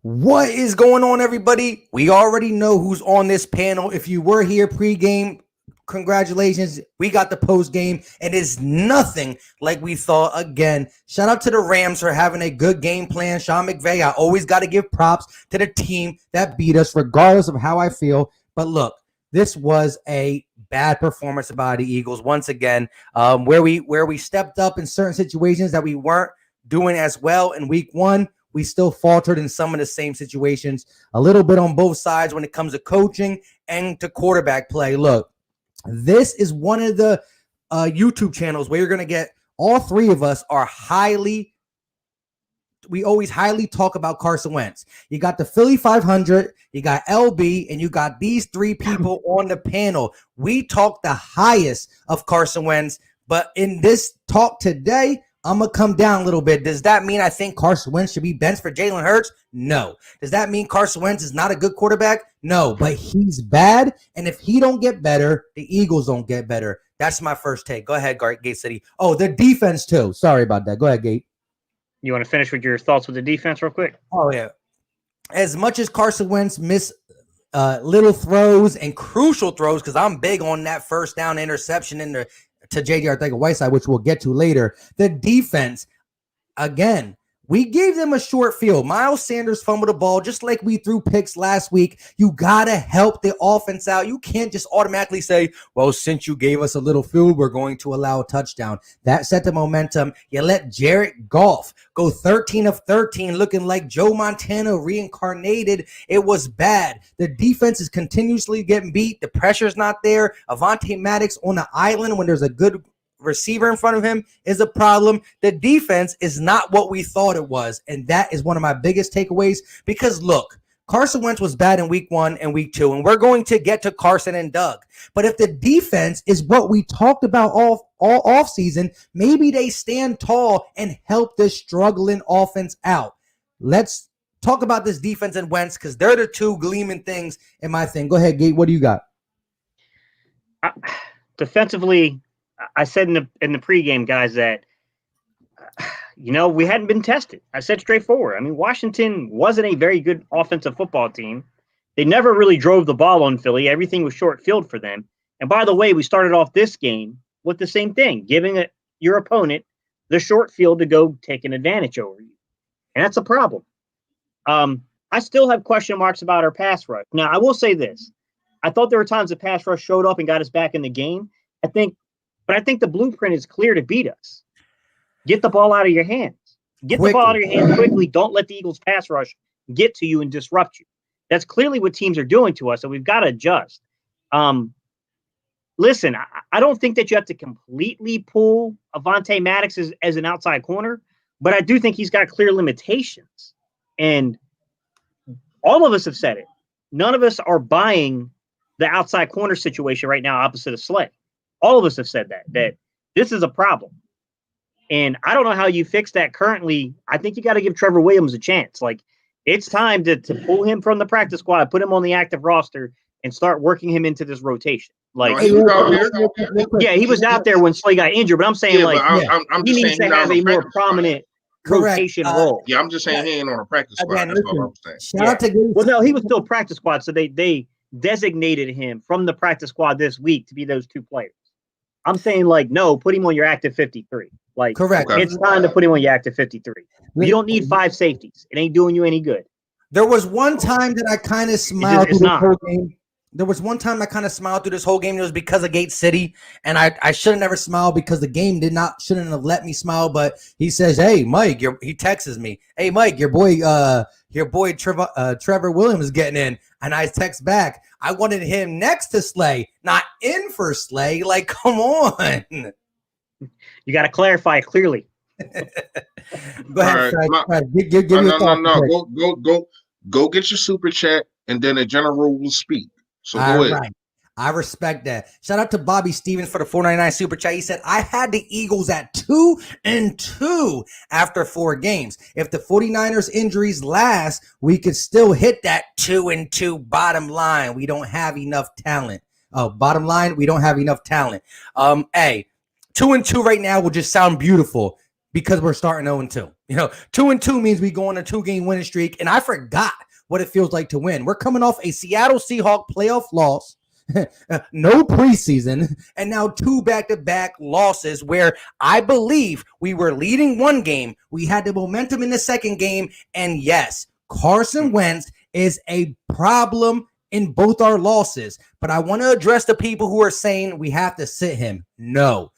What is going on, everybody? We already know who's on this panel. If you were here pregame, congratulations. We got the post game, and it's nothing like we thought. Again, shout out to the Rams for having a good game plan. Sean McVay, I always got to give props to the team that beat us, regardless of how I feel. But look, this was a bad performance by the Eagles once again, where we stepped up in certain situations that we weren't doing as well in week one. We still faltered in some of the same situations, a little bit on both sides when it comes to coaching and to quarterback play. Look, this is one of the YouTube channels where you're going to get all three of us are we always highly talk about Carson Wentz. You got the Philly 500, you got LB, and you got these three people on the panel. We talk the highest of Carson Wentz, but in this talk today, I'm going to come down a little bit. Does that mean I think Carson Wentz should be benched for Jalen Hurts? No. Does that mean Carson Wentz is not a good quarterback? No, but he's bad, and if he don't get better, the Eagles don't get better. That's my first take. Go ahead, Gate City. Oh, the defense too. Sorry about that. Go ahead, Gate. You want to finish with your thoughts with the defense real quick? Oh, yeah. As much as Carson Wentz missed little throws and crucial throws, because I'm big on that first down interception to J.J. Arcega-Whiteside, which we'll get to later. The defense, again, we gave them a short field. Miles Sanders fumbled the ball just like we threw picks last week. You got to help the offense out. You can't just automatically say, well, since you gave us a little field, we're going to allow a touchdown. That set the momentum. You let Jared Goff go 13 of 13, looking like Joe Montana reincarnated. It was bad. The defense is continuously getting beat. The pressure's not there. Avonte Maddox on the island when there's a good receiver in front of him is a problem. The defense is not what we thought it was, and that is one of my biggest takeaways because, look, Carson Wentz was bad in week one and week two, and we're going to get to Carson and Doug. But if the defense is what we talked about all offseason, maybe they stand tall and help this struggling offense out. Let's talk about this defense and Wentz because they're the two gleaming things in my thing. Go ahead, Gate. What do you got? Defensively, I said in the pregame, guys, that we hadn't been tested. I said straightforward. I mean, Washington wasn't a very good offensive football team. They never really drove the ball on Philly. Everything was short field for them. And by the way, we started off this game with the same thing, giving your opponent the short field to go take an advantage over you. And that's a problem. I still have question marks about our pass rush. Now, I will say this. I thought there were times the pass rush showed up and got us back in the game. But I think the blueprint is clear to beat us. Get the ball out of your hands. Get quickly. The ball out of your hands quickly. Don't let the Eagles pass rush get to you and disrupt you. That's clearly what teams are doing to us, so we've got to adjust. Listen, I don't think that you have to completely pull Avonte Maddox as an outside corner, but I do think he's got clear limitations. And all of us have said it. None of us are buying the outside corner situation right now opposite of Slay. All of us have said that this is a problem. And I don't know how you fix that currently. I think you got to give Trevor Williams a chance. Like, it's time to pull him from the practice squad, put him on the active roster, and start working him into this rotation. Like, he was out there when Slay got injured, but I'm saying, he needs to have a more prominent rotation role. Yeah, I'm just saying he ain't on a practice squad. Again, that's all I'm saying. Well, no, he was still practice squad, so they designated him from the practice squad this week to be those two players. I'm saying, no, put him on your active 53. Correct. It's time to put him on your active 53. You don't need 5 safeties. It ain't doing you any good. There was one time that I kind of smiled through this whole game. There was one time I kind of smiled through this whole game. It was because of Gate City, and I should have never smiled because the game shouldn't have let me smile. But he says, "Hey, Mike," he texts me, "Hey, Mike, your boy Trevor Williams is getting in," and I text back, "I wanted him next to Slay, not in for Slay." Like, come on. You got to clarify it clearly. Go ahead. Go get your super chat, and then the general will speak. So go ahead. Right. I respect that. Shout out to Bobby Stevens for the $4.99 super chat. He said, I had the Eagles at 2-2 after 4 games. If the 49ers injuries last, we could still hit that 2-2 bottom line. We don't have enough talent. Bottom line, we don't have enough talent. 2-2 right now will just sound beautiful because we're starting 0-2. 2-2 means we go on a 2-game winning streak, and I forgot what it feels like to win. We're coming off a Seattle Seahawks playoff loss, no preseason, and now 2 back-to-back losses where I believe we were leading one game. We had the momentum in the second game, and yes, Carson Wentz is a problem in both our losses. But I want to address the people who are saying we have to sit him. No.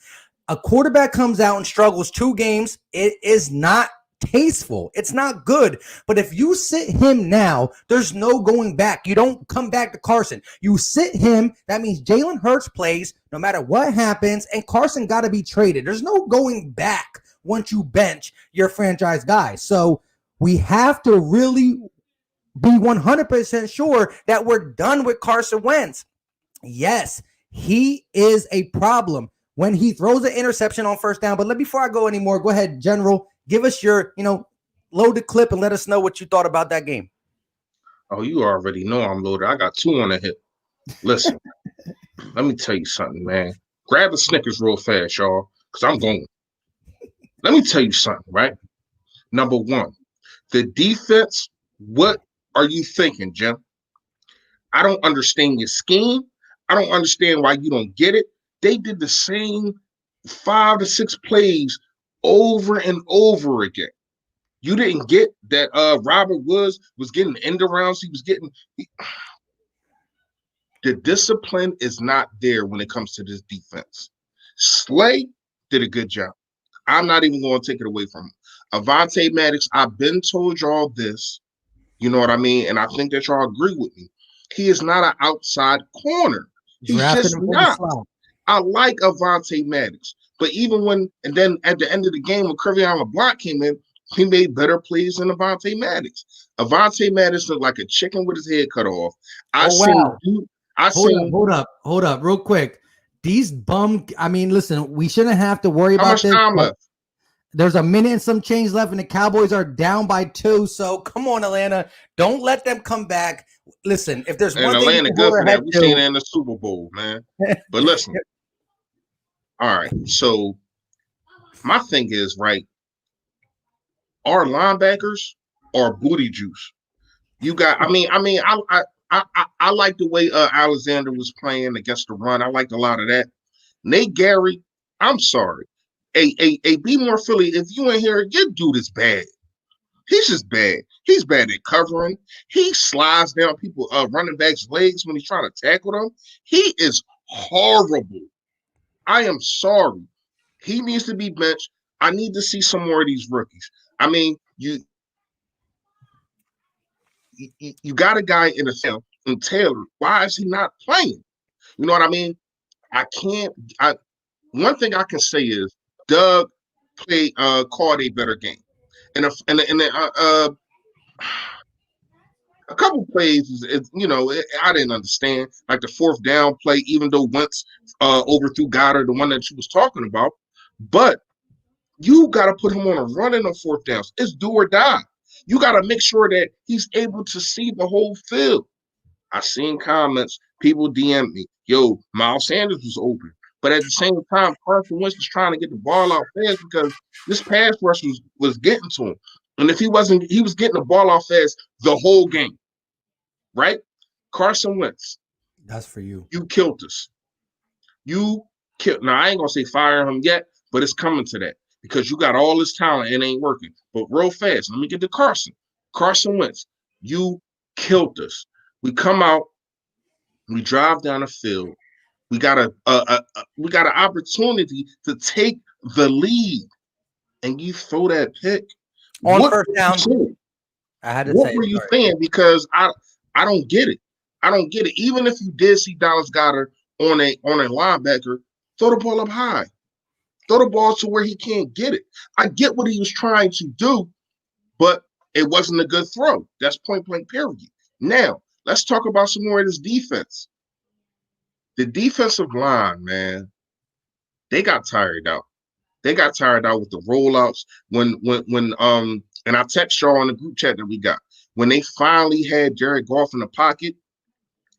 A quarterback comes out and struggles 2 games. It is not tasteful. It's not good. But if you sit him now, there's no going back. You don't come back to Carson. You sit him. That means Jalen Hurts plays no matter what happens, and Carson got to be traded. There's no going back once you bench your franchise guy. So we have to really be 100% sure that we're done with Carson Wentz. Yes, he is a problem when he throws an interception on first down. But before I go anymore, go ahead, General. Give us your, loaded clip and let us know what you thought about that game. Oh, you already know I'm loaded. I got 2 on the hip. Listen, let me tell you something, man. Grab a Snickers real fast, y'all, because I'm going. Let me tell you something, right? Number 1, the defense, what are you thinking, Jim? I don't understand your scheme. I don't understand why you don't get it. They did the same 5 to 6 plays over and over again. You didn't get that Robert Woods was getting end arounds. The discipline is not there when it comes to this defense. Slay did a good job. I'm not even going to take it away from him. Avonte Maddox, I've been told y'all this. You know what I mean? And I think that y'all agree with me. He is not an outside corner. He's just not. I like Avonte Maddox. But and then at the end of the game, when Crevion LeBlanc came in, he made better plays than Avonte Maddox. Avonte Maddox looked like a chicken with his head cut off. Hold up, real quick. These listen, we shouldn't have to worry about this. How much time left? There's a minute and some change left, and the Cowboys are down by 2. So come on, Atlanta. Don't let them come back. Listen, if there's one Atlanta thing good for that, we seen it in the Super Bowl, man. But listen. All right, so my thing is, right, our linebackers are booty juice. You got, I like the way Alexander was playing against the run. I liked a lot of that. Nate Gary, I'm sorry. Be more Philly. If you ain't here, your dude is bad. He's just bad. He's bad at covering. He slides down people running backs' legs when he's trying to tackle them. He is horrible. I am sorry. He needs to be benched. I need to see some more of these rookies. I mean, you got a guy in Taylor. Why is he not playing? You know what I mean? One thing I can say is Doug called a better game. And a couple plays, I didn't understand. Like the 4th down play, even though Wentz overthrew Goddard, the one that you was talking about. But you got to put him on a run in the 4th downs. It's do or die. You got to make sure that he's able to see the whole field. I seen comments, people DM me, yo, Miles Sanders was open. But at the same time, Carson Wentz was trying to get the ball out fast because this pass rush was getting to him. And if he was getting the ball out fast the whole game. Right? Carson Wentz. That's for you. You killed us. Now, I ain't going to say fire him yet, but it's coming to that because you got all this talent and it ain't working. But real fast, let me get to Carson. Carson Wentz, you killed us. We come out, we drive down the field. We got an opportunity to take the lead, and you throw that pick on first down. I had to what were you saying? Because I don't get it. I don't get it. Even if you did see Dallas Goedert on a linebacker, throw the ball up high. Throw the ball to where he can't get it. I get what he was trying to do, but it wasn't a good throw. That's point blank period. Now, let's talk about some more of this defense. The defensive line, man, they got tired out. They got tired out with the rollouts. And I text y'all on the group chat that we got. When they finally had Jared Goff in the pocket,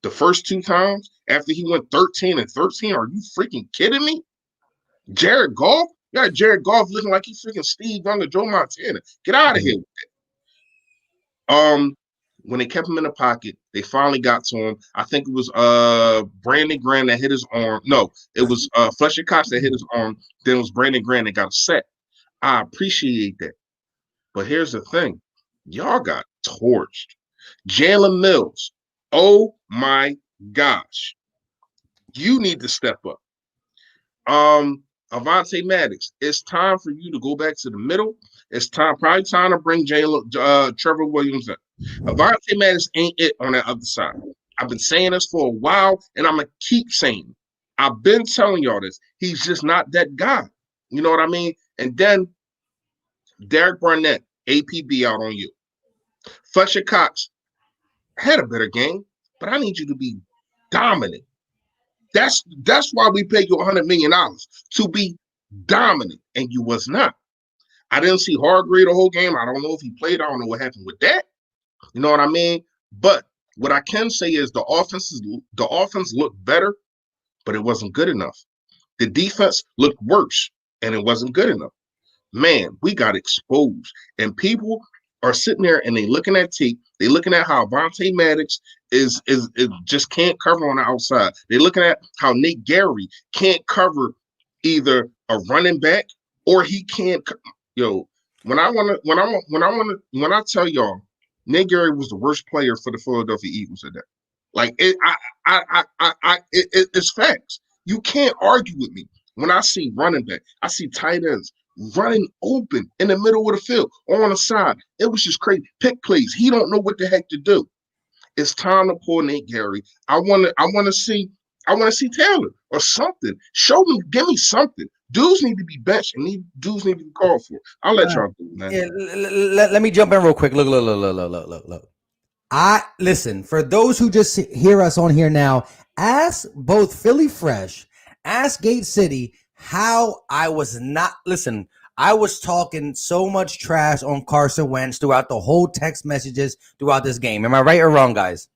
the first 2 times after he went 13 and 13, are you freaking kidding me? Jared Goff You got Jared Goff looking like he's freaking Steve Young or Joe Montana. Get out of here with that. When they kept him in the pocket, they finally got to him. I think it was Brandon Graham that hit his arm. No, it was Fletcher Cox that hit his arm. Then it was Brandon Graham that got a set. I appreciate that. But here's the thing. Y'all got torched. Jalen Mills. Oh my gosh. You need to step up. Avonte Maddox, it's time for you to go back to the middle. It's probably time to bring Trevor Williams in. Avonte Maddox ain't it on that other side. I've been saying this for a while, and I'm going to keep saying it. I've been telling y'all this. He's just not that guy. You know what I mean? And then Derek Barnett, APB out on you. Fletcher Cox had a better game, but I need you to be dominant. That's why we paid you $100 million to be dominant, and you was not. I didn't see Hargrave the whole game. I don't know if he played. I don't know what happened with that. You know what I mean? But what I can say is the offense looked better, but it wasn't good enough. The defense looked worse, and it wasn't good enough. Man, we got exposed, and people are sitting there and they looking at tape. They looking at how Avonte Maddox is just can't cover on the outside. They're looking at how Nate Gary can't cover either a running back or he can't. When I tell y'all, Nate Gary was the worst player for the Philadelphia Eagles at that. Like it's facts. You can't argue with me. When I see running back, I see tight ends running open in the middle of the field on the side. It was just crazy. Pick plays. He don't know what the heck to do. It's time to pull Nate Gary. I want to see Taylor or something. Show me, give me something. Dudes need to be benched and dudes need to be called for. I'll let y'all do, man. Yeah, let me jump in real quick. Look. Listen, for those who just hear us on here now, ask both Philly Fresh, ask Gate City how I was not. Listen, I was talking so much trash on Carson Wentz throughout the whole text messages throughout this game. Am I right or wrong, guys?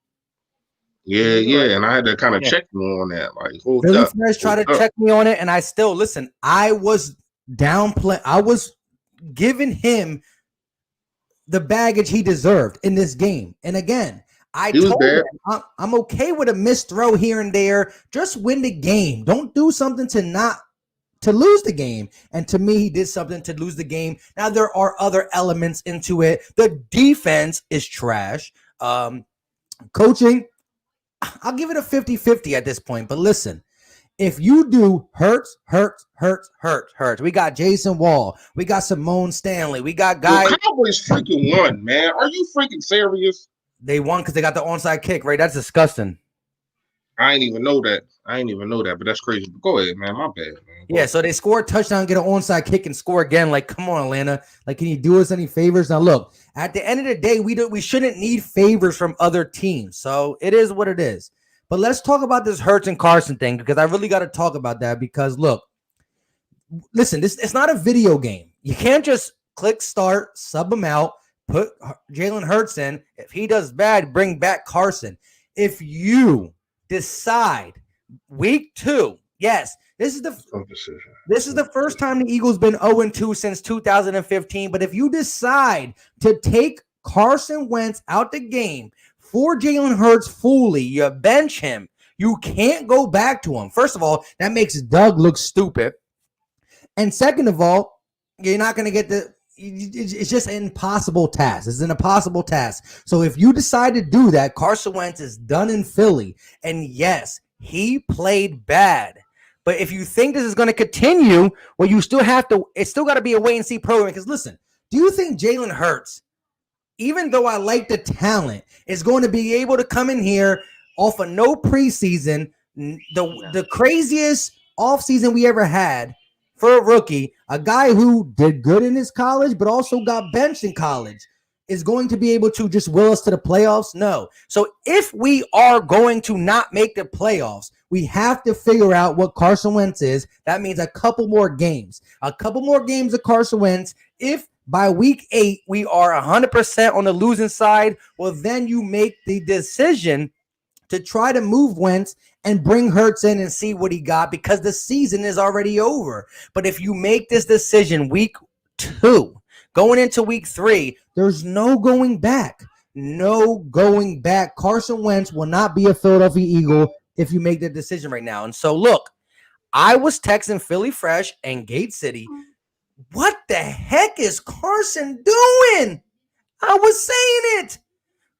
Yeah, and I had to kind of check you on that. Like, Philly Fresh tried to check me on it, and I still listen. I was downplaying. I was giving him the baggage he deserved in this game. And again, I told him I'm okay with a missed throw here and there. Just win the game. Don't do something to lose the game. And to me, he did something to lose the game. Now, there are other elements into it. The defense is trash. Coaching, I'll give it a 50-50 at this point. But listen, if you do hurts. We got Jason Wall. We got Simone Stanley. We got guys. The Cowboys freaking won, man. Are you freaking serious? They won because they got the onside kick, right? That's disgusting. I ain't even know that, but that's crazy. But go ahead, man. My bad, man. Yeah, so they score a touchdown, get an onside kick, and score again. Like, come on, Atlanta. Like, can you do us any favors? Now, look, at the end of the day, we shouldn't need favors from other teams. So it is what it is. But let's talk about this Hurts and Carson thing because I really got to talk about that because, look, listen, it's not a video game. You can't just click start, sub him out, put Jalen Hurts in. If he does bad, bring back Carson. If you decide week 2, yes, this is the first time the Eagles been 0-2 since 2015. But if you decide to take Carson Wentz out the game for Jalen Hurts fully, you bench him. You can't go back to him. First of all, that makes Doug look stupid. And second of all, you're not going to get it's just an impossible task. It's an impossible task. So if you decide to do that, Carson Wentz is done in Philly. And yes, he played bad. But if you think this is going to continue, well, it's still got to be a wait and see program. Because listen, do you think Jalen Hurts, even though I like the talent, is going to be able to come in here off of no preseason, the craziest offseason we ever had for a rookie, a guy who did good in his college but also got benched in college, is going to be able to just will us to the playoffs? No. So if we are going to not make the playoffs, we have to figure out what Carson Wentz is. That means a couple more games of Carson Wentz. If by week 8 we are 100% on the losing side, well, then you make the decision to try to move Wentz and bring Hurts in and see what he got because the season is already over. But if you make this decision week 2, going into week 3, there's no going back. No going back. Carson Wentz will not be a Philadelphia Eagle if you make the decision right now. And so, look, I was texting Philly Fresh and Gate City. What the heck is Carson doing? I was saying it,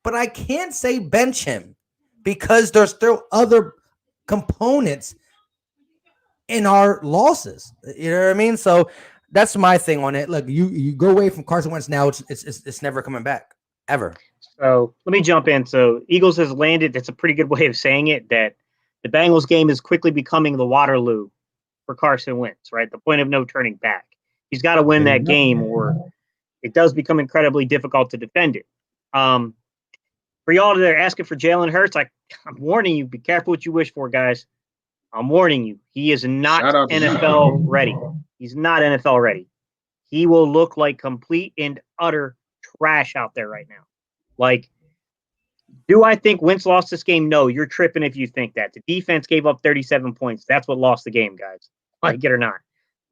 but I can't say bench him because there's still other components in our losses. You know what I mean? So that's my thing on it. Look, you go away from Carson Wentz now, it's never coming back ever. So let me jump in. So Eagles has landed. That's a pretty good way of saying it. That the Bengals game is quickly becoming the Waterloo for Carson Wentz. Right, the point of no turning back. He's got to win that game, or it does become incredibly difficult to defend it. For y'all that are asking for Jalen Hurts, I'm warning you, be careful what you wish for, guys. I'm warning you. He is not NFL ready. He's not NFL ready. He will look like complete and utter trash out there right now. Like, do I think Wentz lost this game? No, you're tripping if you think that. The defense gave up 37 points. That's what lost the game, guys. Like it or not.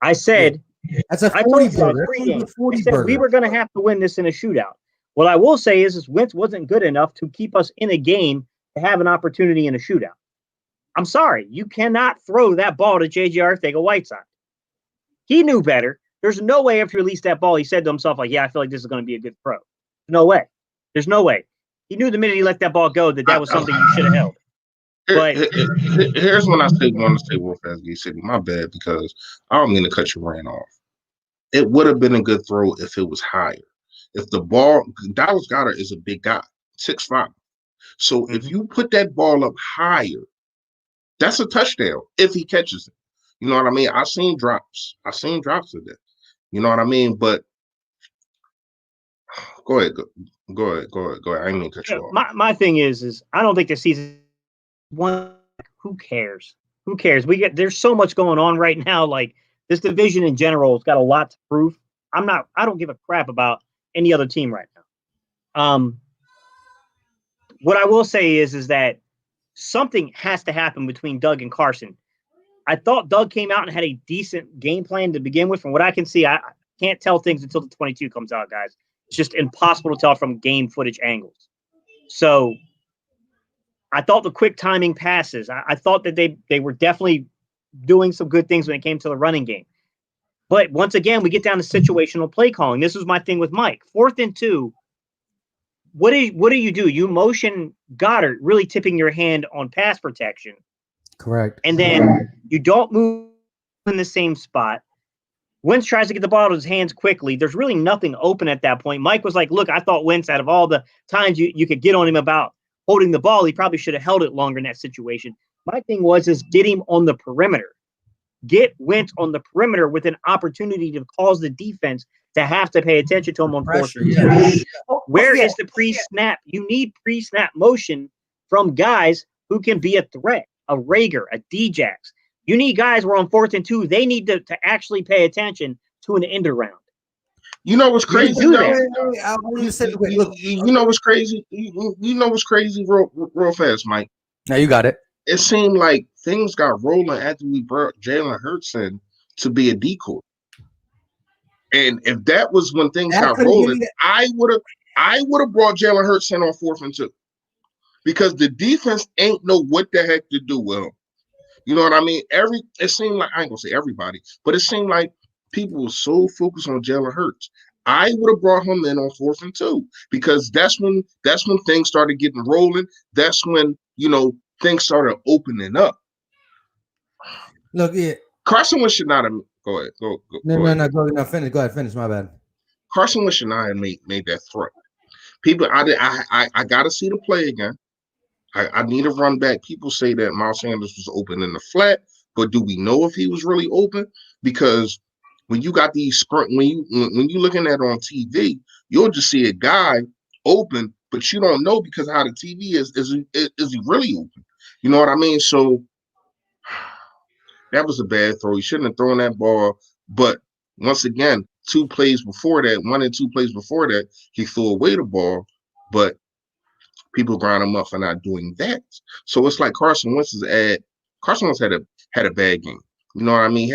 I said, that's a 40 burger. I said we were going to have to win this in a shootout. What I will say is Wentz wasn't good enough to keep us in a game to have an opportunity in a shootout. I'm sorry. You cannot throw that ball to J.J. Arcega-Whiteside. He knew better. There's no way after he released that ball, he said to himself, like, yeah, I feel like this is going to be a good throw. No way. There's no way. He knew the minute he let that ball go that was something you should have held. But here's when I want to say real fast, Gate City. My bad, because I don't mean to cut your rain off. It would have been a good throw if it was higher. If the ball, Dallas Goedert is a big guy, 6'5". So if you put that ball up higher, that's a touchdown if he catches it. You know what I mean? I've seen drops of that. You know what I mean? But go ahead. I ain't mean to cut you off. My thing is I don't think the season one. Who cares? Who cares? There's so much going on right now. Like this division in general has got a lot to prove. I don't give a crap about any other team right now. What I will say is that something has to happen between Doug and Carson. I thought Doug came out and had a decent game plan to begin with. From what I can see, I can't tell things until the 22 comes out, guys. It's just impossible to tell from game footage angles. So I thought the quick timing passes, I thought that they were definitely doing some good things when it came to the running game. But once again, we get down to situational play calling. This was my thing with Mike. 4th and 2. What do you do? You motion Goddard, really tipping your hand on pass protection. Correct. And then you don't move in the same spot. Wentz tries to get the ball out of his hands quickly. There's really nothing open at that point. Mike was like, look, I thought Wentz, out of all the times you could get on him about holding the ball, he probably should have held it longer in that situation. My thing was get him on the perimeter. Get Wentz on the perimeter with an opportunity to cause the defense to have to pay attention to him on pressure. Where is the pre-snap? You need pre-snap motion from guys who can be a threat, a Rager, a Djax. You need guys who are on 4th and 2. They need to actually pay attention to an end around. You know what's crazy? You know Look, what's crazy? You know what's crazy real fast, Mike? Now you got it. It seemed like things got rolling after we brought Jalen Hurts in to be a decoy. And if that was when things got rolling, I would have brought Jalen Hurts in on 4th and 2. Because the defense ain't know what the heck to do with him. You know what I mean? It seemed like, I ain't gonna say everybody, but it seemed like people were so focused on Jalen Hurts. I would have brought him in on 4th and 2 because that's when things started getting rolling. That's when, things started opening up. Look, yeah. Carson Wentz should not have. Go ahead. Go Finish. Go ahead. Finish. My bad. Carson Wentz should not have made that throw. People, I got to see the play again. I need a run back. People say that Miles Sanders was open in the flat, but do we know if he was really open? Because when you got these sprint, when you looking at it on TV, you'll just see a guy open, but you don't know because how the TV is he really open? You know what I mean? So that was a bad throw. He shouldn't have thrown that ball. But once again, 2 plays before that, 1 and 2 plays before that, he threw away the ball. But people grind him up for not doing that. So it's like Carson Wentz had a bad game. You know what I mean?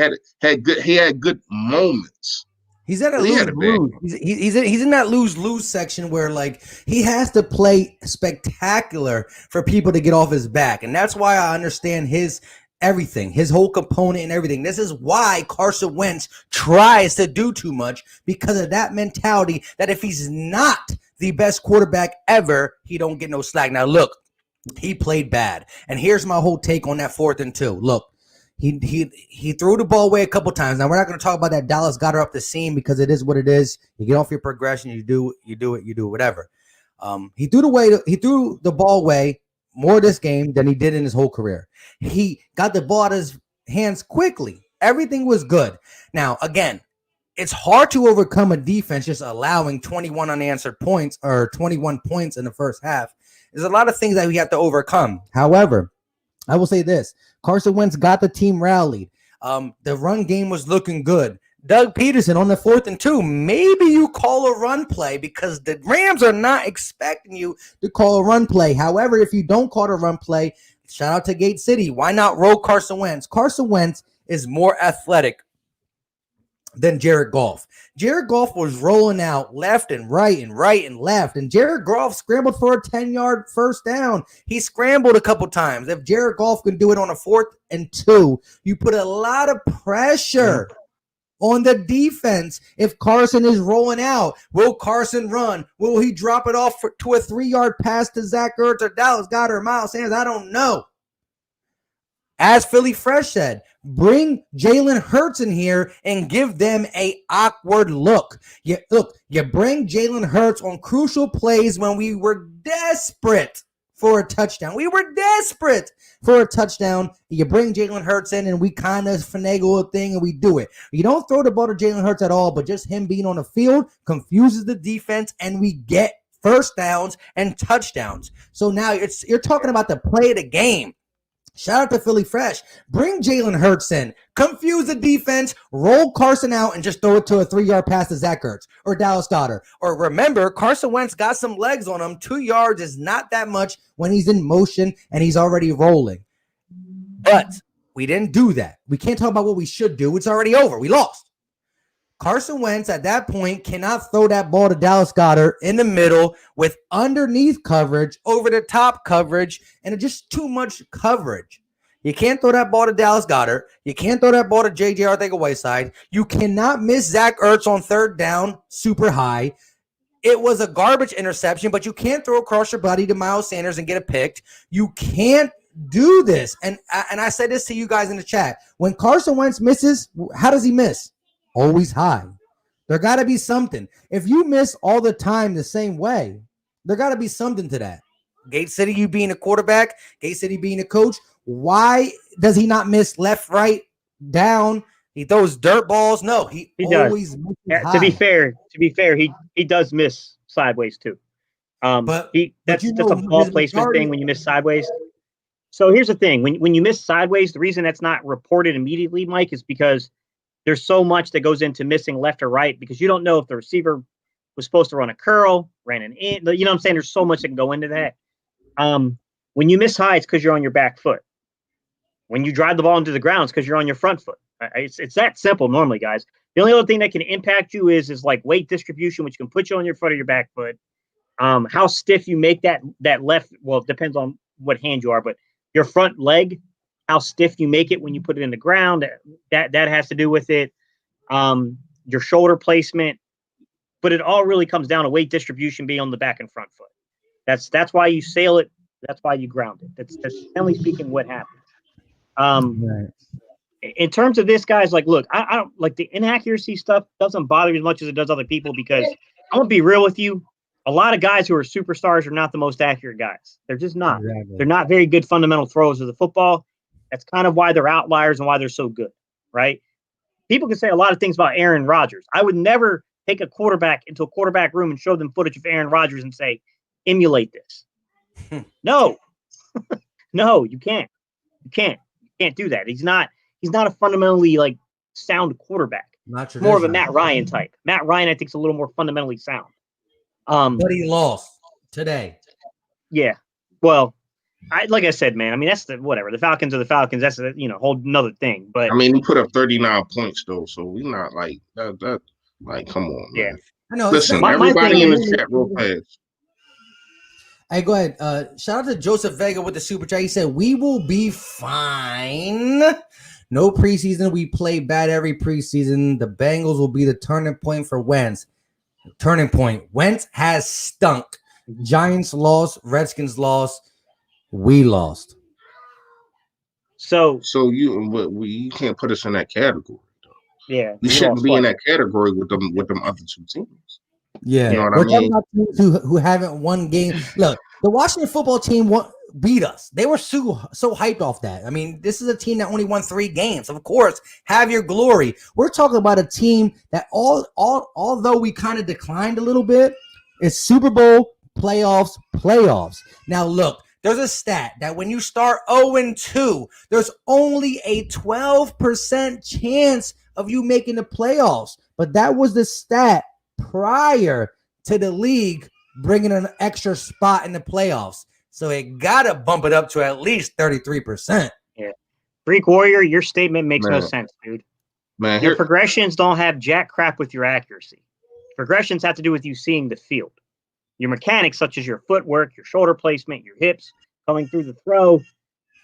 He had good moments. He's at a He had a bad lose. He's in that lose section where like he has to play spectacular for people to get off his back, and that's why I understand his everything, his whole component and everything. This is why Carson Wentz tries to do too much, because of that mentality that if he's not the best quarterback ever, he don't get no slack. Now look, he played bad, and here's my whole take on that 4th and 2. Look. He threw the ball away a couple times. Now we're not going to talk about that Dallas got her up the seam, because it is what it is. You get off your progression, you do it, whatever. He threw the ball away more this game than he did in his whole career. He got the ball out of his hands quickly. Everything was good. Now again, it's hard to overcome a defense just allowing 21 unanswered points or 21 points in the first half. There's a lot of things that we have to overcome. However, I will say this. Carson Wentz got the team rallied. The run game was looking good. Doug Peterson on the 4th and 2, maybe you call a run play, because the Rams are not expecting you to call a run play. However, if you don't call a run play, shout out to Gate City. Why not roll Carson Wentz? Carson Wentz is more athletic than Jared Goff. Jared Goff was rolling out left and right and left, and Jared Goff scrambled for a 10-yard first down. He scrambled a couple times. If Jared Goff can do it on a 4th and 2, you put a lot of pressure on the defense. If Carson is rolling out, will Carson run? Will he drop it off to a 3-yard pass to Zach Ertz or Dallas Goedert or Miles Sanders? I don't know. As Philly Fresh said, bring Jalen Hurts in here and give them a awkward look. You bring Jalen Hurts on crucial plays when we were desperate for a touchdown. You bring Jalen Hurts in, and we kind of finagle a thing, and we do it. You don't throw the ball to Jalen Hurts at all, but just him being on the field confuses the defense, and we get first downs and touchdowns. So now you're talking about the play of the game. Shout out to Philly Fresh. Bring Jalen Hurts in. Confuse the defense. Roll Carson out and just throw it to a 3-yard pass to Zach Ertz or Dallas Goedert. Or remember, Carson Wentz got some legs on him. 2 yards is not that much when he's in motion and he's already rolling. But we didn't do that. We can't talk about what we should do. It's already over. We lost. Carson Wentz at that point cannot throw that ball to Dallas Goedert in the middle with underneath coverage, over the top coverage, and just too much coverage. You can't throw that ball to Dallas Goedert. You can't throw that ball to J.J. Arcega-Whiteside. You cannot miss Zach Ertz on 3rd down super high. It was a garbage interception, but you can't throw across your body to Miles Sanders and get it picked. You can't do this. And I said this to you guys in the chat. When Carson Wentz misses, how does he miss? Always high. There got to be something. If you miss all the time the same way, there got to be something to that. Gate City, you being a quarterback, Gate City being a coach, why does he not miss left, right, down? He throws dirt balls. No, he always does. Yeah, to be fair, he does miss sideways too. That's just a ball placement thing when you miss sideways. So here's the thing: when you miss sideways, the reason that's not reported immediately, Mike, is because there's so much that goes into missing left or right, because you don't know if the receiver was supposed to run a curl, ran an in. You know what I'm saying? There's so much that can go into that. When you miss high, it's because you're on your back foot. When you drive the ball into the ground, it's because you're on your front foot. It's that simple normally, guys. The only other thing that can impact you is like weight distribution, which can put you on your foot or your back foot. How stiff you make that left, well, it depends on what hand you are, but your front leg, how stiff you make it when you put it in the ground, that has to do with it. Your shoulder placement, but it all really comes down to weight distribution being on the back and front foot. That's why you sail it. That's why you ground it. That's generally speaking what happens. Right. In terms of this, guys, like, look, I don't like the inaccuracy stuff doesn't bother me as much as it does other people, because I'm gonna be real with you. A lot of guys who are superstars are not the most accurate guys. They're just not. Exactly. They're not very good fundamental throwers of the football. That's kind of why they're outliers and why they're so good, right? People can say a lot of things about Aaron Rodgers. I would never take a quarterback into a quarterback room and show them footage of Aaron Rodgers and say, emulate this. No, no, you can't. You can't do that. He's not a fundamentally like sound quarterback. More of a Matt Ryan type. Matt Ryan, I think, is a little more fundamentally sound. But he lost today. Yeah. Well, like I said, man. I mean, that's whatever. The Falcons are the Falcons. That's a whole another thing. But I mean, he put up 39 points though, so we not like that. Like, come on, yeah, man. I know. Listen, my thing everybody in is, the chat real fast. Hey, go ahead. Shout out to Joseph Vega with the super chat. He said, "We will be fine. No preseason. We play bad every preseason. The Bengals will be the turning point for Wentz. Turning point. Wentz has stunk. Giants lost. Redskins lost. We lost. so You can't put us in that category. yeah, We we shouldn't lost be in twice. that category with them other two teams. Yeah, You know what we're I talking mean? about teams who haven't won games. Look, the Washington football team beat us. They were so hyped off that. I mean, this is a team that only won 3 games. Of course, have your glory. We're talking about a team that although we kind of declined a little bit, is Super Bowl playoffs. Now look, there's a stat that when you start 0-2, there's only a 12% chance of you making the playoffs. But that was the stat prior to the league bringing an extra spot in the playoffs. So it got to bump it up to at least 33%. Yeah, Greek Warrior, your statement makes no Man. sense, dude. Man, Your progressions don't have jack crap with your accuracy. Progressions have to do with you seeing the field. Your mechanics, such as your footwork, your shoulder placement, your hips coming through the throw,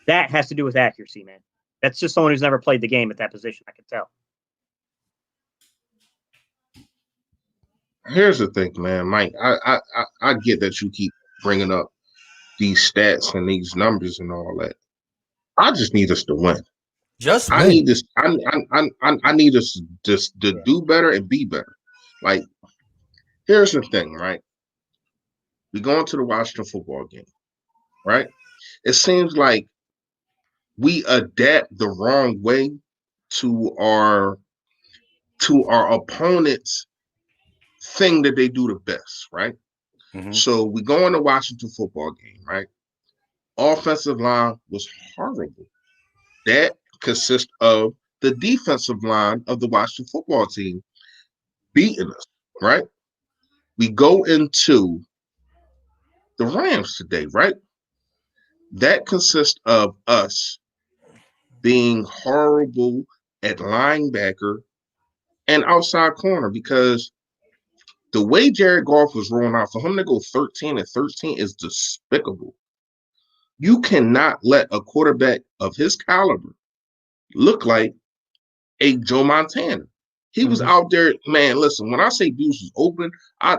that has to do with accuracy, man. That's just someone who's never played the game at that position. I can tell. here's the thing, man, Mike. I get that you keep bringing up these stats and these numbers and all that. I just need us to win. Just I win. need this. I need us just to do better and be better. Like, here's the thing, right? We go into the Washington football game, right? It seems like we adapt the wrong way to our opponent's thing that they do the best, right? Mm-hmm. So we go in the Washington football game, right? Offensive line was horrible. That consists of the defensive line of the Washington football team beating us, right? We go into the Rams today, right? That consists of us being horrible at linebacker and outside corner because the way Jared Goff was rolling out, for him to go 13-13 is despicable. You cannot let a quarterback of his caliber look like a Joe Montana. He was out there, man. Listen, when I say Deuce was open, I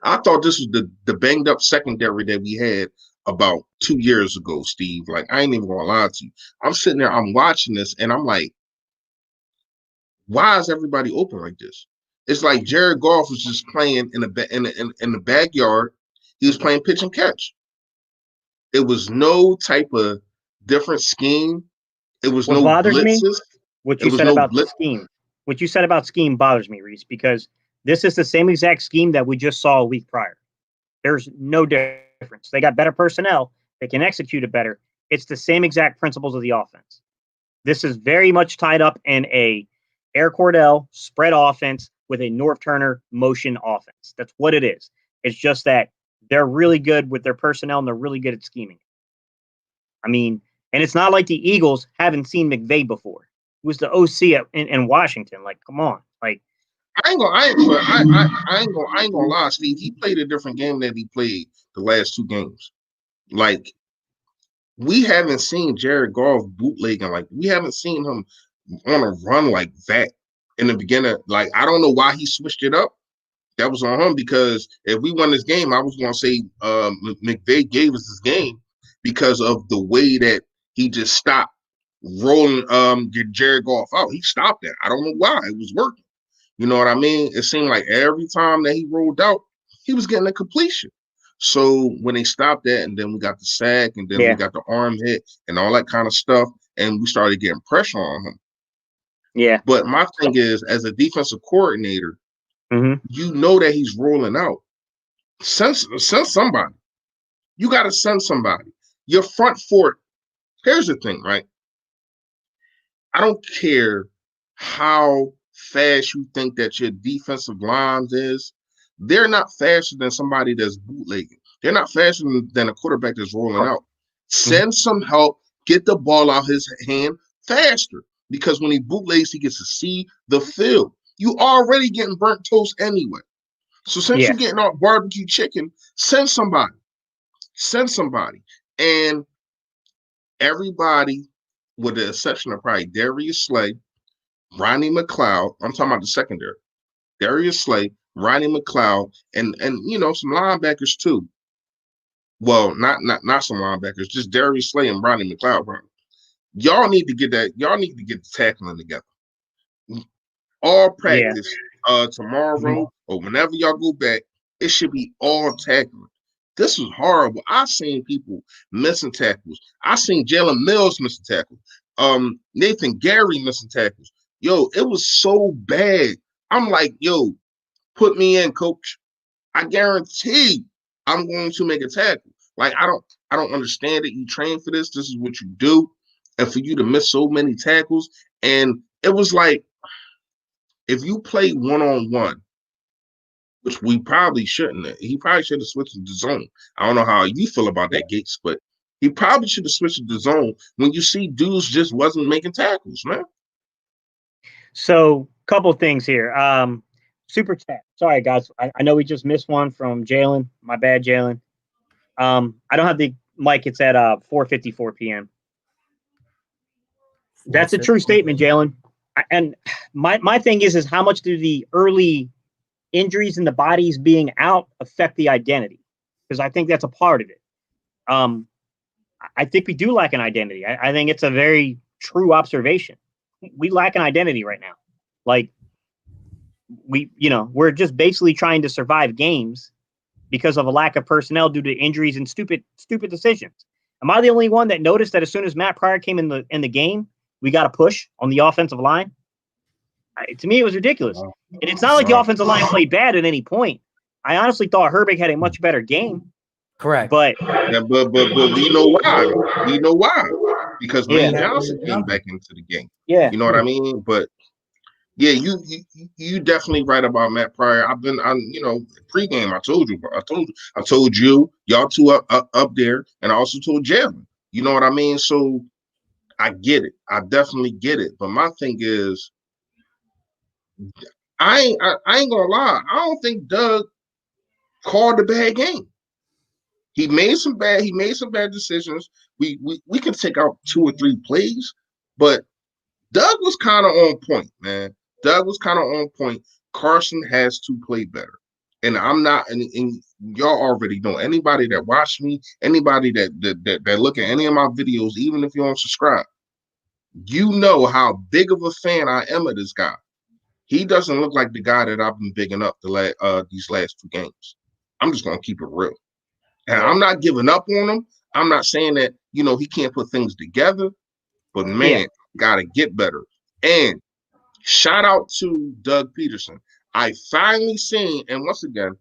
thought this was the banged up secondary that we had about 2 years ago, Steve. Like, I ain't even gonna lie to you. I'm sitting there, I'm watching this, and I'm like, why is everybody open like this? It's like Jared Goff was just playing in the backyard. He was playing pitch and catch. It was no type of different scheme. It was What no bothers me, blitzes. what It you was said no about the blitz. scheme. What you said about scheme bothers me, Reese, because this is the same exact scheme that we just saw a week prior. There's no difference. They got better personnel. They can execute it better. It's the same exact principles of the offense. This is very much tied up in a Air Cordell spread offense with a North Turner motion offense. That's what it is. It's just that they're really good with their personnel and they're really good at scheming. I mean, and it's not like the Eagles haven't seen McVay before. He was the OC in Washington. Like, come on. Like, I ain't gonna lie, Steve. He played a different game than he played the last 2 games. Like, we haven't seen Jared Goff bootlegging. Like, we haven't seen him on a run like that in the beginning. Like, I don't know why he switched it up. That was on him because if we won this game, I was going to say McVay gave us this game because of the way that he just stopped rolling Jared Goff out. He stopped that. I don't know why. It was working. You know what I mean? It seemed like every time that he rolled out, he was getting a completion. So when they stopped that, and then we got the sack, and then we got the arm hit, and all that kind of stuff, and we started getting pressure on him. yeah. But my thing is, as a defensive coordinator, you know that he's rolling out. Send somebody. You got to send somebody. Your front four. Here's the thing, right? I don't care how fast you think that your defensive line is. They're not faster than somebody that's bootlegging. They're not faster than a quarterback that's rolling out. Send some help, get the ball out his hand faster. Because when he bootlegs, he gets to see the field. You already getting burnt toast anyway. So since you're getting out barbecue chicken, send somebody. Send somebody. And everybody, with the exception of probably Darius Slay, Ronnie McLeod, I'm talking about the secondary. Darius Slay, Ronnie McLeod, and some linebackers too. Well, not some linebackers, just Darius Slay and Ronnie McLeod. Bro. Y'all need to get that. Y'all need to get the tackling together. All practice tomorrow or whenever y'all go back, it should be all tackling. This was horrible. I've seen people missing tackles. I've seen Jalen Mills missing tackles. Nathan Gary missing tackles. Yo, it was so bad. I'm like, yo, put me in, coach. I guarantee I'm going to make a tackle. Like, I don't understand it. You train for this. This is what you do. And for you to miss so many tackles. And it was like, if you play one-on-one, which we probably shouldn't have. He probably should have switched to the zone. I don't know how you feel about that, Gates, but he probably should have switched to the zone when you see dudes just wasn't making tackles, man. So, couple things here. Super chat. Sorry, guys. I know we just missed one from Jalen. My bad, Jalen. I don't have the mic. It's at 4:54 p.m. That's a true statement, Jalen. And my thing is how much do the early injuries and the bodies being out affect the identity? Because I think that's a part of it. I think we do lack an identity. I think it's a very true observation. We lack an identity right now. Like we're just basically trying to survive games because of a lack of personnel due to injuries and stupid decisions. Am I the only one that noticed that as soon as Matt Pryor came in the game, we got a push on the offensive line? To me, it was ridiculous. And it's not like the offensive line played bad at any point. I honestly thought Herbig had a much better game. Correct. But we know why. We know why. Because Lane Johnson came back into the game. Yeah. You know what I mean? But yeah, you definitely right about Matt Pryor. Pregame, I told you, y'all two up there, and I also told Jalen. You know what I mean? So I get it. I definitely get it. But my thing is, I ain't gonna lie. I don't think Doug called a bad game. He made some bad decisions. We can take out 2 or 3 plays, but Doug was kind of on point, man. Doug was kind of on point. Carson has to play better. And I'm not, and y'all already know, anybody that watch me, anybody that look at any of my videos, even if you don't subscribe, you know how big of a fan I am of this guy. He doesn't look like the guy that I've been bigging up these last 2 games. I'm just going to keep it real. And I'm not giving up on him. I'm not saying that, he can't put things together, but man, got to get better. And shout out to Doug Peterson. I finally seen, and once again,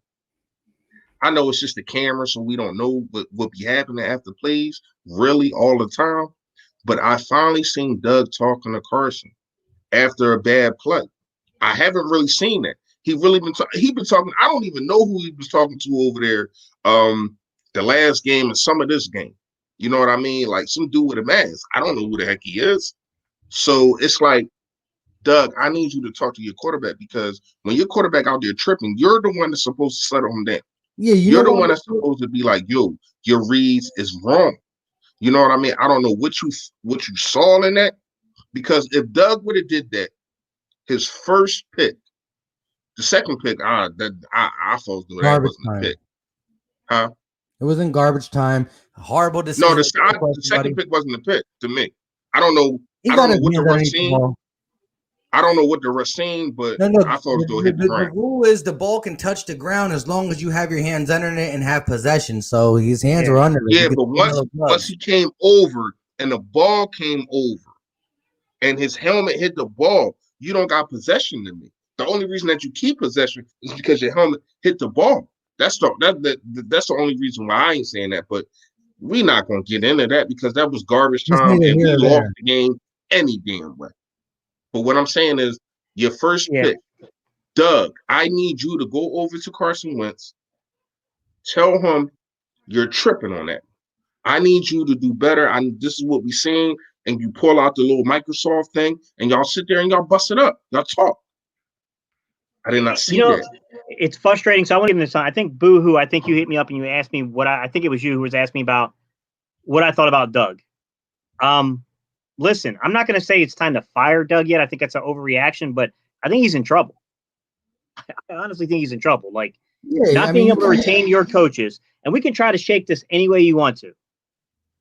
I know it's just the camera, so we don't know what be happening after plays really all the time. But I finally seen Doug talking to Carson after a bad play. I haven't really seen that. He been talking. I don't even know who he was talking to over there. The last game and some of this game. You know what I mean? Like some dude with a mask. I don't know who the heck he is. So it's like, Doug, I need you to talk to your quarterback, because when your quarterback out there tripping, you're the one that's supposed to settle him down. Yeah, you're the one that's supposed to be like, yo, your reads is wrong. You know what I mean? I don't know what you saw in that, because if Doug would have did that, his first pick, the second pick, I thought that wasn't a pick. Huh? It was in garbage time. Horrible decision. No, the second pick wasn't a pick to me. I don't know. I don't know what the ref seen. I don't know what the ref seen, but I thought it hit the ground. The rule is the ball can touch the ground as long as you have your hands under it and have possession. So his hands were under it. Yeah, but once he came over and the ball came over and his helmet hit the ball, you don't got possession to me. The only reason that you keep possession is because your helmet hit the ball. That's the only reason why I ain't saying that. But we're not gonna get into that, because that was garbage time and we lost the game any damn way. But what I'm saying is, your first pick, Doug, I need you to go over to Carson Wentz. Tell him you're tripping on that. I need you to do better. This is what we're seeing. And you pull out the little Microsoft thing and y'all sit there and y'all bust it up. Y'all talk. I did not see that. It's frustrating. So I want to give him this time. I think Boohoo, I think you hit me up and you asked me I think it was you who was asking me about what I thought about Doug. Listen, I'm not going to say it's time to fire Doug yet. I think that's an overreaction, but I think he's in trouble. I honestly think he's in trouble. Like, being able to retain your coaches, and we can try to shake this any way you want to.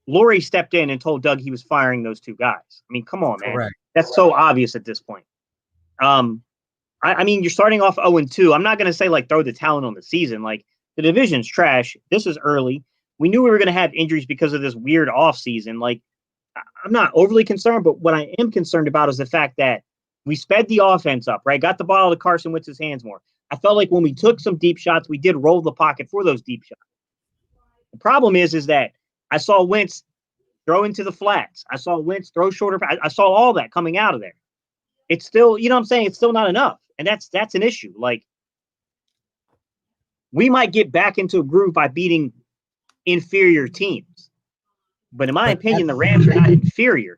Lurie stepped in and told Doug he was firing those two guys. I mean, come on, man. Correct. That's so obvious at this point. I mean, you're starting off 0-2. I'm not going to say, like, throw the talent on the season. Like, the division's trash. This is early. We knew we were going to have injuries because of this weird offseason. Like, I'm not overly concerned, but what I am concerned about is the fact that we sped the offense up, right? Got the ball to Carson Wentz's hands more. I felt like when we took some deep shots, we did roll the pocket for those deep shots. The problem is that I saw Wentz throw into the flats. I saw Wentz throw shorter. I saw all that coming out of there. It's still, you know what I'm saying? It's still not enough. And that's an issue. Like, we might get back into a groove by beating inferior teams. But in my opinion, the Rams are not inferior.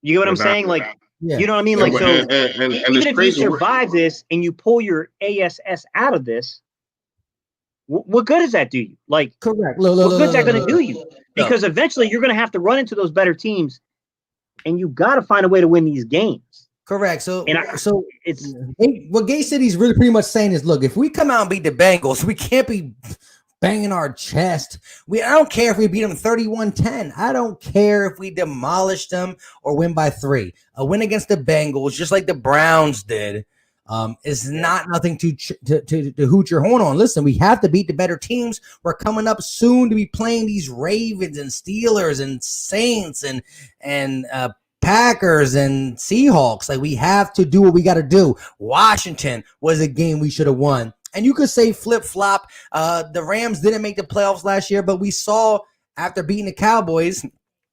You get what I'm saying? Like, you know what I mean? Like, so even if you survive this and you pull your ASS out of this, what good does that do you? Like, correct. What good is that going to do you? Because eventually you're going to have to run into those better teams, and you got to find a way to win these games. Correct. So it's what Gay City's really pretty much saying is, look, if we come out and beat the Bengals, we can't be banging our chest. I don't care if we beat them 31-10. I don't care if we demolish them or win by 3. A win against the Bengals, just like the Browns did, is not nothing to hoot your horn on. Listen, we have to beat the better teams. We're coming up soon to be playing these Ravens and Steelers and Saints and Packers and Seahawks. Like, we have to do what we got to do. Washington was a game we should have won. And you could say flip-flop. The Rams didn't make the playoffs last year, but we saw after beating the Cowboys,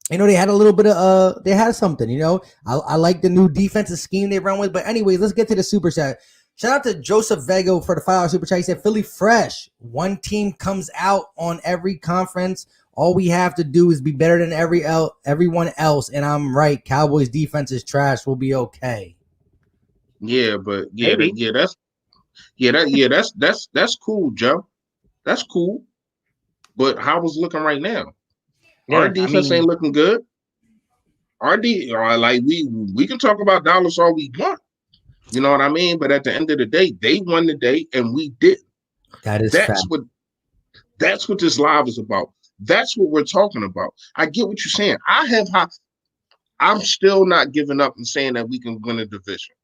they had a little bit of they had something, I like the new defensive scheme they run with. But anyways, let's get to the super chat. Shout out to Joseph Vego for the $5 super chat. He said, Philly fresh. One team comes out on every conference. All we have to do is be better than everyone else. And I'm right. Cowboys defense is trash. We'll be okay. Yeah, but that's cool, Joe. That's cool. But how was looking right now? Yeah, our defense ain't looking good. We can talk about Dallas all we want. You know what I mean? But at the end of the day, they won the day and we didn't. That's what this live is about. That's what we're talking about. I get what you're saying. I'm still not giving up and saying that we can win a division.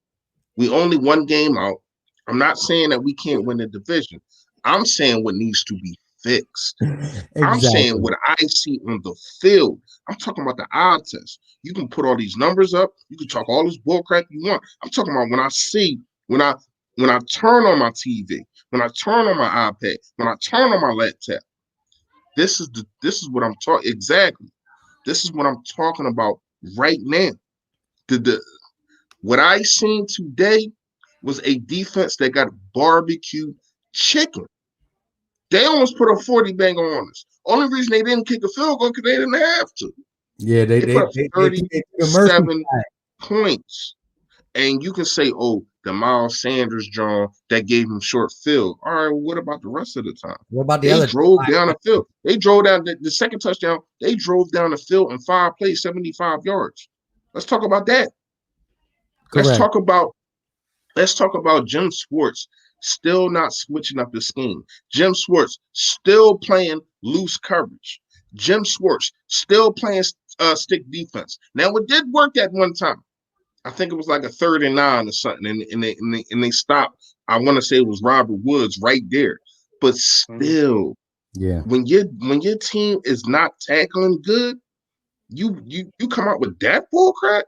We only one game out. I'm not saying that we can't win the division. I'm saying what needs to be fixed. Exactly. I'm saying what I see on the field. I'm talking about the eye test. You can put all these numbers up. You can talk all this bullcrap you want. I'm talking about when I turn on my TV, when I turn on my iPad, when I turn on my laptop. This is what I'm talking exactly. This is what I'm talking about right now. What I seen today was a defense that got barbecue chicken. They almost put a 40 banger on us. Only reason they didn't kick a field goal because they didn't have to. Yeah, they put up 37 points. And you can say, oh, the Miles Sanders John that gave him short field. All right, well, what about the rest of the time? What about the they other? Drove down the field. They drove down the second touchdown. They drove down the field in 5 plays, 75 yards. Let's talk about that. Correct. Let's talk about Jim Schwartz still not switching up the scheme. Jim Schwartz still playing loose coverage. Jim Schwartz still playing stick defense. Now, it did work at one time. I think it was like a 3rd and 9 or something, and they stopped. I want to say it was Robert Woods right there. But still, when your team is not tackling good, you come out with that bull crap.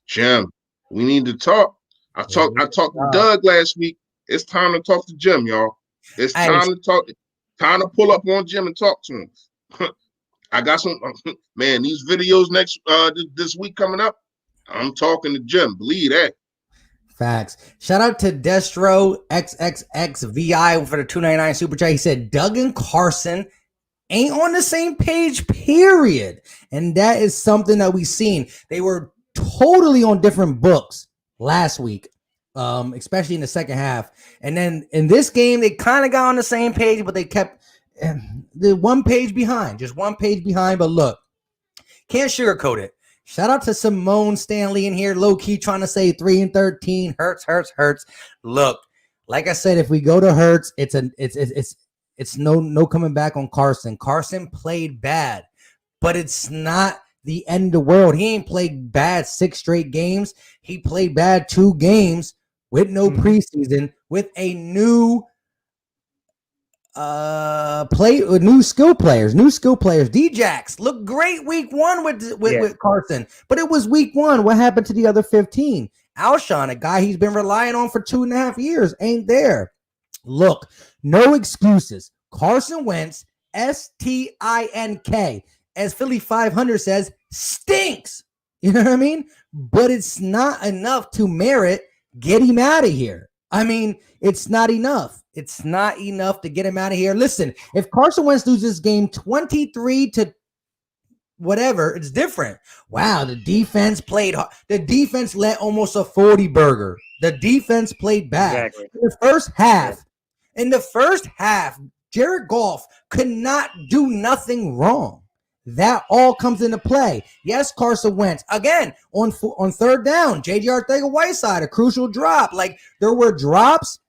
Jim, we need to talk. I talked to Doug last week. It's time to talk to Jim, y'all. It's time to talk. Time to pull up on Jim and talk to him. I got some man. These videos this week coming up. I'm talking to Jim. Believe that. Facts. Shout out to Destro XXXVI for the 299 super chat. He said Doug and Carson ain't on the same page, period. And that is something that we've seen. They were totally on different books last week, especially in the second half. And then in this game, they kind of got on the same page, but they kept the one page behind, just one page behind. But look, can't sugarcoat it. Shout out to Simone Stanley in here, low key trying to say 3-13 hurts. Look, like I said, if we go to Hurts, it's no coming back on Carson. Carson played bad, but it's not the end of the world. He ain't played bad 6 straight games. He played bad 2 games with no preseason, with a new new skill players. D-Jax looked great week 1 with Carson, but it was week 1. What happened to the other 15? Alshon, a guy he's been relying on for 2.5 years, ain't there. Look, no excuses. Carson Wentz, STINK, as Philly 500 says, stinks. You know what I mean? But it's not enough to merit get him out of here. I mean, it's not enough. It's not enough to get him out of here. Listen, if Carson Wentz loses this game 23 to whatever, it's different. Wow, the defense played hard. The defense let almost a 40 burger. The defense played bad. Exactly. In the first half, Jared Goff could not do nothing wrong. That all comes into play. Yes, Carson Wentz. Again, on third down, J.J. Arcega-Whiteside, a crucial drop. Like, there were drops.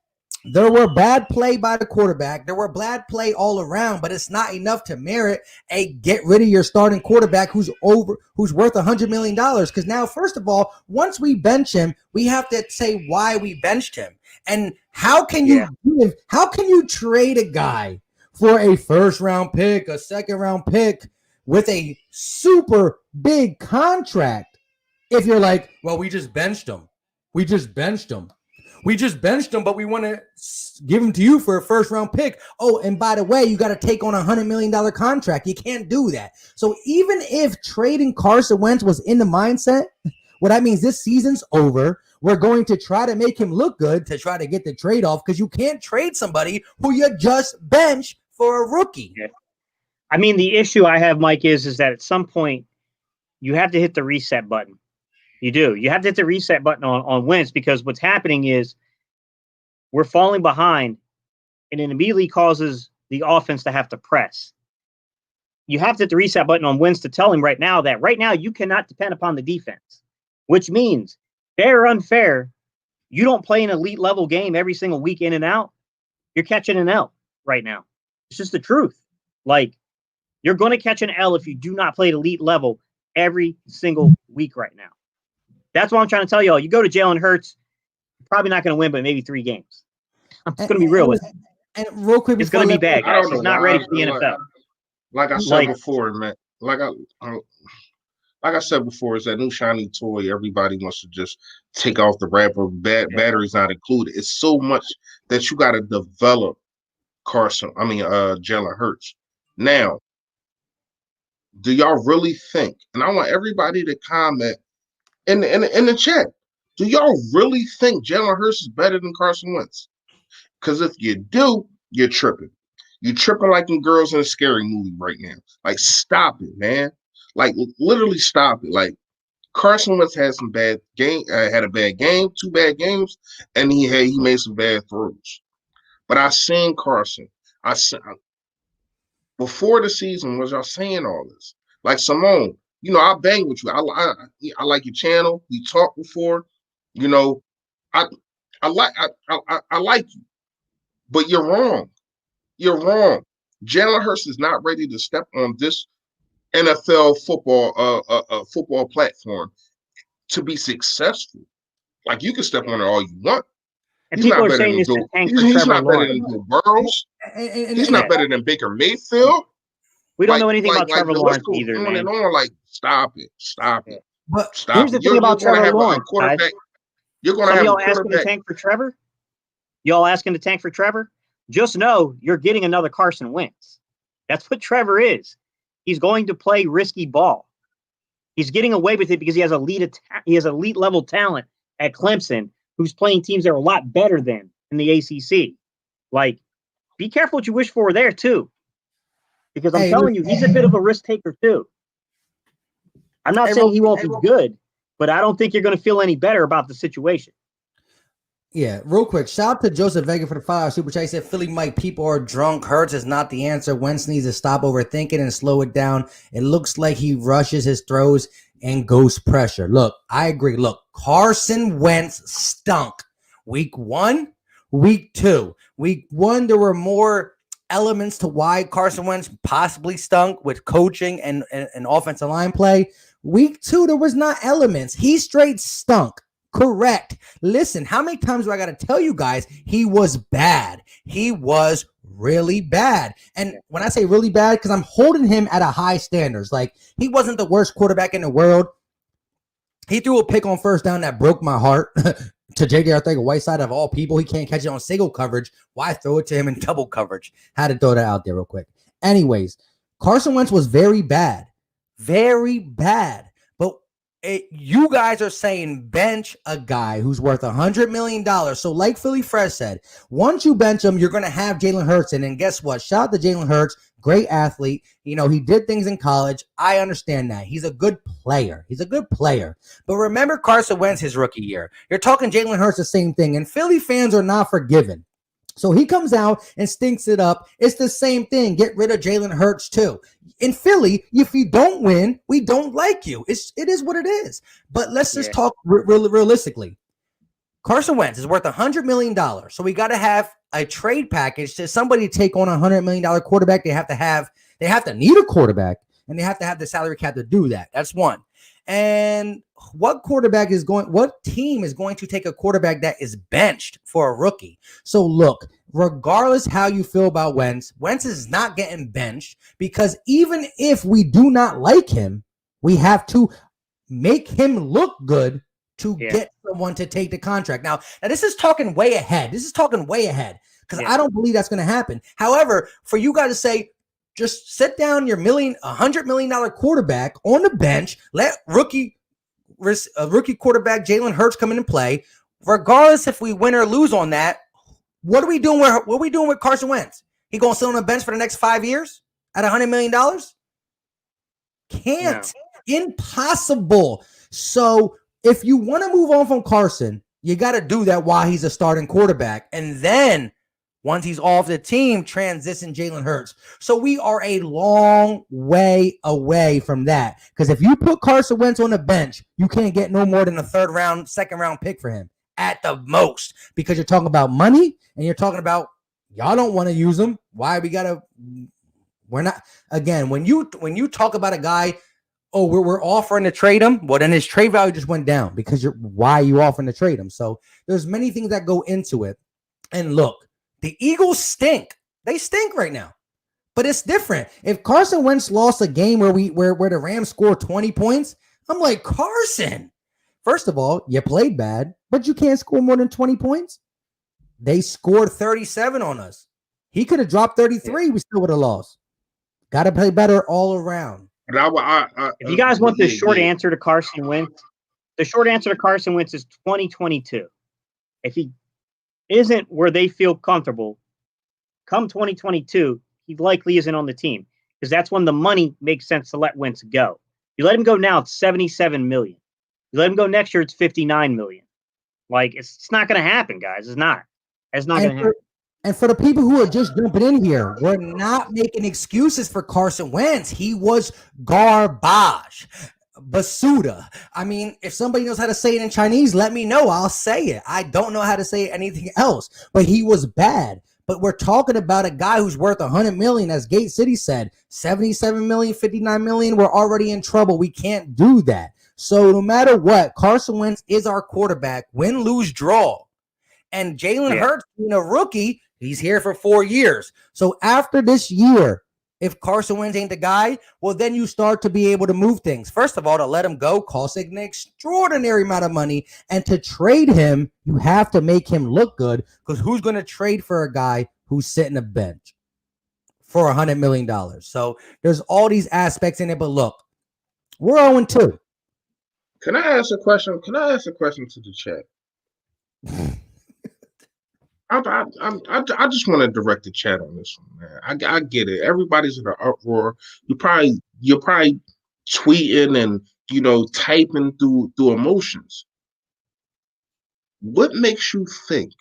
There were bad play by the quarterback. There were bad play all around, but it's not enough to merit a get rid of your starting quarterback who's worth $100 million. Because now, first of all, once we bench him, we have to say why we benched him. And how can you trade a guy for a first round pick, a second round pick with a super big contract if you're like, well, we just benched him, but we want to give him to you for a first round pick. Oh, and by the way, you got to take on $100 million contract. You can't do that. So even if trading Carson Wentz was in the mindset, what that means this season's over. We're going to try to make him look good to try to get the trade off, because you can't trade somebody who you just bench for a rookie. Yeah. I mean, the issue I have, Mike, is that at some point you have to hit the reset button. You do. You have to hit the reset button on Wentz, because what's happening is we're falling behind, and it immediately causes the offense to have to press. You have to hit the reset button on Wentz to tell him right now you cannot depend upon the defense, which means fair or unfair, you don't play an elite level game every single week in and out. You're catching an L right now. It's just the truth. Like, you're going to catch an L if you do not play at elite level every single week right now. That's what I'm trying to tell y'all. You go to Jalen Hurts, you're probably not going to win, but maybe 3 games. I'm just going to be real with you. And real quick, it's going to be bad, guys. He's not ready for the NFL. Like I said before, man. Like I said before, it's that new shiny toy. Everybody wants to just take off the wrapper. Batteries not included. It's so much that you got to develop Jalen Hurts. Now, do y'all really think, and I want everybody to comment in the chat, do y'all really think Jalen Hurts is better than Carson Wentz? Because if you do, you're tripping. You're tripping like in Girls in a Scary Movie right now. Like, stop it, man. Like, literally stop it. Like, Carson Wentz had some bad game, had a bad game, 2 bad games, and he made some bad throws. But I seen Carson. Before the season, was y'all saying all this? Like, Simone, I bang with you. I like your channel. We talked before. I like you. But you're wrong. You're wrong. Jalen Hurts is not ready to step on this NFL football platform to be successful. Like, you can step on it all you want. And people are saying this to tank for he's Trevor not better Lawrence. than Joe Burrows. He's not better than Baker Mayfield. We don't know anything about Trevor Lawrence either, on man. And on, like, stop it. But stop here's the thing about Trevor Lawrence, guys. You're going to have y'all asking to tank for Trevor? Y'all asking to tank for Trevor? Just know you're getting another Carson Wentz. That's what Trevor is. He's going to play risky ball. He's getting away with it because he has elite level talent at Clemson, who's playing teams that are a lot better than in the ACC. Like, be careful what you wish for there too, because I'm telling you, he's a bit of a risk taker too. I'm not saying he won't be good, but I don't think you're going to feel any better about the situation. Yeah, real quick. Shout out to Joseph Vega for the $5 super chat. He said, Philly Mike, people are drunk. Hurts is not the answer. Wentz needs to stop overthinking and slow it down. It looks like he rushes his throws and goes pressure. Look, I agree. Look, Carson Wentz stunk. Week 1, week 2. Week 1, there were more elements to why Carson Wentz possibly stunk with coaching and offensive line play. Week 2, there was not elements. He straight stunk. Correct. Listen, how many times do I got to tell you guys he was bad? He was really bad. And when I say really bad, because I'm holding him at a high standards. Like, he wasn't the worst quarterback in the world. He threw a pick on first down that broke my heart to J.J. Arcega-Whiteside of all people. He can't catch it on single coverage. Why throw it to him in double coverage? Had to throw that out there real quick. Anyways, Carson Wentz was very bad. Very bad. You guys are saying bench a guy who's worth $100 million. So like Philly Fresh said, once you bench him, you're going to have Jalen Hurts in. And guess what? Shout out to Jalen Hurts. Great athlete. You know, he did things in college. I understand that. He's a good player. But remember Carson Wentz his rookie year. You're talking Jalen Hurts, the same thing. And Philly fans are not forgiven. So he comes out and stinks it up. It's the same thing. Get rid of Jalen Hurts too. In Philly, if you don't win, we don't like you. It is what it is. But let's just talk realistically. Carson Wentz is worth $100 million. So we got to have a trade package to somebody take on $100 million quarterback. They have to need a quarterback, and they have to have the salary cap to do that. That's one. And what team is going to take a quarterback that is benched for a rookie? So look, regardless how you feel about Wentz is not getting benched, because even if we do not like him, we have to make him look good to get someone to take the contract. Now this is talking way ahead. Because I don't believe that's going to happen. However, for you guys to say, just sit down your $100 million quarterback on the bench, let rookie quarterback Jalen Hurts come in and play. Regardless if we win or lose on that, what are we doing with Carson Wentz? He going to sit on the bench for the next 5 years at $100 million? Can't. No. Impossible. So if you want to move on from Carson, you got to do that while he's a starting quarterback. And then once he's off the team, transition Jalen Hurts. So we are a long way away from that. Because if you put Carson Wentz on the bench, you can't get no more than a second round pick for him at the most. Because you're talking about money and you're talking about y'all don't want to use him. Why we're not. Again, when you talk about a guy, we're offering to trade him, well, then his trade value just went down because why are you offering to trade him? So there's many things that go into it. And look, the Eagles stink. They stink right now. But it's different. If Carson Wentz lost a game where the Rams scored 20 points, I'm like, Carson, first of all, you played bad, but you can't score more than 20 points. They scored 37 on us. He could have dropped 33. We still would have lost. Got to play better all around. If you guys want the short answer to Carson Wentz, the short answer to Carson Wentz is 2022. If he isn't where they feel comfortable, come 2022, he likely isn't on the team, because that's when the money makes sense to let Wentz go. You let him go now, it's $77 million. You let him go next year, it's $59 million. Like, it's not going to happen, guys. It's not going to happen. And for the people who are just jumping in here, we're not making excuses for Carson Wentz. He was garbage. Basuda. I mean, if somebody knows how to say it in Chinese, let me know. I'll say it. I don't know how to say anything else, but he was bad. But we're talking about a guy who's worth $100 million, as Gate City said, $77 million, $59 million. We're already in trouble. We can't do that. So no matter what, Carson Wentz is our quarterback. Win, lose, draw. And Jalen Hurts, being a rookie, he's here for 4 years. So after this year, if Carson Wentz ain't the guy, well, then you start to be able to move things. First of all, to let him go costs an extraordinary amount of money. And to trade him, you have to make him look good, because who's going to trade for a guy who's sitting a bench for $100 million? So there's all these aspects in it. But look, we're 0-2. Can I ask a question? Can I ask a question to the chat? I just want to direct the chat on this one, man. I get it. Everybody's in an uproar. You're probably tweeting and typing through emotions. What makes you think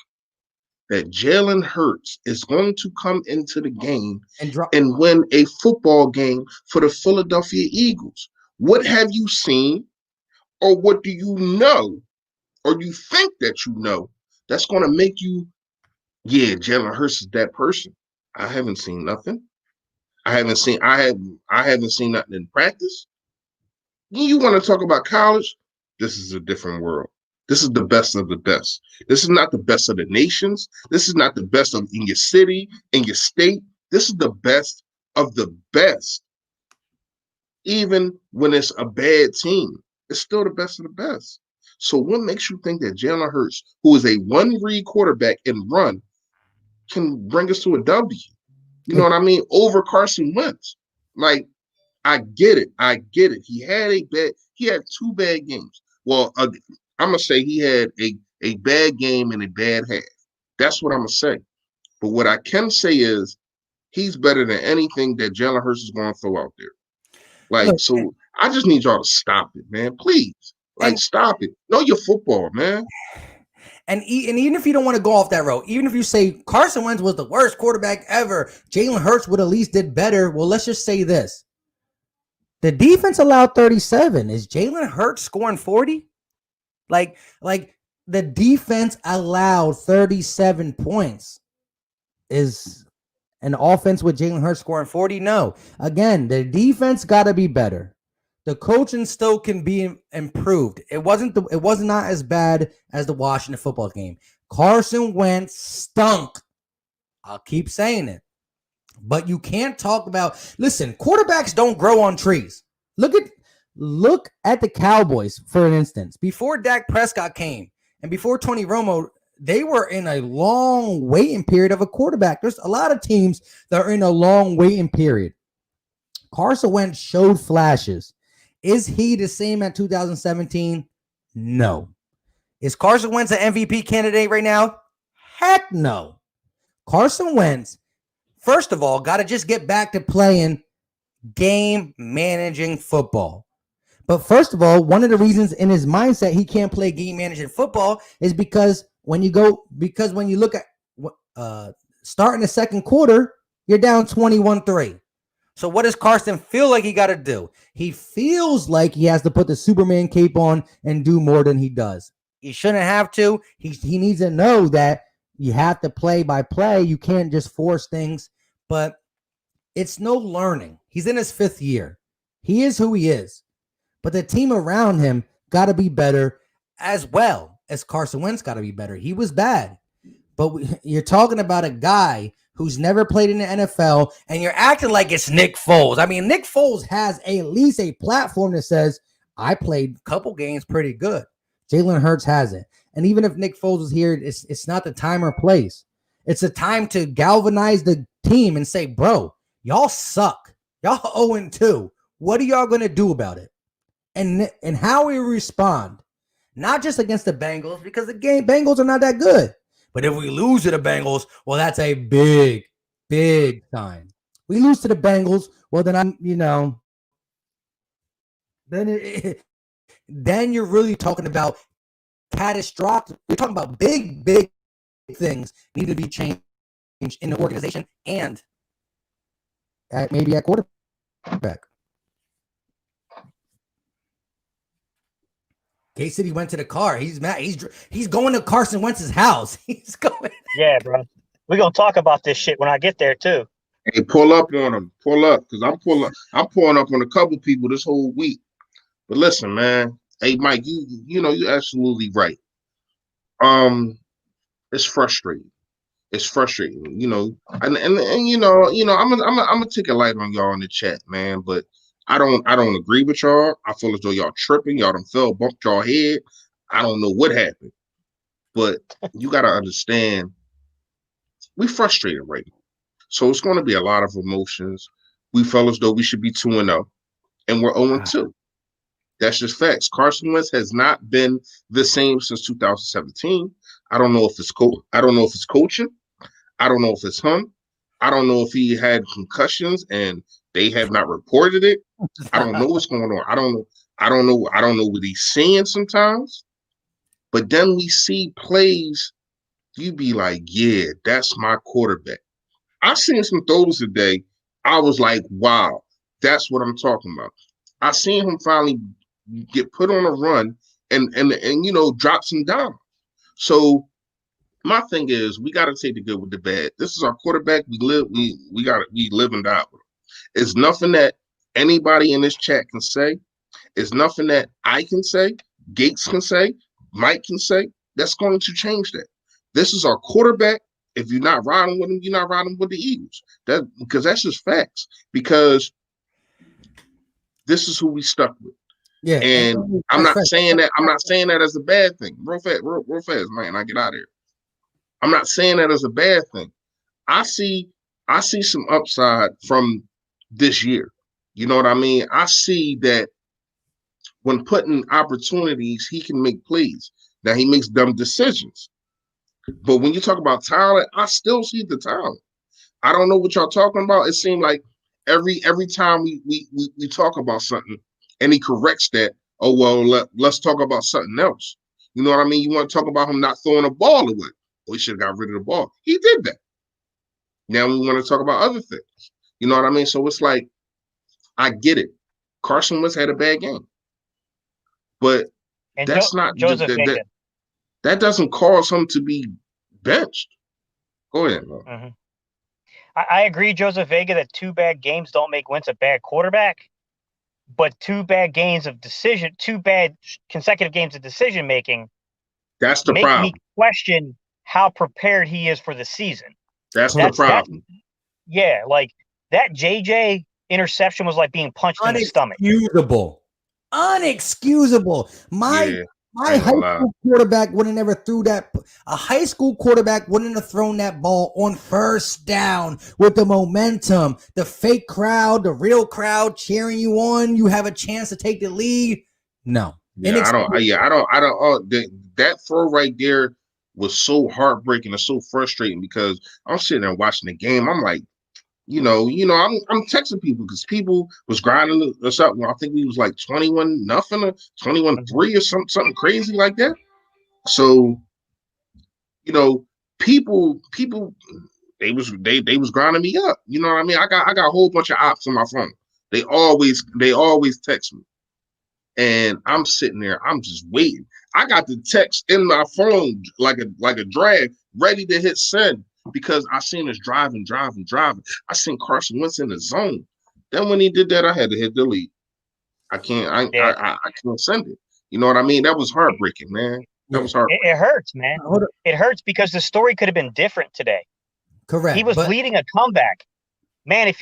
that Jalen Hurts is going to come into the game and win a football game for the Philadelphia Eagles? What have you seen, or what do you know, or you think that you know that's going to make you? Yeah, Jalen Hurts is that person. I haven't seen nothing. I haven't seen nothing in practice. You want to talk about college? This is a different world. This is the best of the best. This is not the best of the nations. This is not the best of in your city, in your state. This is the best of the best. Even when it's a bad team, it's still the best of the best. So what makes you think that Jalen Hurts, who is a one-read quarterback and run, can bring us to a W? You know what I mean? Over Carson Wentz. Like, I get it. He had two bad games. Well, I'm gonna say he had a bad game and a bad half. That's what I'm gonna say. But what I can say is he's better than anything that Jalen Hurts is going to throw out there. Like, so I just need y'all to stop it, man. Please. Like, stop it. Know your football, man. And even if you don't want to go off that road, even if you say Carson Wentz was the worst quarterback ever, Jalen Hurts would at least did better. Well, let's just say this. The defense allowed 37. Is Jalen Hurts scoring 40? Like the defense allowed 37 points. Is an offense with Jalen Hurts scoring 40? No. Again, the defense got to be better. The coaching still can be improved. It was not as bad as the Washington football game. Carson Wentz stunk. I'll keep saying it. But you can't talk about, listen, quarterbacks don't grow on trees. Look at the Cowboys, for instance. Before Dak Prescott came and before Tony Romo, they were in a long waiting period of a quarterback. There's a lot of teams that are in a long waiting period. Carson Wentz showed flashes. Is he the same at 2017? No. Is Carson Wentz an MVP candidate right now? Heck no. Carson Wentz, first of all, got to just get back to playing game managing football. But first of all, one of the reasons in his mindset he can't play game managing football is because when you look at starting the second quarter, you're down 21-3. So what does Carson feel like he got to do? He feels like he has to put the Superman cape on and do more than he does. He shouldn't have to. He needs to know that you have to play by play. You can't just force things. But it's no learning. He's in his 5th year. He is who he is. But the team around him got to be better as well as Carson Wentz got to be better. He was bad. But you're talking about a guy who's never played in the NFL, and you're acting like it's Nick Foles. I mean, Nick Foles has at least a platform that says, I played a couple games pretty good. Jalen Hurts hasn't. And even if Nick Foles was here, it's not the time or place. It's a time to galvanize the team and say, bro, y'all suck. Y'all 0-2. What are y'all going to do about it? And how we respond, not just against the Bengals, because the Bengals are not that good. But if we lose to the Bengals, well, that's a big, big sign. We lose to the Bengals, well, then you're really talking about catastrophic. You're talking about big, big things need to be changed in the organization and maybe at quarterback. K-City went to the car. He's mad. He's going to Carson Wentz's house. He's going. Yeah, bro. We're going to talk about this shit when I get there, too. Hey, pull up on him. Pull up, because I'm pulling up on a couple people this whole week. But listen, man. Hey, Mike, you're absolutely right. It's frustrating. It's frustrating, and I'm gonna take a light on y'all in the chat, man. But I don't agree with y'all. I feel as though y'all tripping. Y'all done bumped y'all head. I don't know what happened, but you got to understand, we frustrated right now. So it's going to be a lot of emotions. We felt as though we should be 2-0, and we're 0-2. That's just facts. Carson Wentz has not been the same since 2017. I don't know if it's I don't know if it's coaching. I don't know if it's him. I don't know if he had concussions and they have not reported it. I don't know what's going on. I don't know. I don't know. I don't know what he's seeing sometimes. But then we see plays. You be like, yeah, that's my quarterback. I seen some throws today. I was like, wow, that's what I'm talking about. I seen him finally get put on a run and drops him down. So my thing is, we got to take the good with the bad. This is our quarterback. We live and die with him. It's nothing that anybody in this chat can say. It's nothing that I can say, Gates can say, Mike can say. That's going to change that. This is our quarterback. If you're not riding with him, you're not riding with the Eagles. Because that's just facts. Because this is who we stuck with. Yeah, and I'm not saying that. I'm not saying that as a bad thing. Real fast, man. I get out of here. I'm not saying that as a bad thing. I see some upside from this year. You know what I mean? I see that when put in opportunities, he can make plays. Now he makes dumb decisions. But when you talk about talent, I still see the talent. I don't know what y'all talking about. It seemed like every time we talk about something and he corrects that, oh, well, let's talk about something else. You know what I mean? You want to talk about him not throwing a ball away. Well, he should have got rid of the ball. He did that. Now we want to talk about other things. You know what I mean? So it's like, I get it. Carson Wentz had a bad game. But and that's not Joseph Vega. That doesn't cause him to be benched. Go ahead. Mm-hmm. I agree, Joseph Vega, that 2 bad games don't make Wentz a bad quarterback, but 2 bad consecutive games of decision making. That's the problem. Make me question how prepared he is for the season. That's the problem. Yeah, like that JJ interception was like being punched in the stomach. Unexcusable. My high school quarterback wouldn't ever threw that. A high school quarterback wouldn't have thrown that ball on first down with the momentum, the fake crowd, the real crowd cheering you on. You have a chance to take the lead. No. Yeah, I don't. That throw right there was so heartbreaking and so frustrating because I'm sitting there watching the game. I'm like, I'm texting people because people was grinding us up. I think we was like 21-0 or 21-3 or something crazy like that. So, people they was grinding me up. You know what I mean? I got a whole bunch of ops on my phone. They always text me. And I'm sitting there, I'm just waiting. I got the text in my phone like a drag, ready to hit send. Because I seen us driving. I seen Carson Wentz in the zone. Then when he did that, I had to hit delete. I can't send it. You know what I mean? That was heartbreaking, man. That was heartbreaking. It hurts, man. It hurts because the story could have been different today. Correct. He was leading a comeback. Man, if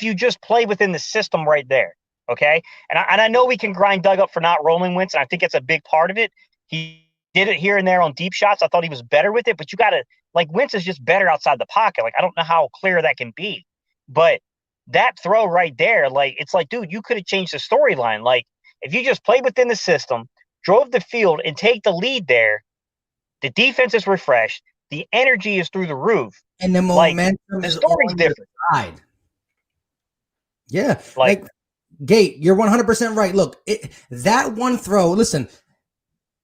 you just play within the system right there, okay? And I know we can grind Doug up for not rolling Wentz, and I think it's a big part of it. He did it here and there on deep shots. I thought he was better with it, but you got to, Wentz is just better outside the pocket. I don't know how clear that can be. But that throw right there, it's like, dude, you could have changed the storyline. If you just played within the system, drove the field, and take the lead there, the defense is refreshed, the energy is through the roof. And the momentum is on your side. Yeah. Gate, you're 100% right. Look, that one throw, listen,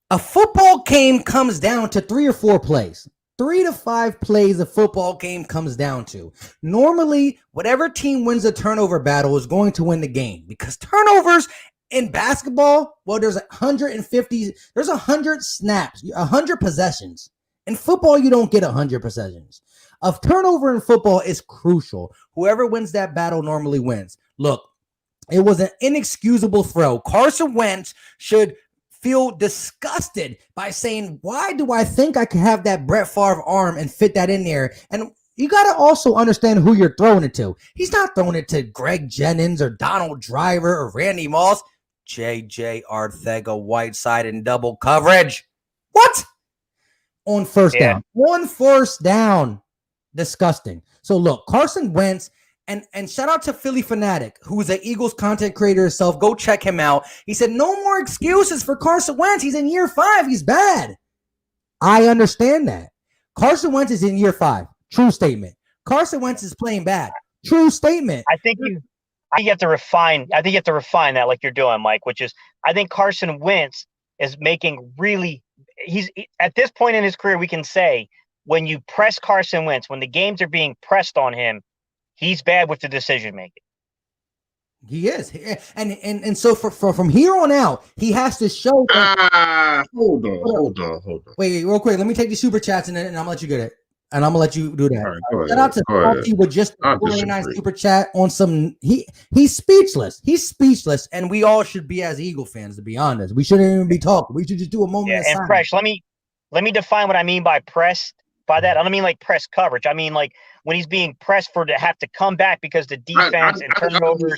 a football game comes down to 3 or 4 plays. 3 to 5 plays a football game comes down to. Normally, whatever team wins a turnover battle is going to win the game because turnovers in basketball, well, there's 100 snaps, 100 possessions. In football, you don't get 100 possessions. A turnover in football is crucial. Whoever wins that battle normally wins. Look, it was an inexcusable throw. Carson Wentz should feel disgusted by saying, why do I think I could have that Brett Favre arm and fit that in there? And you got to also understand who you're throwing it to. He's not throwing it to Greg Jennings or Donald Driver or Randy Moss. J.J. Arcega-Whiteside in double coverage. What? On first down. On first down. Disgusting. So look, Carson Wentz, and shout out to Philly Fanatic, who's an Eagles content creator himself. Go check him out. He said, no more excuses for Carson Wentz. He's in year 5. He's bad. I understand that. Carson Wentz is in year 5. True statement. Carson Wentz is playing bad. True statement. I think you have to refine. I think you have to refine that, like you're doing, Mike. Which is, I think Carson Wentz is making really. He's at this point in his career, we can say when you press Carson Wentz, when the games are being pressed on him, he's bad with the decision making. He is, and so from here on out, he has to show. Hold on. Wait, real quick. Let me take the super chats and I'm gonna let you get it, and I'm gonna let you do that. Right, Shout out to Salty with just a 49 super chat on some. He's speechless. He's speechless, and we all should be as Eagle fans. To be honest, we shouldn't even be talking. We should just do a moment. Yeah, and Fresh. Let me define what I mean by pressed. By that, I don't mean like press coverage. I mean like when he's being pressed to have to come back because the defense and turnovers.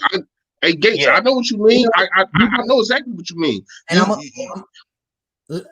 Hey Gates, yeah. I know what you mean. I know exactly what you mean. And I'm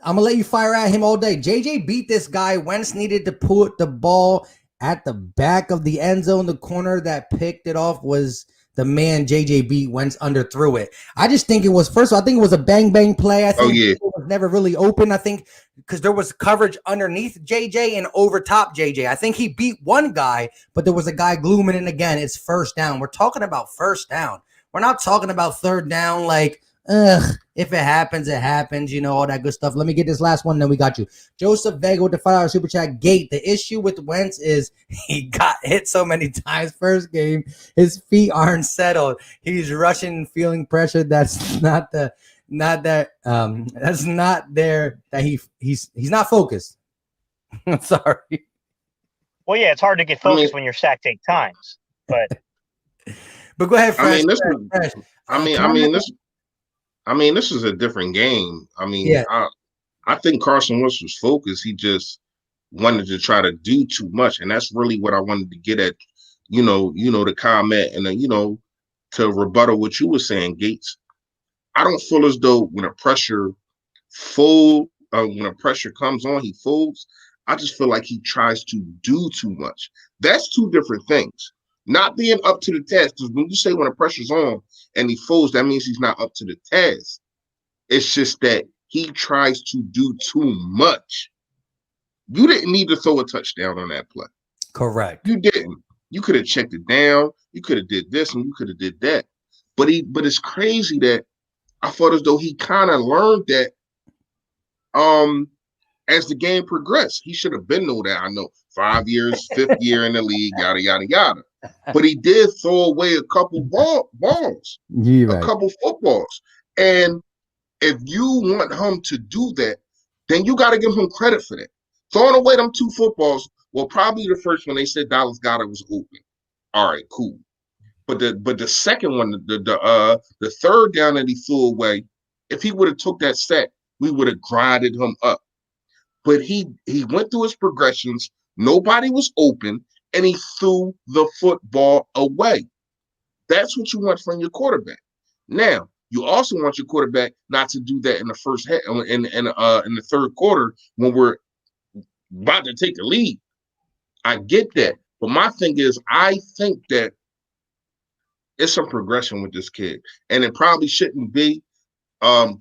gonna let you fire at him all day. JJ beat this guy. Wentz needed to put the ball at the back of the end zone. The corner that picked it off was the man JJ beat. Wentz underthrew it. I just think it was, first of all, I think it was a bang play. I think it was never really open. I think because there was coverage underneath JJ and over top JJ. I think he beat one guy, but there was a guy glooming in again. It's first down. We're talking about first down. We're not talking about third down like, if it happens, it happens, all that good stuff. Let me get this last one, then we got you. Joseph Vega with the $5 super chat. Gate, the issue with Wentz is he got hit so many times first game. His feet aren't settled. He's rushing, feeling pressure. That's not there that he's not focused. I'm sorry. Well, yeah, it's hard to get focused when you're sacked 8 times, but go ahead, Fresh. This is a different game. I think Carson Wentz was focused. He just wanted to try to do too much, and that's really what I wanted to get at. The comment, and then to rebuttal what you were saying, Gates. I don't feel as though when a pressure comes on, he folds. I just feel like he tries to do too much. That's two different things. Not being up to the task, because when you say when the pressure's on and he folds, that means he's not up to the task. It's just that he tries to do too much. You didn't need to throw a touchdown on that play. Correct. You didn't. You could have checked it down. You could have did this and you could have did that. But it's crazy that I felt as though he kind of learned that as the game progressed. He should have been know that. I know 5 years, 5th year in the league, yada, yada, yada. But he did throw away a couple balls, a couple footballs. And if you want him to do that, then you got to give him credit for that. Throwing away them 2 footballs, well, probably the first one they said Dallas Goedert was open. All right, cool. But the second one, the third down that he threw away, if he would have took that sack, we would have grinded him up. But he went through his progressions. Nobody was open, and he threw the football away. That's what you want from your quarterback. Now, you also want your quarterback not to do that in the first half, in the third quarter when we're about to take the lead. I get that, but my thing is, I think that it's some progression with this kid, and it probably shouldn't be.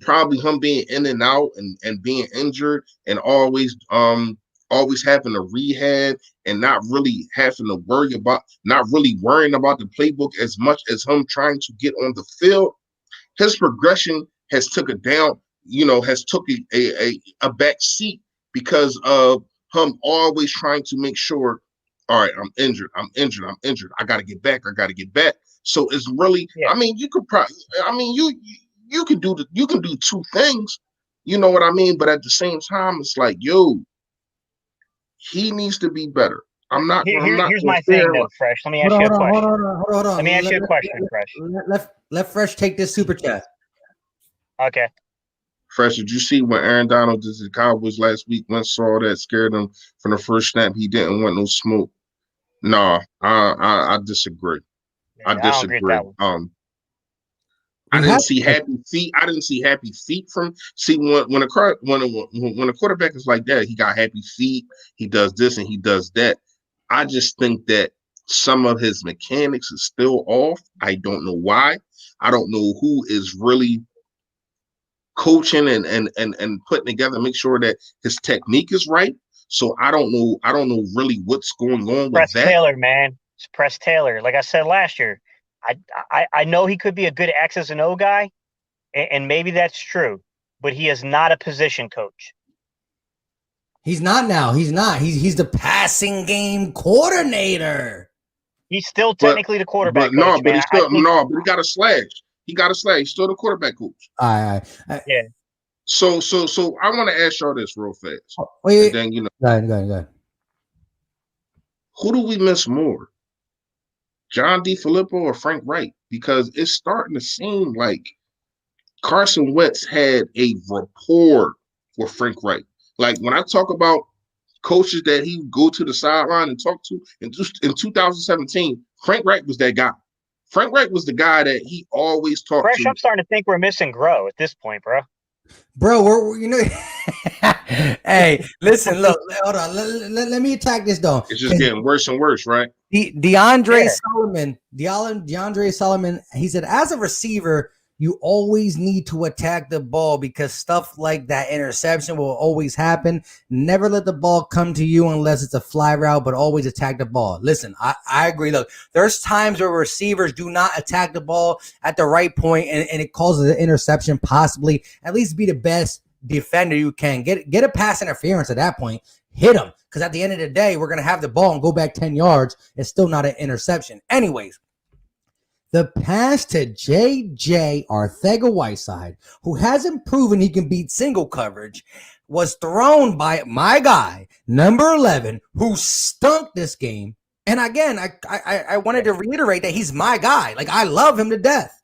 Probably him being in and out and being injured and always having to rehab and not really having to worrying about the playbook as much as him trying to get on the field. His progression has took a down, has took a back seat because of him always trying to make sure, all right, I'm injured. I got to get back. So it's really, you could probably, you can do 2 things, you know what I mean? But at the same time, it's like, he needs to be better. Here's my thing, though, Fresh. Let me ask you a question. Hold on. Let me ask you a question, Fresh. Let Fresh take this super chat. Okay. Fresh, did you see when Aaron Donald did the Cowboys last week? When saw that scared him from the first snap? He didn't want no smoke. No, I disagree. I disagree. I didn't see happy feet. From when a quarterback is like that, he got happy feet. He does this and he does that. I just think that some of his mechanics is still off. I don't know why. I don't know who is really coaching and putting together, make sure that his technique is right. So I don't know really what's going on with Press that. Taylor, man. It's Press Taylor. Like I said last year, I know he could be a good X's and O guy, and maybe that's true, but he is not a position coach. He's not now. He's not. He's the passing game coordinator. He's still technically the quarterback But no, coach, but man. he still I think, no, but he got a slash. He got a slash. He's still the quarterback coach. All right. yeah. So I want to ask y'all this real fast. Wait. And then Go ahead. Who do we miss more? John DeFilippo or Frank Wright? Because it's starting to seem like Carson Wentz had a rapport with Frank Wright. Like when I talk about coaches that he would go to the sideline and talk to in 2017, Frank Wright was that guy. Frank Wright was the guy that he always talked Fresh, to. I'm starting to think we're missing Grow at this point, bro. Bro, we're hey, listen, look, hold on. Let me attack this though. It's just getting worse and worse, right? DeAndre Solomon, he said, as a receiver, you always need to attack the ball because stuff like that interception will always happen. Never let the ball come to you unless it's a fly route, but always attack the ball. Listen, I agree. Look, there's times where receivers do not attack the ball at the right point, and it causes an interception, possibly. At least be the best defender you can. Get a pass interference at that point. Hit them. Because at the end of the day, we're going to have the ball and go back 10 yards. It's still not an interception. Anyways, the pass to J.J. Arcega-Whiteside, who hasn't proven he can beat single coverage, was thrown by my guy, number 11, who stunk this game. And again, I wanted to reiterate that he's my guy. Like, I love him to death.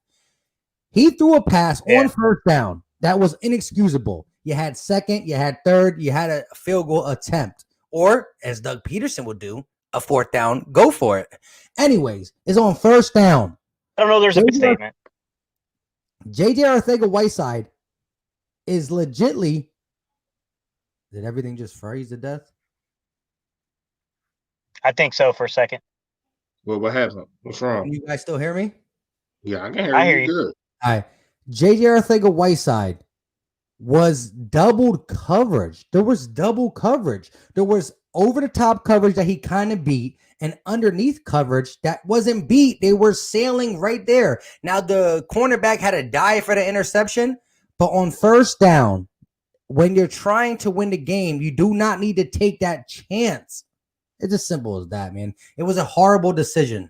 He threw a pass on first down that was inexcusable. You had second, you had third, you had a field goal attempt. Or, as Doug Peterson would do, a fourth down, go for it. Anyways, it's on first down. I don't know. There's a big statement. J.J. Arcega-Whiteside is legitly. Did everything just freeze to death? I think so for a second. Well, what happened? What's wrong? Can you guys still hear me? Yeah, I can hear you. Good. All right. J.J. Arcega-Whiteside was doubled coverage. There was double coverage. There was over-the-top coverage that he kind of beat, and underneath coverage that wasn't beat. They were sailing right there. Now, the cornerback had to dive for the interception, but on first down, when you're trying to win the game, you do not need to take that chance. It's as simple as that, man. It was a horrible decision.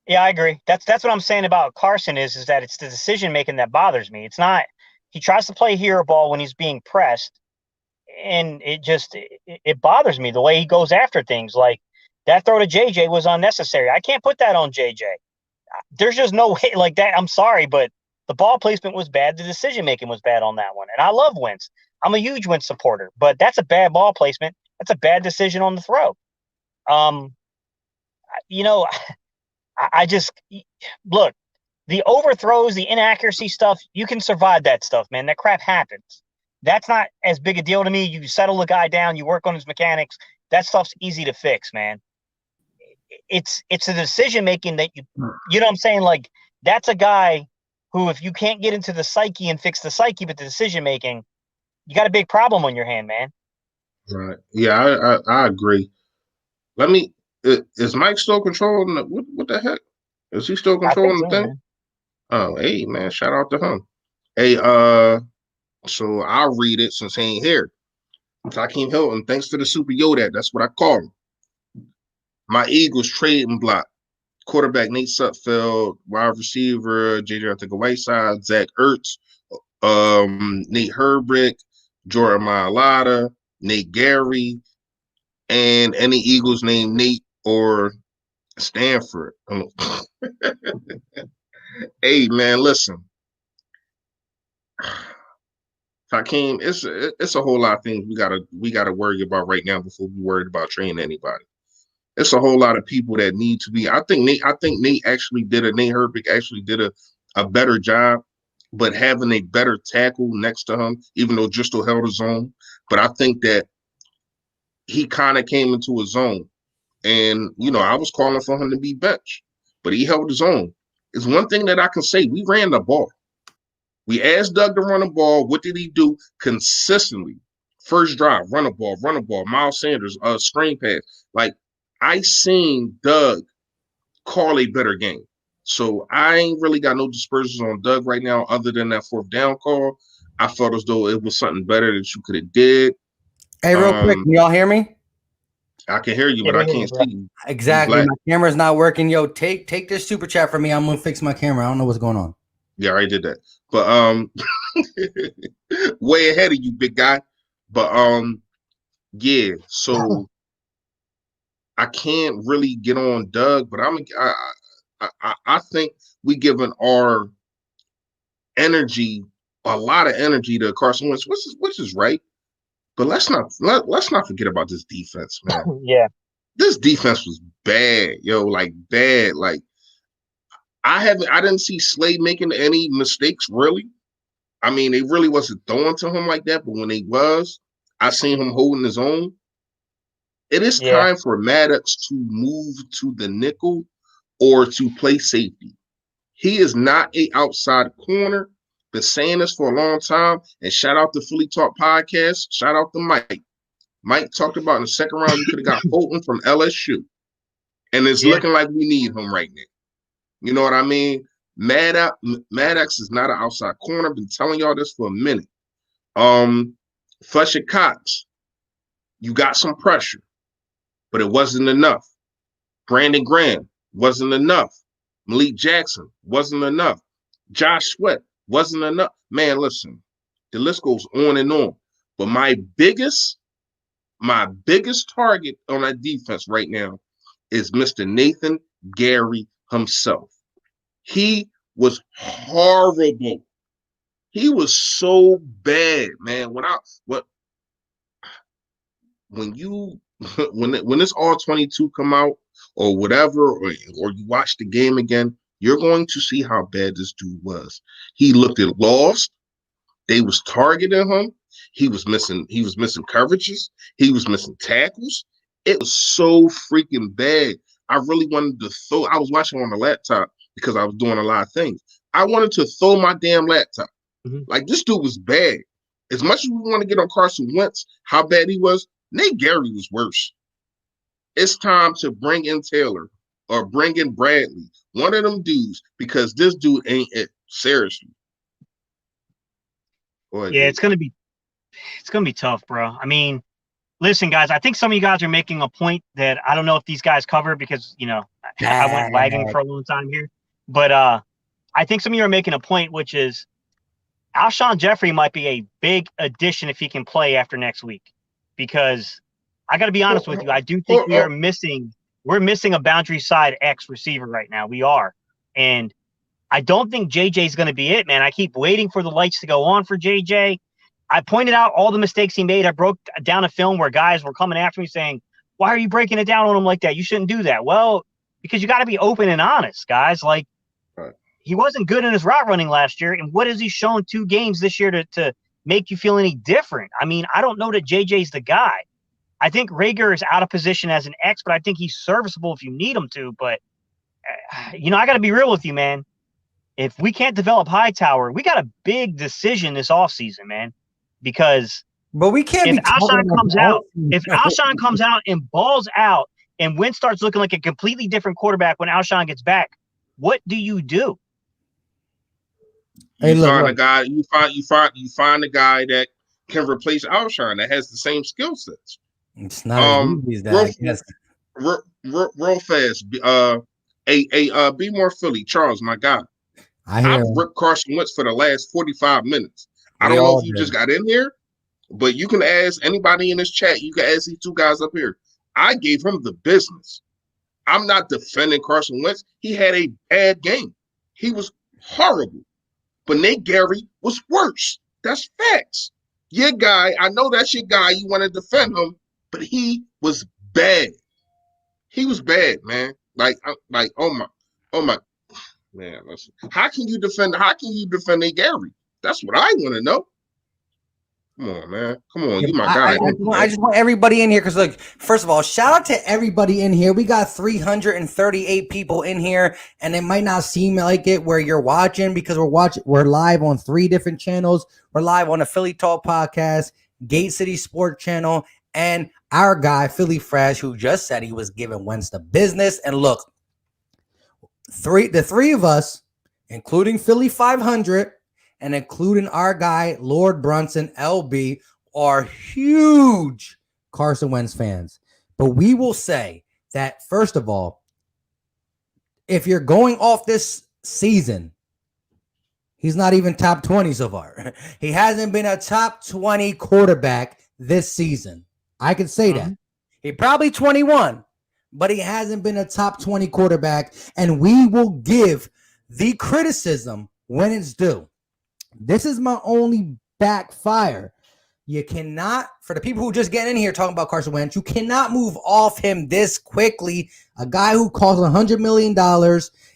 Yeah, I agree. That's what I'm saying about Carson is that it's the decision making that bothers me. It's not he tries to play hero ball when he's being pressed, and it bothers me the way he goes after things. Like that throw to JJ was unnecessary. I can't put that on JJ. There's just no way like that. I'm sorry, but the ball placement was bad. The decision making was bad on that one. And I love Wentz. I'm a huge Wentz supporter, but that's a bad ball placement. That's a bad decision on the throw. I just look, the overthrows, the inaccuracy stuff, you can survive that stuff, man. That crap happens. That's not as big a deal to me. You settle a guy down, you work on his mechanics. That stuff's easy to fix, man. It's a decision making that you know what I'm saying? Like that's a guy who, if you can't get into the psyche and fix the psyche, but the decision making, you got a big problem on your hand, man. Right. Yeah, I agree. Is Mike still controlling what the heck? Is he still controlling the thing? Man. Oh, hey man, shout out to him. Hey, so I'll read it since he ain't here. Hakeem Hilton, thanks to the Super Yoda, that's what I call him. My Eagles trading block. Quarterback Nate Sutfeld, wide receiver J.J. Arcega-Whiteside, Zach Ertz, Nate Herbrick, Jordan Mailata, Nate Gary, and any Eagles named Nate or Stanford. Hey man, listen. Hakeem, it's a whole lot of things we gotta worry about right now before we worried about training anybody. It's a whole lot of people that need to be. I think Nate Herbrick actually did a better job, but having a better tackle next to him, even though Justo held his own. But I think that he kind of came into his own. And, I was calling for him to be benched, but he held his own. is one thing that I can say. We ran the ball. We asked Doug to run the ball. What did he do consistently? First drive, run the ball, run the ball. Miles Sanders, screen pass. Like, I seen Doug call a better game. So I ain't really got no dispersions on Doug right now other than that fourth down call. I felt as though it was something better that you could have did. Hey, real quick, can y'all hear me? I can hear you, but I can't see you. Exactly. My camera's not working. Yo, take this super chat from me. I'm gonna fix my camera. I don't know what's going on. Yeah, I already did that. But way ahead of you, big guy. But yeah, so I can't really get on Doug, but I think we given our energy, a lot of energy to Carson Wentz, which is right. But let's not forget about this defense, man. Yeah. This defense was bad, yo, like bad. Like I didn't see Slade making any mistakes, really. I mean, they really wasn't throwing to him like that, but when they was, I seen him holding his own. It is time for Maddox to move to the nickel or to play safety. He is not a outside corner. Been saying this for a long time. And shout out to Philly Talk Podcast. Shout out to Mike. Mike talked about in the second round, you could have got Fulton from LSU. And it's looking like we need him right now. You know what I mean? Maddox is not an outside corner. Been telling y'all this for a minute. Fletcher Cox, you got some pressure, but it wasn't enough. Brandon Graham wasn't enough. Malik Jackson wasn't enough. Josh Sweat wasn't enough. Man, listen, the list goes on and on. But my biggest target on that defense right now is Mr. Nathan Gary himself. He was horrible. He was so bad, man. When this all 22 come out or whatever, or you watch the game again, you're going to see how bad this dude was. He looked lost. They was targeting him. He was missing coverages. He was missing tackles. It was so freaking bad. I really wanted to I was watching on the laptop because I was doing a lot of things. I wanted to throw my damn laptop. Mm-hmm. Like, this dude was bad. As much as we want to get on Carson Wentz, how bad he was, Nate Gary was worse. It's time to bring in Taylor or bring in Bradley, one of them dudes, because this dude ain't it. Seriously. Yeah, dude. It's gonna be tough, bro. I mean, listen, guys, I think some of you guys are making a point that I don't know if these guys cover because, you know, I went lagging for a long time here. But I think some of you are making a point, which is Alshon Jeffrey might be a big addition if he can play after next week. Because I got to be honest with you, I do think we're missing a boundary side X receiver right now. We are. And I don't think JJ's going to be it, man. I keep waiting for the lights to go on for JJ. I pointed out all the mistakes he made. I broke down a film where guys were coming after me saying, why are you breaking it down on him like that? You shouldn't do that. Well, because you got to be open and honest, guys. Like, he wasn't good in his route running last year. And what has he shown 2 games this year to make you feel any different? I mean, I don't know that JJ's the guy. I think Rager is out of position as an X, but I think he's serviceable if you need him to. But, you know, I got to be real with you, man. If we can't develop Hightower, we got a big decision this offseason, man. Because we can't. If Alshon comes out and balls out and Wentz starts looking like a completely different quarterback when Alshon gets back, what do you do? You find a guy that can replace Alshon that has the same skill sets. It's not as easy as that. Real fast. Be more Philly, Charles, my guy. I've ripped Carson Wentz for the last 45 minutes. I don't know if you just got in here, but you can ask anybody in this chat. You can ask these 2 guys up here. I gave him the business. I'm not defending Carson Wentz. He had a bad game. He was horrible. But Nate Gary was worse. That's facts. Your guy, I know that's your guy. You want to defend him, but he was bad. He was bad, man. Like oh my, man. Listen, how can you defend Nate Gary? That's what I want to know. Come on, man. Come on. Yeah, You my guy. I just want everybody in here because, look, first of all, shout out to everybody in here. We got 338 people in here, and it might not seem like it where you're watching because we're live on 3 different channels. We're live on the Philly Talk podcast, Gate City Sports Channel, and our guy Philly Fresh, who just said he was giving Wentz the business. And look, the three of us, including Philly 500 and including our guy Lord Brunson LB, are huge Carson Wentz fans. But we will say that, first of all, if you're going off this season, he's not even top 20 so far. He hasn't been a top 20 quarterback this season. I can say that. He probably 21, but he hasn't been a top 20 quarterback, and we will give the criticism when it's due. This is my only backfire. You cannot, for the people who just get in here talking about Carson Wentz, you cannot move off him this quickly. A guy who costs $100 million.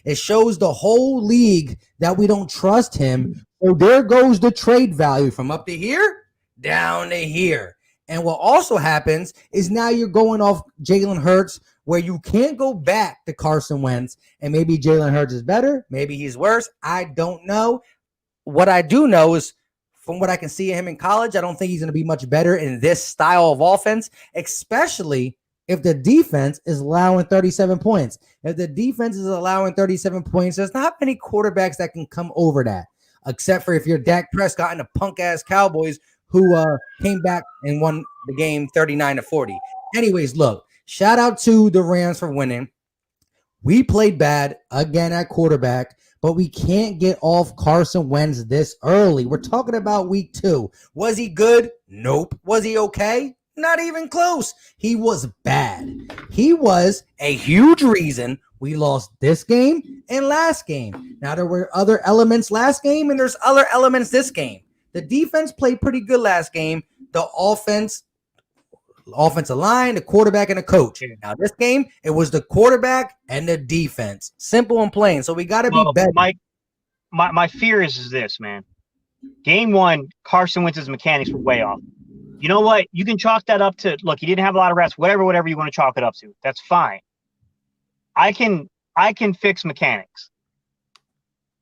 It shows the whole league that we don't trust him. So there goes the trade value from up to here down to here. And what also happens is now you're going off Jalen Hurts, where you can't go back to Carson Wentz, and maybe Jalen Hurts is better, maybe he's worse. I don't know. What I do know is, from what I can see of him in college, I don't think he's going to be much better in this style of offense, especially if the defense is allowing 37 points. If the defense is allowing 37 points, there's not many quarterbacks that can come over that, except for if you're Dak Prescott and the punk-ass Cowboys who came back and won the game 39-40. Anyways, look, shout out to the Rams for winning. We played bad again at quarterback, but we can't get off Carson Wentz this early. We're talking about week 2. Was he good? Nope. Was he okay? Not even close. He was bad. He was a huge reason we lost this game and last game. Now, there were other elements last game, and there's other elements this game. The defense played pretty good last game. The offensive line, the quarterback, and the coach. Now, this game, it was the quarterback and the defense. Simple and plain. So we got to be better. My fear is this, man. Game 1, Carson Wentz's mechanics were way off. You know what? You can chalk that up to, look, he didn't have a lot of reps, whatever you want to chalk it up to. That's fine. I can fix mechanics.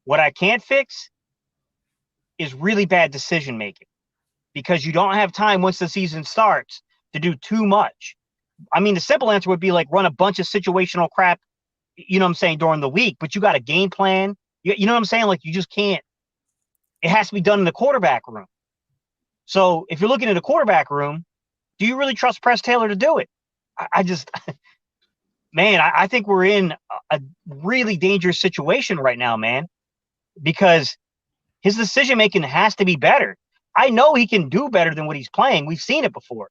What I can't fix is really bad decision making, because you don't have time once the season starts to do too much. I mean, the simple answer would be like run a bunch of situational crap, you know what I'm saying, during the week, but you got a game plan. You know what I'm saying? Like, you just can't. It has to be done in the quarterback room. So if you're looking at a quarterback room, do you really trust Press Taylor to do it? I just, man, I think we're in a really dangerous situation right now, man, because his decision-making has to be better. I know he can do better than what he's playing. We've seen it before.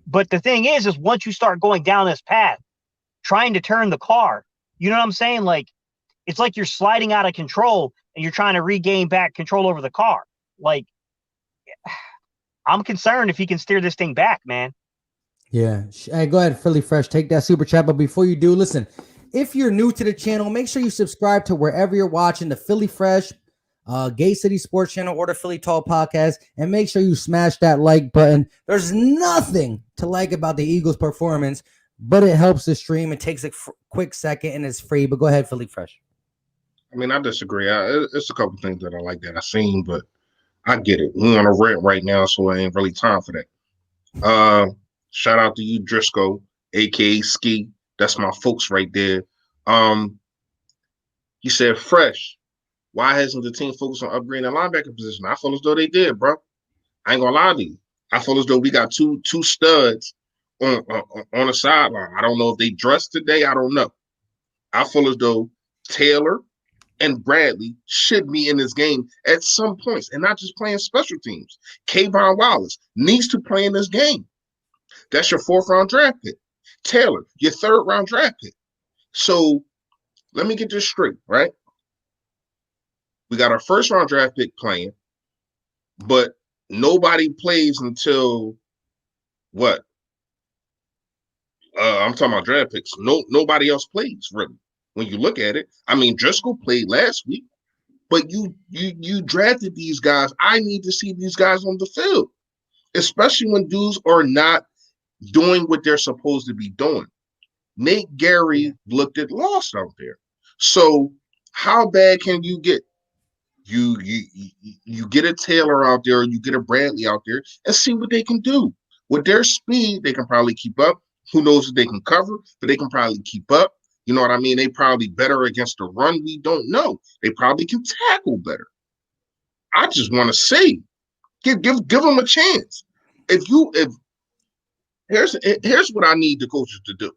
But the thing is once you start going down this path, trying to turn the car, you know what I'm saying? Like, it's like you're sliding out of control and you're trying to regain back control over the car. Like, I'm concerned if he can steer this thing back, man. Yeah. Hey, go ahead, Philly Fresh. Take that super chat. But before you do, listen, if you're new to the channel, make sure you subscribe to wherever you're watching the Philly Fresh, Gay City Sports Channel, or the Philly Talk podcast, and make sure you smash that like button. There's nothing to like about the Eagles' performance, but it helps the stream. It takes a quick second, and it's free. But go ahead, Philly Fresh. I mean, I disagree. It's a couple things that I like that I've seen, but I get it. We're on a rant right now, so I ain't really time for that. Shout out to you, Driscoll, aka Ski. That's my folks right there. You said Fresh. Why hasn't the team focused on upgrading the linebacker position? I feel as though they did, bro. I ain't gonna lie to you. I feel as though we got two studs on the sideline. I don't know if they dressed today. I don't know. I feel as though Taylor and Bradley should be in this game at some points and not just playing special teams. Kayvon Wallace needs to play in this game. That's your 4th-round draft pick. Taylor, your 3rd-round draft pick. So let me get this straight, right? We got our 1st-round draft pick playing, but nobody plays until what? I'm talking about draft picks. Nobody else plays, really. When you look at it, I mean, Driscoll played last week, but you drafted these guys. I need to see these guys on the field. especially when dudes are not doing what they're supposed to be doing. Nate Gary looked at lost out there. So how bad can you get? You get a Taylor out there, you get a Bradley out there, and see what they can do. With their speed, they can probably keep up. Who knows if they can cover, but they can probably keep up. You know what I mean? They probably better against the run. We don't know. They probably can tackle better. I just want to see. Give them a chance. If here's what I need the coaches to do.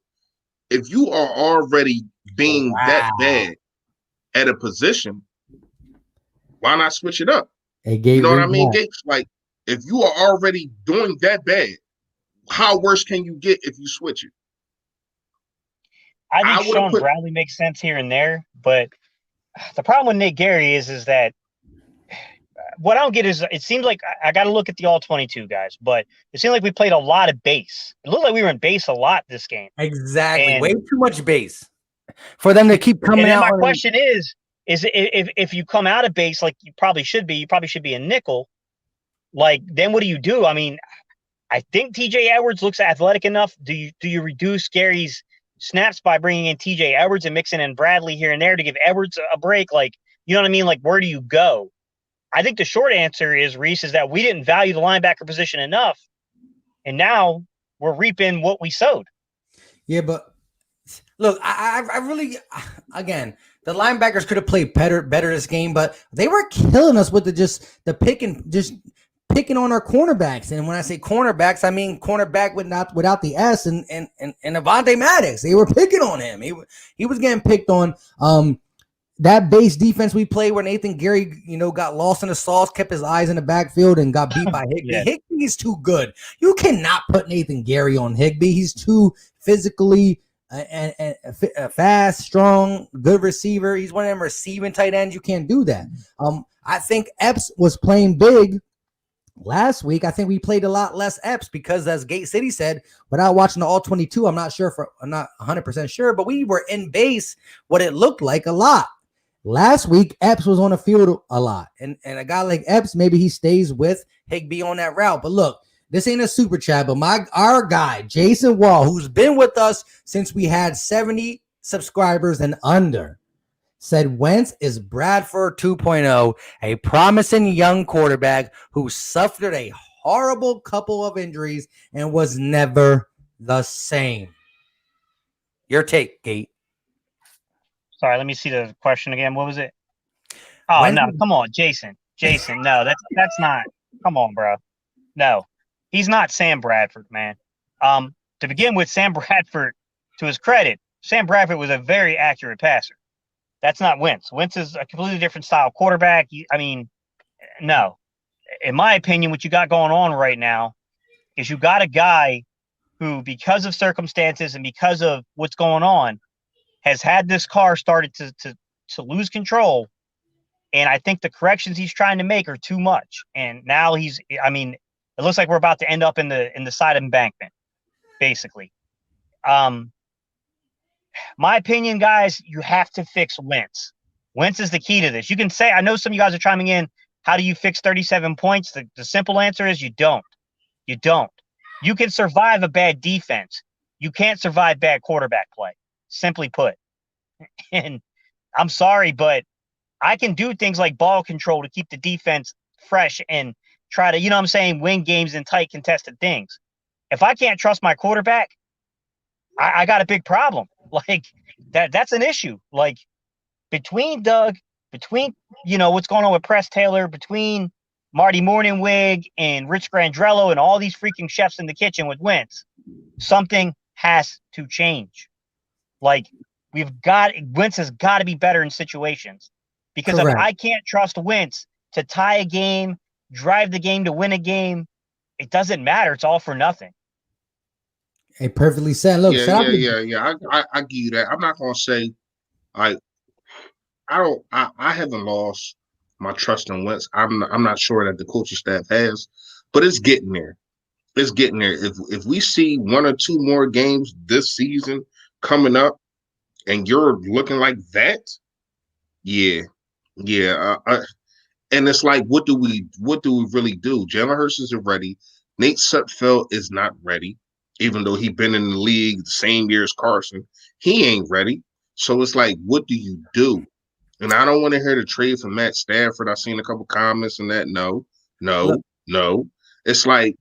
If you are already being that bad at a position, why not switch it up? You know what I mean, Gates? Like, if you are already doing that bad, how worse can you get if you switch it? I think Sean Bradley makes sense here and there, but the problem with Nate Gary is that what I don't get is it seems like I got to look at the all 22 guys, but it seemed like we played a lot of base. It looked like we were in base a lot this game. Exactly. And way too much base for them to keep coming out. My question is if you come out of base like you probably should be a nickel. Like, then what do you do? I mean, I think TJ Edwards looks athletic enough. Do you reduce Gary's snaps by bringing in TJ Edwards and mixing in Bradley here and there to give Edwards a break? Like, you know what I mean? Like, where do you go? I think the short answer is, Reese, is that we didn't value the linebacker position enough, and now we're reaping what we sowed. Yeah, but look, I really, again, the linebackers could have played better this game, but they were killing us with the picking on our cornerbacks. And when I say cornerbacks, I mean cornerback without the S and Avonte Maddox. They were picking on him. He was getting picked on. That base defense we played where Nathan Gary, got lost in the sauce, kept his eyes in the backfield and got beat by Higbee. Yeah. Higbee is too good. You cannot put Nathan Gary on Higbee. He's too physically and fast, strong, good receiver. He's one of them receiving tight ends. You can't do that. I think Epps was playing big last week. I think we played a lot less Epps because, as Gate City said, without watching the all 22, I'm not 100% sure, but we were in base what it looked like a lot. Last week, Epps was on the field a lot. And a guy like Epps, maybe he stays with Higbee on that route. But look, this ain't a super chat, but our guy, Jason Wall, who's been with us since we had 70 subscribers and under, said Wentz is Bradford 2.0, a promising young quarterback who suffered a horrible couple of injuries and was never the same. Your take, Gate. Sorry, let me see the question again. What was it? Oh, no, come on, Jason. No, that's not. Come on, bro. No, he's not Sam Bradford, man. To begin with, Sam Bradford, to his credit, Sam Bradford was a very accurate passer. That's not Wentz. Wentz is a completely different style quarterback. No. In my opinion, what you got going on right now is you got a guy who, because of circumstances and because of what's going on, has had this car started to lose control. And I think the corrections he's trying to make are too much. And now it looks like we're about to end up in the side embankment, basically. My opinion, guys, you have to fix Wentz. Wentz is the key to this. You can say, I know some of you guys are chiming in, how do you fix 37 points? The simple answer is you don't. You don't. You can survive a bad defense. You can't survive bad quarterback play, simply put. And I'm sorry, but I can do things like ball control to keep the defense fresh and try to, win games in tight contested things. If I can't trust my quarterback, I got a big problem. Like that's an issue. Like between Doug, what's going on with Press Taylor, between Marty Morningwig and Rich Grandrello and all these freaking chefs in the kitchen with Wentz, something has to change. Like Wentz has got to be better in situations, because Correct. If I can't trust Wentz to tie a game, drive the game to win a game, it doesn't matter. It's all for nothing. Hey, perfectly said. Look, yeah. I give you that. I'm not gonna say I haven't lost my trust in Wentz. I'm not sure that the coaching staff has, but it's getting there. It's getting there. If we see one or two more games this season coming up, and you're looking like that, yeah. And it's like, what do we really do? Jalen Hurts isn't ready. Nate Sudfeld is not ready, even though he's been in the league the same year as Carson. He ain't ready. So it's like, what do you do? And I don't want to hear the trade for Matt Stafford. I've seen a couple comments and that. No. It's like,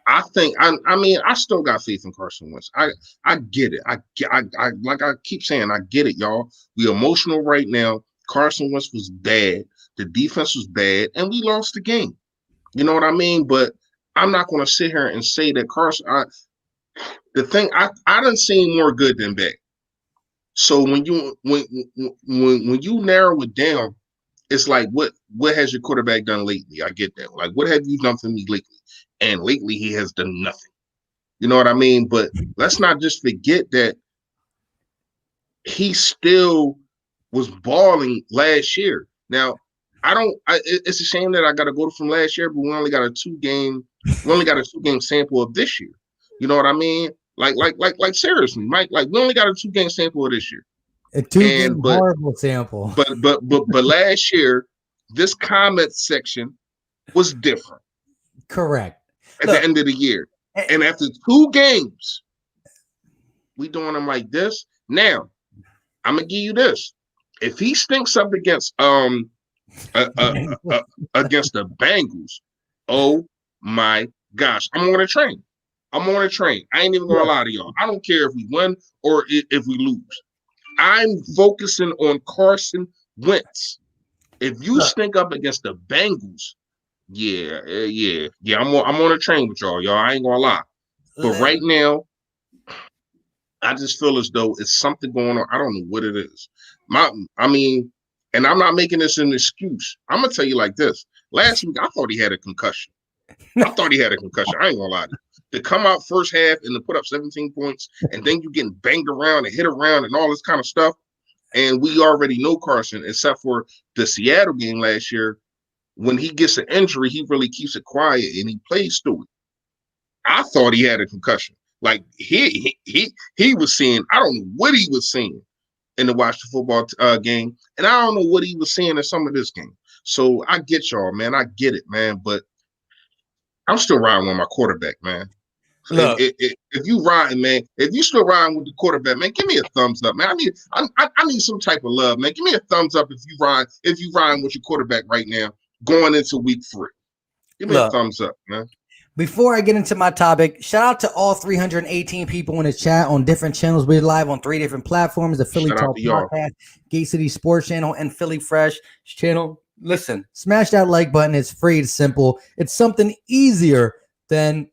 I think I still got faith in Carson Wentz. I get it. I like I keep saying, I get it, y'all. We emotional right now. Carson Wentz was bad. The defense was bad, and we lost the game. You know what I mean? But I'm not going to sit here and say that Carson. I done seen more good than bad. So when you narrow it down, it's like what has your quarterback done lately? I get that. Like, what have you done for me lately? And lately he has done nothing. You know what I mean? But let's not just forget that he still was balling last year. Now, it's a shame that I got to go from last year, but we only got a two game sample of this year. You know what I mean? Like seriously, Mike, like we only got a 2-game sample of this year. A 2-game horrible sample. But last year, this comment section was different. Correct. At the end of the year. And after 2 games, we doing them like this. Now, I'm gonna give you this. If he stinks up against against the Bengals, oh my gosh, I'm on a train. I ain't even gonna lie to y'all. I don't care if we win or if we lose. I'm focusing on Carson Wentz. If you stink up against the Bengals, yeah, I'm on a train with y'all. I ain't gonna lie. But right now, I just feel as though it's something going on. I don't know what it is. And I'm not making this an excuse. I'm gonna tell you like this. Last week, I thought he had a concussion. I ain't gonna lie to you. To come out first half and to put up 17 points, and then you getting banged around and hit around and all this kind of stuff. And we already know Carson, except for the Seattle game last year. When he gets an injury, he really keeps it quiet and he plays through it. I thought he had a concussion. Like he was seeing, I don't know what he was seeing in the Washington football game, and I don't know what he was seeing in some of this game. So I get y'all, man. I get it, man. But I'm still riding with my quarterback, man. Look, if you riding, man, if you still riding with the quarterback, man, give me a thumbs up, man. I need some type of love, man. Give me a thumbs up if you riding with your quarterback right now, going into week 3. Give me a thumbs up, man. Before I get into my topic, shout out to all 318 people in the chat on different channels. We're live on 3 different platforms: the Philly Talk Podcast, Gate City Sports Channel, and Philly Fresh channel. Listen, smash that like button. It's free. It's simple. It's something easier than,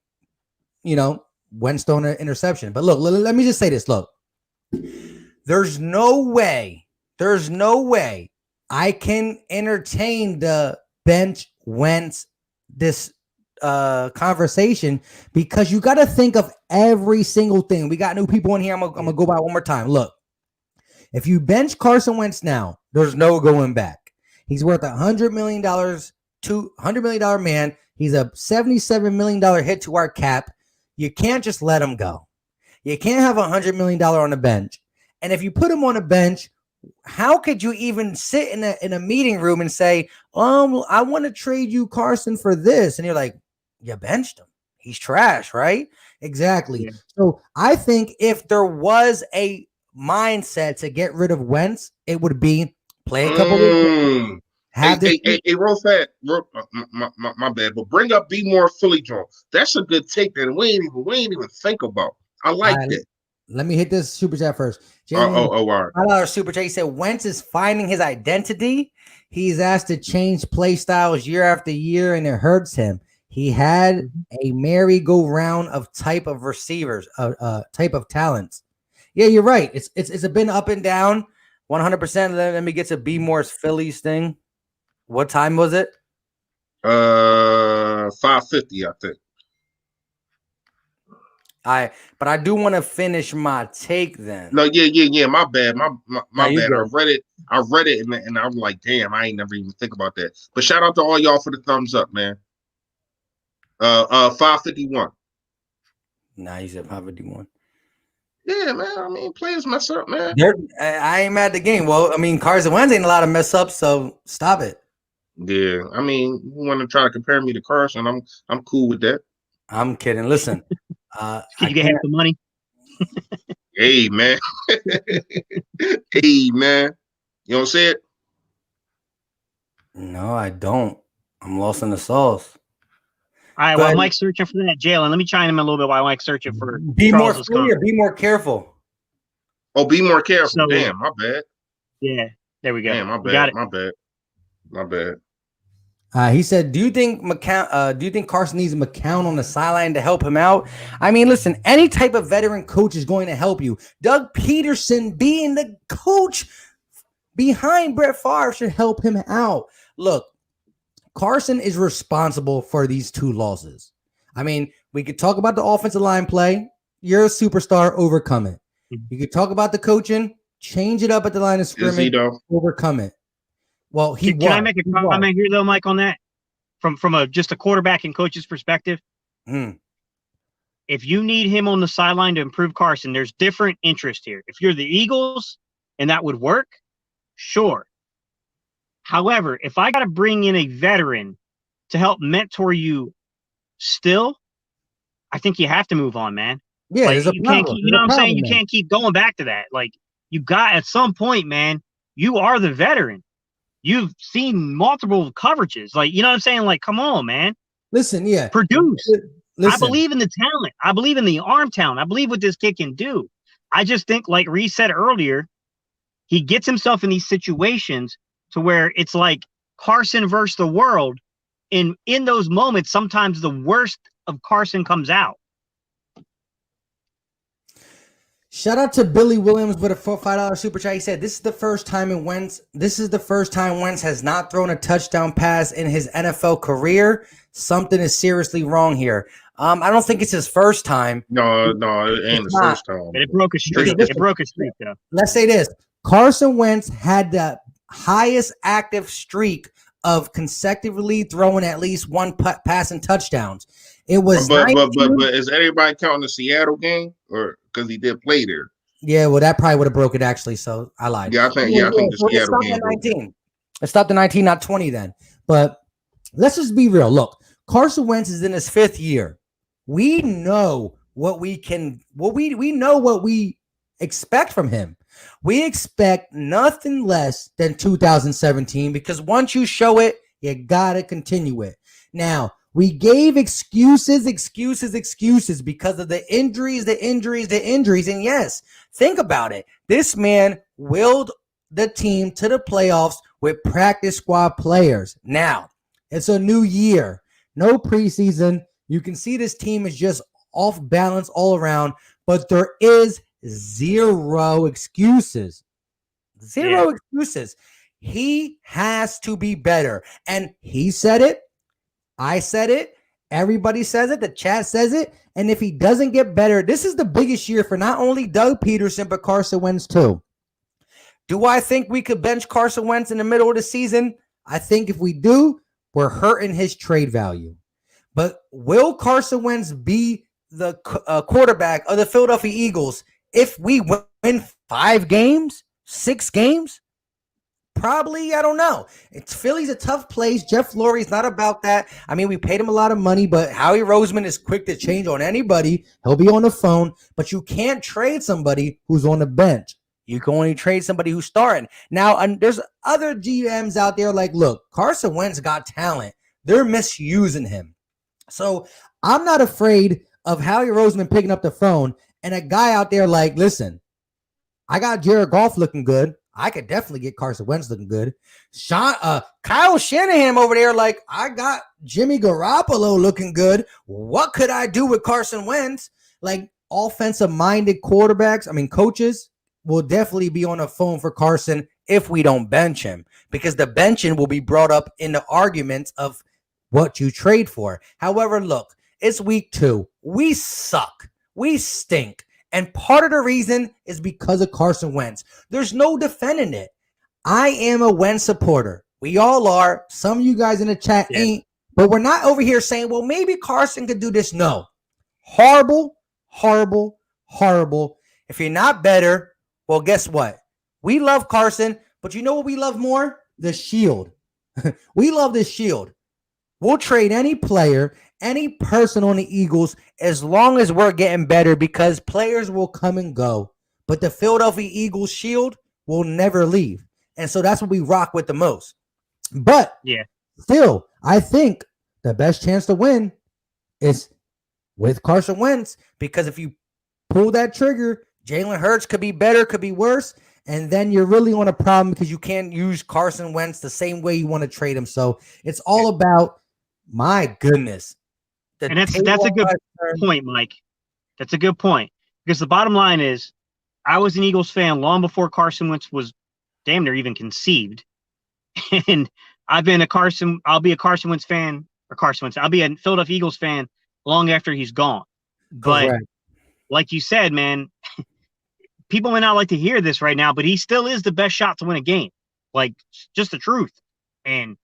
Wentz throwing an interception. But look, let me just say this. Look, there's no way I can entertain the bench Wentz this conversation, because you got to think of every single thing. We got new people in here. I'm gonna go by one more time. Look, if you bench Carson Wentz now, there's no going back. He's worth $100 million, $200 million man. He's a $77 million hit to our cap. You can't just let him go. You can't have $100 million on the bench. And if you put him on a bench, how could you even sit in a meeting room and say, I want to trade you Carson for this? And you're like, you benched him. He's trash, right? Exactly. Yeah. So I think if there was a mindset to get rid of Wentz, it would be play a couple of games. Real fast, my bad, but bring up Be More Philly Joe. That's a good take that we ain't even think about. I like that. Let me hit this super chat first. All right. $5 super chat. He said Wentz is finding his identity. He's asked to change play styles year after year, and it hurts him. He had a merry-go-round of type of receivers, type of talents. Yeah, you're right. It's been up and down, 100%. Let me get to Be More's Phillies thing. What time was it? 5:50, I think. But I do want to finish my take then. No, yeah. My bad. My bad. I read it, and I'm like, damn, I ain't never even think about that. But shout out to all y'all for the thumbs up, man. 5:51. Nah, you said 5:51. Yeah, man. I mean, players mess up, man. I ain't mad at the game. Well, I mean, Carson Wentz ain't allowed to mess up, so stop it. Yeah, I mean, you want to try to compare me to Carson? I'm cool with that. I'm kidding. Listen, Can I you get can't. half the money? Hey man, hey man, you don't say it. No, I don't. I'm lost in the sauce. All right. Go While ahead. Mike's searching for that, Jalen, let me chime in a little bit while Mike's searching for Be more Charles's free or comment. be more careful. Oh, be more careful. So, Damn, my bad. yeah, there we go. Damn, my You got bad. it. My bad. My bad. He said, "Do you think do you think Carson needs McCown on the sideline to help him out?" I mean, listen, any type of veteran coach is going to help you. Doug Peterson being the coach behind Brett Favre should help him out. Look, Carson is responsible for these 2 losses. I mean, we could talk about the offensive line play. You're a superstar, overcome it. You could talk about the coaching, change it up at the line of Is he scrimmage, though? overcome it. Well, Can I make a comment here though, Mike, on that from just a quarterback and coach's perspective? If you need him on the sideline to improve Carson, there's different interest here. If you're the Eagles and that would work, sure. However, if I got to bring in a veteran to help mentor you still, I think you have to move on, man. Yeah, like, there's a you problem. can't keep, you know what I'm saying? You can't keep going back to that. Like, you got at some point, man, you are the veteran. You've seen multiple coverages. Like, you know what I'm saying? Like, come on, man. Listen, yeah. Produce. Listen. I believe in the talent. I believe in the arm talent. I believe what this kid can do. I just think, like Reese said earlier, he gets himself in these situations to where it's like Carson versus the world. And in those moments, sometimes the worst of Carson comes out. Shout out to Billy Williams with a $5 super chat. He said, This is the first time Wentz has not thrown a touchdown pass in his NFL career. Something is seriously wrong here. I don't think it's his first time. No, it ain't the first time. But it broke a streak. It broke a streak, though. Let's say this. Carson Wentz had the highest active streak of consecutively throwing at least 1 pass and touchdowns. It was but is everybody counting the Seattle game, or because he did play there? Yeah, well, that probably would have broke it actually. So I lied. Yeah, I think the Seattle game. 19. It stopped at 19, not 20 then. But let's just be real. Look, Carson Wentz is in his 5th year. We know what we expect from him. We expect nothing less than 2017 because once you show it, you gotta continue it. Now, we gave excuses because of the injuries. And yes, think about it. This man willed the team to the playoffs with practice squad players. Now, it's a new year. No preseason. You can see this team is just off balance all around, but there is zero excuses. Zero excuses. He has to be better. And he said it. I said it. Everybody says it. The chat says it. And if he doesn't get better, this is the biggest year for not only Doug Peterson, but Carson Wentz too. Do I think we could bench Carson Wentz in the middle of the season? I think if we do, we're hurting his trade value. But will Carson Wentz be the quarterback of the Philadelphia Eagles if we win 5 games, 6 games? Probably, I don't know. Philly's a tough place. Jeff Lurie's not about that. I mean, we paid him a lot of money, but Howie Roseman is quick to change on anybody. He'll be on the phone, but you can't trade somebody who's on the bench. You can only trade somebody who's starting. Now, there's other GMs out there like, look, Carson Wentz got talent. They're misusing him. So I'm not afraid of Howie Roseman picking up the phone and a guy out there like, listen, I got Jared Goff looking good. I could definitely get Carson Wentz looking good. Kyle Shanahan over there like, I got Jimmy Garoppolo looking good. What could I do with Carson Wentz? Like offensive-minded coaches will definitely be on the phone for Carson if we don't bench him because the benching will be brought up in the arguments of what you trade for. However, look, it's week 2. We suck. We stink. And part of the reason is because of Carson Wentz. There's no defending it. I am a Wentz supporter. We all are. Some of you guys in the chat ain't. But we're not over here saying, well, maybe Carson could do this. No. Horrible, horrible, horrible. If you're not better, well, guess what? We love Carson, but you know what we love more? The shield. We love this shield. We'll trade any player, any person on the Eagles as long as we're getting better because players will come and go. But the Philadelphia Eagles shield will never leave. And so that's what we rock with the most. But still, I think the best chance to win is with Carson Wentz because if you pull that trigger, Jalen Hurts could be better, could be worse, and then you're really on a problem because you can't use Carson Wentz the same way you want to trade him. So it's all about, my goodness. And that's a good point, Mike. That's a good point because the bottom line is I was an Eagles fan long before Carson Wentz was damn near even conceived. And I'll be a Carson Wentz fan, I'll be a Philadelphia Eagles fan long after he's gone. But Correct. Like you said, man, people may not like to hear this right now, but he still is the best shot to win a game. Like, just the truth. And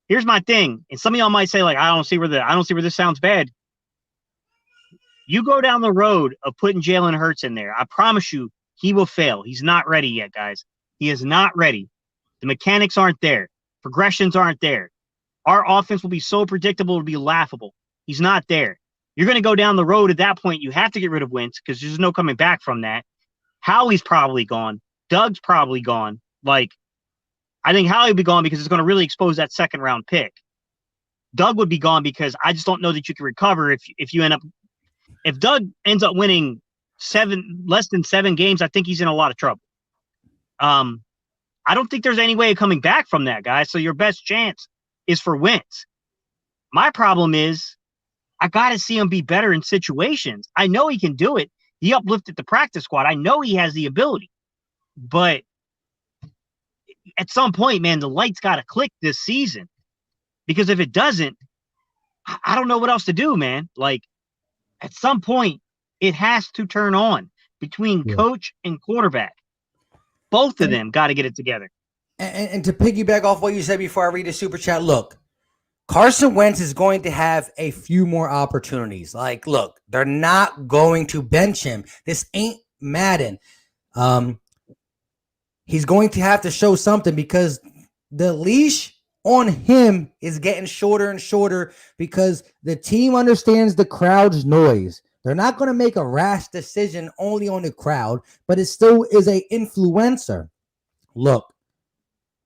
here's my thing. And some of y'all might say, like, I don't see where this sounds bad. You go down the road of putting Jalen Hurts in there. I promise you, he will fail. He's not ready yet, guys. He is not ready. The mechanics aren't there. Progressions aren't there. Our offense will be so predictable, it'll be laughable. He's not there. You're going to go down the road at that point. You have to get rid of Wentz because there's no coming back from that. Howie's probably gone. Doug's probably gone. Like, I think Howie would be gone because it's going to really expose that second round pick. Doug would be gone because I just don't know that you can recover if you end up – if Doug ends up winning less than 7 games, I think he's in a lot of trouble. I don't think there's any way of coming back from that, guys. So your best chance is for Wentz. My problem is I got to see him be better in situations. I know he can do it. He uplifted the practice squad. I know he has the ability. But at some point, man, the lights got to click this season. Because if it doesn't, I don't know what else to do, man. Like, at some point, it has to turn on between coach and quarterback. Both of them got to get it together. And to piggyback off what you said before I read the super chat, look, Carson Wentz is going to have a few more opportunities. Like, look, they're not going to bench him. This ain't Madden. He's going to have to show something because the leash on him is getting shorter and shorter because the team understands the crowd's noise. They're not going to make a rash decision only on the crowd, but it still is an influencer. Look,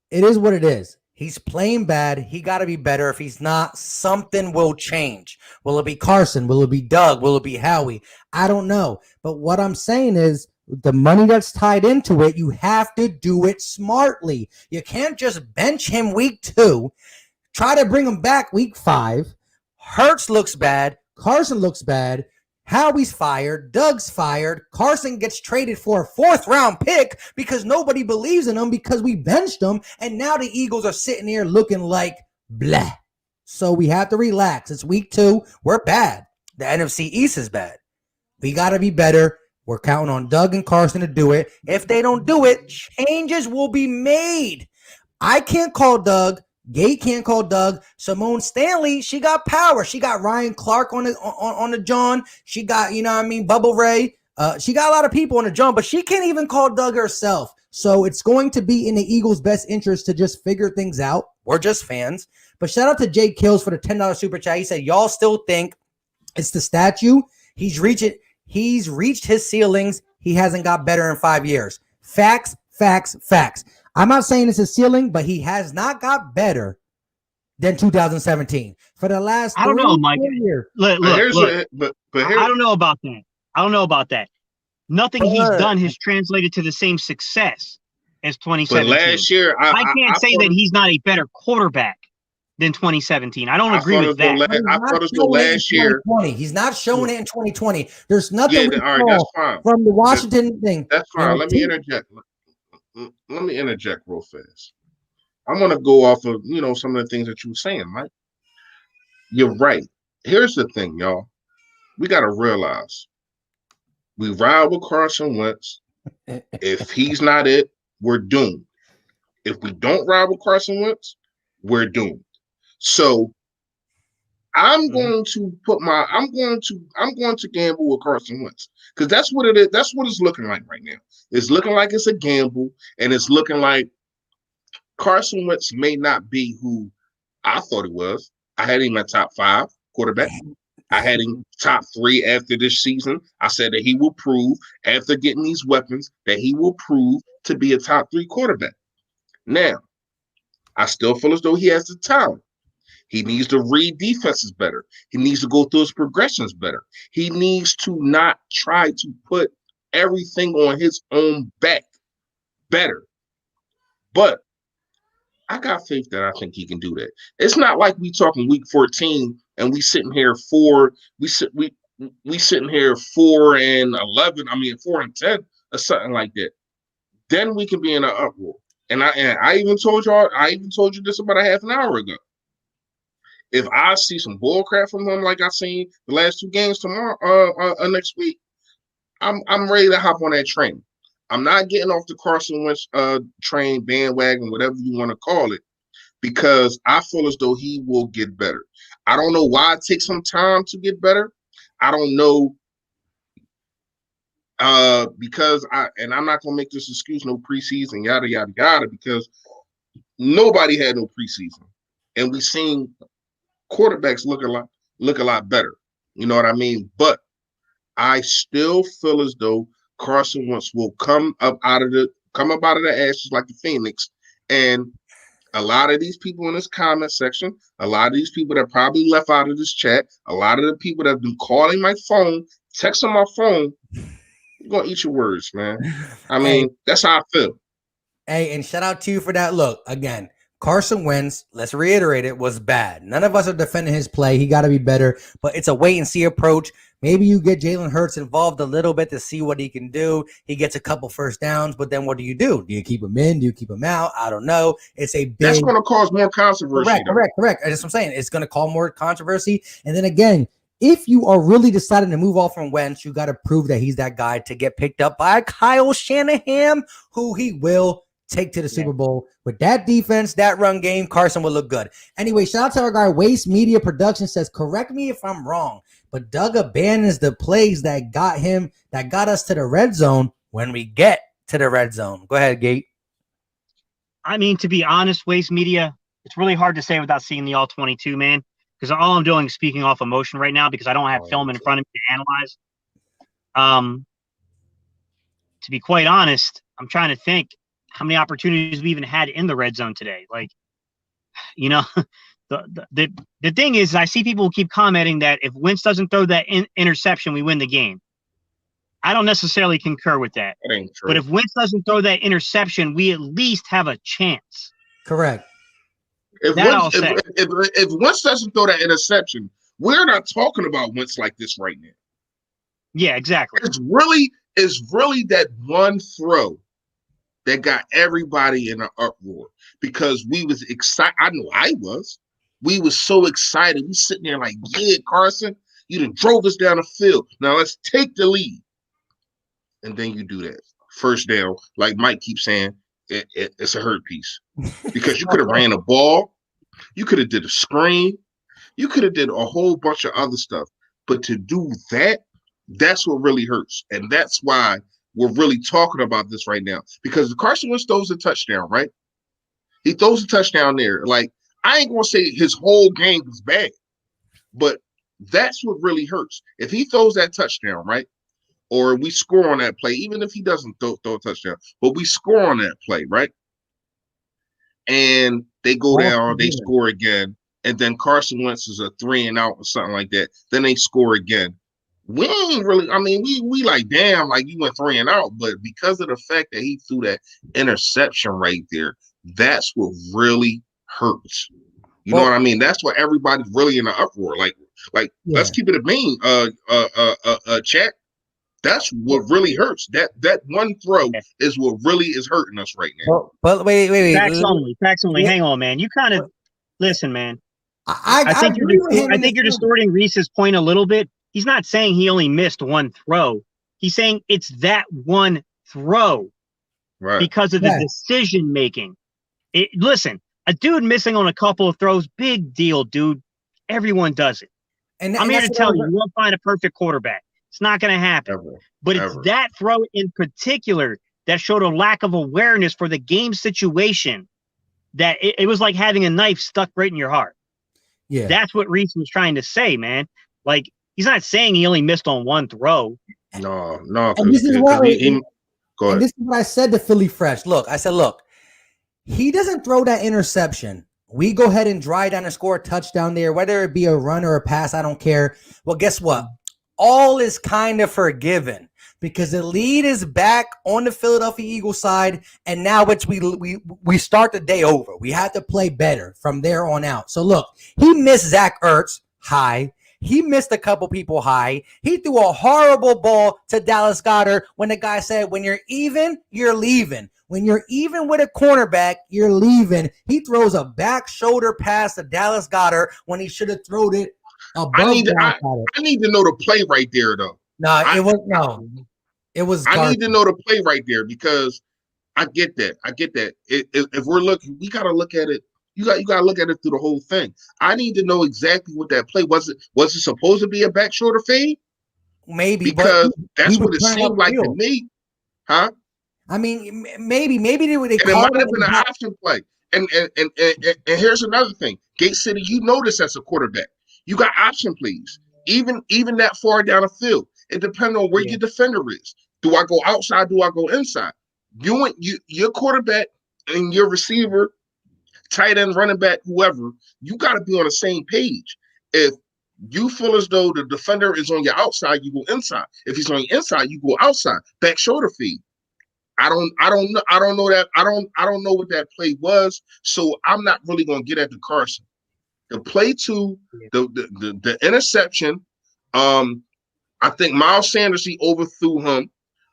it is what it is. He's playing bad. He got to be better. If he's not, something will change. Will it be Carson? Will it be Doug? Will it be Howie? I don't know. But what I'm saying is the money that's tied into it, you have to do it smartly. You can't just bench him week 2, try to bring him back week 5. Hurts looks bad. Carson looks bad. Howie's fired. Doug's fired. Carson gets traded for a 4th round pick because nobody believes in him because we benched him. And now the Eagles are sitting here looking like blah. So we have to relax. It's week 2. We're bad. The NFC East is bad. We got to be better. We're counting on Doug and Carson to do it. If they don't do it, changes will be made. I can't call Doug. Gate can't call Doug. Simone Stanley, she got power. She got Ryan Clark on the John. She got, Bubble Ray. She got a lot of people on the John, but she can't even call Doug herself. So it's going to be in the Eagles' best interest to just figure things out. We're just fans. But shout out to Jay Kills for the $10 super chat. He said, y'all still think it's the statue? He's reached his ceilings. He hasn't got better in 5 years. Facts, facts, facts. I'm not saying it's a ceiling, but he has not got better than 2017 for the last. I don't know, Mike. Look. I don't know about that. Nothing he's done has translated to the same success as 2017. But last year, I can't say that he's not a better quarterback than 2017. I don't agree with that. I thought it was last year. He's not showing it in 2020. There's nothing that's fine. From the Washington thing. That's fine. Let me interject. Let me interject real fast. I want to go off of, some of the things that you were saying, Mike. You're right. Here's the thing, y'all. We got to realize we ride with Carson Wentz. If he's not it, we're doomed. If we don't ride with Carson Wentz, we're doomed. So I'm going to gamble with Carson Wentz because that's what it is. That's what it's looking like right now. It's looking like it's a gamble, and it's looking like Carson Wentz may not be who I thought he was. I had him at top 5 quarterback. I had him top 3 after this season. I said that he will prove, after getting these weapons, that he will prove to be a top 3 quarterback. Now, I still feel as though he has the talent. He needs to read defenses better. He needs to go through his progressions better. He needs to not try to put everything on his own back better. But I got faith that I think he can do that. It's not like we talking week 14 and we sitting here we sitting here 4-11. I mean 4-10 or something like that. Then we can be in an uproar. And I even told you this about a half an hour ago. If I see some bull crap from him like I seen the last 2 games tomorrow, next week, I'm ready to hop on that train. I'm not getting off the Carson Wentz train, bandwagon, whatever you want to call it, because I feel as though he will get better. I don't know why it takes some time to get better. I don't know because I'm not gonna make this excuse, no preseason, yada yada yada, because nobody had no preseason, and we seen quarterbacks look a lot better. You know what I mean? But I still feel as though Carson Wentz will come up out of the ashes like the Phoenix. And a lot of these people in this comment section, a lot of these people that probably left out of this chat, a lot of the people that have been calling my phone, texting my phone, you're gonna eat your words, man. I mean, that's how I feel. Hey, and shout out to you for that. Look, again, Carson Wentz, let's reiterate it, was bad. None of us are defending his play. He got to be better, but it's a wait and see approach. Maybe you get Jalen Hurts involved a little bit to see what he can do. He gets a couple first downs, but then what do? Do you keep him in? Do you keep him out? I don't know. It's a big. That's going to cause more controversy. Correct. That's what I'm saying. It's going to cause more controversy. And then again, if you are really deciding to move off from Wentz, you got to prove that he's that guy to get picked up by Kyle Shanahan, who he will take to the Super Bowl. With that defense, that run game, Carson will look good. Anyway, shout out to our guy, Waste Media Production says, correct me if I'm wrong, but Doug abandons the plays that got us to the red zone when we get to the red zone. Go ahead, Gate. I mean, to be honest, Waste Media, it's really hard to say without seeing the all 22, man, because all I'm doing is speaking off emotion right now because I don't have film in front of me to analyze. To be quite honest, I'm trying to think how many opportunities we even had in the red zone today. Like, you know, the thing is, I see people keep commenting that if Wentz doesn't throw that interception, we win the game. I don't necessarily concur with that. That ain't true. But if Wentz doesn't throw that interception, we at least have a chance. Correct. If Wentz doesn't throw that interception, we're not talking about Wentz like this right now. Yeah, exactly. It's really that one throw that got everybody in an uproar because we was excited. I know I was. We was so excited. We sitting there like, yeah, Carson, you done drove us down the field. Now let's take the lead. And then you do that. First down, like Mike keeps saying, it's a hurt piece. Because you could have ran a ball. You could have did a screen. You could have did a whole bunch of other stuff. But to do that, that's what really hurts. And that's why we're really talking about this right now. Because Carson Wentz throws a touchdown, right? He throws a touchdown there. Like, I ain't going to say his whole game was bad. But that's what really hurts. If he throws that touchdown, right? Or we score on that play, even if he doesn't throw a touchdown, but we score on that play, right? And they go down, they score again, and then Carson Wentz is a 3-and-out or something like that. Then they score again. We ain't really, I mean, we like, damn, like you went 3-and-out, but because of the fact that he threw that interception right there, that's what really hurts. You know what I mean? That's why everybody's really in an uproar. Like, let's keep it a bean, chat. That's what really hurts. That one throw is what really is hurting us right now. But wait. Facts only. Hang on, man. You kind of listen, man. I think you're distorting Reese's point a little bit. He's not saying he only missed one throw. He's saying it's that one throw, right? Because of the decision making. Listen, a dude missing on a couple of throws, big deal, dude. Everyone does it. And I'm here to tell you, you won't find a perfect quarterback. It's not going to happen. But it's that throw in particular that showed a lack of awareness for the game situation that it was like having a knife stuck right in your heart. Yeah. That's what Reese was trying to say, man. Like, he's not saying he only missed on one throw. No, And this is why. Go ahead. And this is what I said to Philly Fresh. Look, I said, look, he doesn't throw that interception. We go ahead and drive down and score a touchdown there, whether it be a run or a pass, I don't care. Well, guess what? All is kind of forgiven because the lead is back on the Philadelphia Eagles side, and now we start the day over. We have to play better from there on out. So look, he missed Zach Ertz high. He missed a couple people high. He threw a horrible ball to Dallas Goedert when the guy said, when you're even, you're leaving. When you're even with a cornerback, you're leaving. He throws a back shoulder pass to Dallas Goedert when he should have thrown it above. I need to know the play right there, though. It was. I need to know the play right there because I get that. If we're looking, we got to look at it. You got to look at it through the whole thing. I need to know exactly what that play was. Was it supposed to be a back shoulder fade? Maybe, because that's what it seemed like to me, huh? I mean, maybe they and it might have been an option play. And here's another thing, Gate City. You know this as a quarterback. You got option plays, even that far down the field. It depends on where your defender is. Do I go outside? Do I go inside? Your quarterback and your receiver, tight end, running back, whoever, you got to be on the same page. If you feel as though the defender is on your outside, you go inside. If he's on your inside, you go outside. Back shoulder feed. I don't know what that play was, so I'm not really gonna get at the Carson. The play to the interception. I think Miles Sanders, he overthrew him.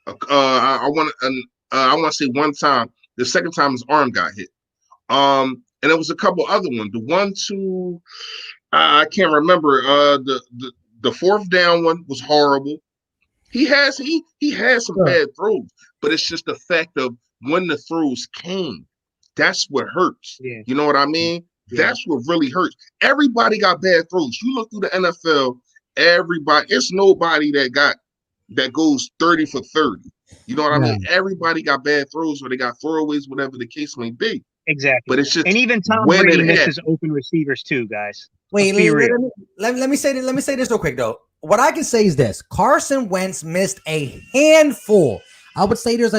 I want to say one time. The second time his arm got hit. And there was a couple other ones. The one to I can't remember. The fourth down one was horrible. He has some bad throws, but it's just the fact of when the throws came. That's what hurts. Yeah. You know what I mean? Yeah. That's what really hurts. Everybody got bad throws. You look through the NFL, it's nobody that goes 30 for 30. You know what I mean? Everybody got bad throws, or they got throwaways, whatever the case may be. Exactly. But it's just, and even Tom Brady misses open receivers too, guys. Wait, let me say this real quick though. What I can say is this: Carson Wentz missed a handful. I would say there's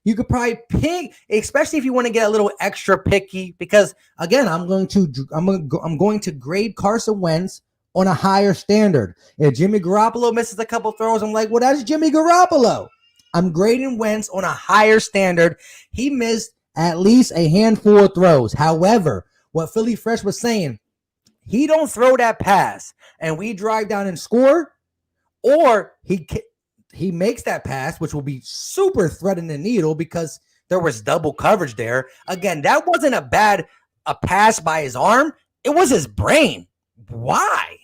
you could probably pick, especially if you want to get a little extra picky, because again, I'm going to grade Carson Wentz on a higher standard. If Jimmy Garoppolo misses a couple throws, I'm like, well, that's Jimmy Garoppolo. I'm grading Wentz on a higher standard. He missed at least a handful of throws. However, what Philly Fresh was saying, he don't throw that pass and we drive down and score, or he makes that pass, which will be super threading the needle because there was double coverage there. Again, that wasn't a pass by his arm. It was his brain. Why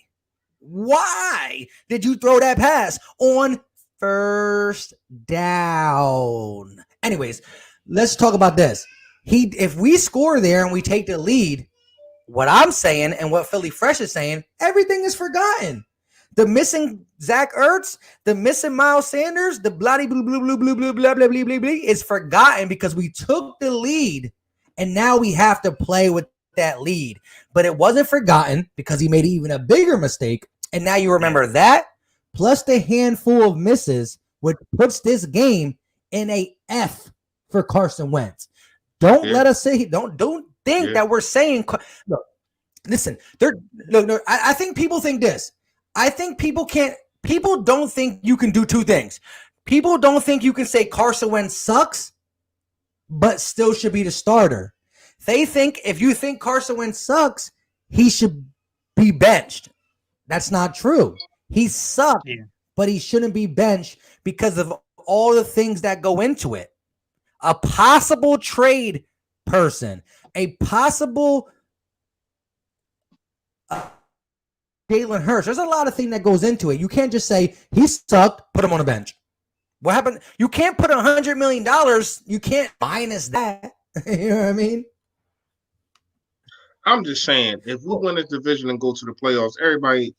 did you throw that pass on first down? Anyways, let's talk about this. If we score there and we take the lead, what I'm saying and what Philly Fresh is saying, everything is forgotten. The missing Zach Ertz, the missing Miles Sanders, the bloody blue is forgotten because we took the lead and now we have to play with that lead. But it wasn't forgotten because he made even a bigger mistake. And now you remember that plus the handful of misses, which puts this game in a F for Carson Wentz. Don't let us say, don't think that we're saying, look, listen, I think people think this. I think people don't think you can do two things. People don't think you can say Carson Wentz sucks, but still should be the starter. They think if you think Carson Wentz sucks, he should be benched. That's not true. He sucked, but he shouldn't be benched because of all the things that go into it. A possible trade person, a possible Jalen Hurts. There's a lot of things that goes into it. You can't just say he sucked, put him on the bench. What happened? You can't put $100 million. You can't minus that. You know what I mean? I'm just saying, if we win this division and go to the playoffs, everybody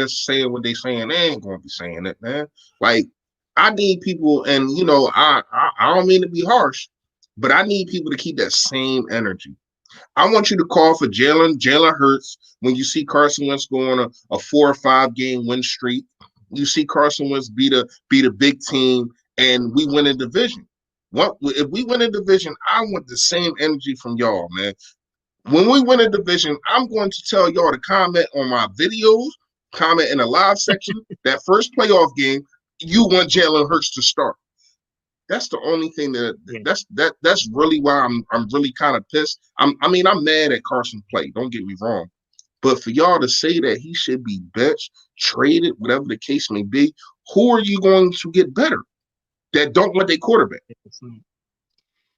that's saying what they saying, they ain't gonna be saying it, man. Like, I need people, and I don't mean to be harsh, but I need people to keep that same energy. I want you to call for Jalen Hurts when you see Carson Wentz go on a 4 or 5 game win streak. You see Carson Wentz beat a big team, and we win a division. If we win a division? I want the same energy from y'all, man. When we win a division, I'm going to tell y'all to comment on my videos, comment in the live section. That first playoff game, you want Jalen Hurts to start. That's the only thing that's really why I'm really kind of pissed. I'm mad at Carson play. Don't get me wrong, but for y'all to say that he should be benched, traded, whatever the case may be, who are you going to get better that don't want their quarterback?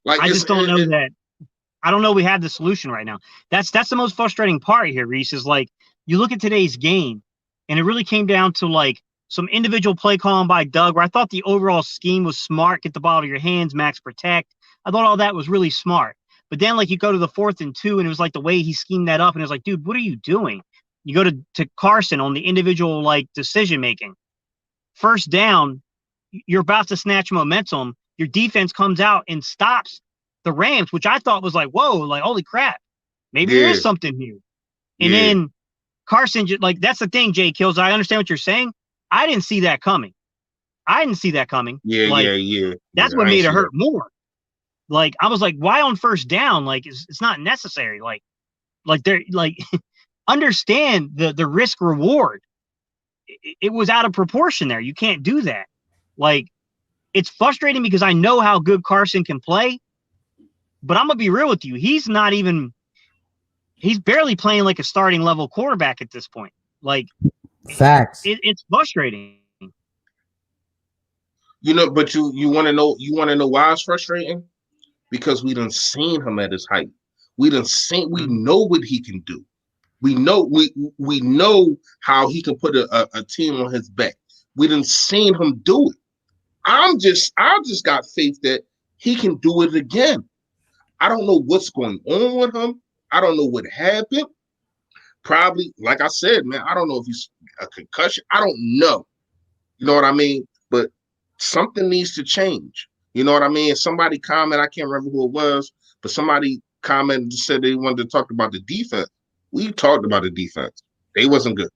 Like, I just don't know that. I don't know we have the solution right now. That's the most frustrating part here, Reese, is like you look at today's game, and it really came down to like some individual play calling by Doug, where I thought the overall scheme was smart. Get the ball out of your hands, max protect. I thought all that was really smart. But then, like, you go to the 4th and 2, and it was like the way he schemed that up, and it was like, dude, what are you doing? You go to Carson on the individual, like, decision-making. First down, you're about to snatch momentum. Your defense comes out and stops the Rams, which I thought was like, whoa, like, holy crap. Maybe there is something here. And then Carson, like, that's the thing, Jay Kills. I understand what you're saying. I didn't see that coming. Yeah. That's what made it hurt more. Like, I was like, why on first down? Like, it's not necessary. Like they're like, understand the risk reward. It was out of proportion there. You can't do that. Like, it's frustrating because I know how good Carson can play, but I'm gonna be real with you. He's barely playing like a starting level quarterback at this point. Like, facts. It's frustrating. But you want to know why it's frustrating? Because we done seen him at his height. We know what he can do. We know how he can put a team on his back. We done seen him do it. I just got faith that he can do it again. I don't know what's going on with him. I don't know what happened. Probably, like I said, man, I don't know if he's a concussion. I don't know. You know what I mean? But something needs to change. You know what I mean? Somebody commented, I can't remember who it was, but somebody commented and said they wanted to talk about the defense. We talked about the defense. They wasn't good.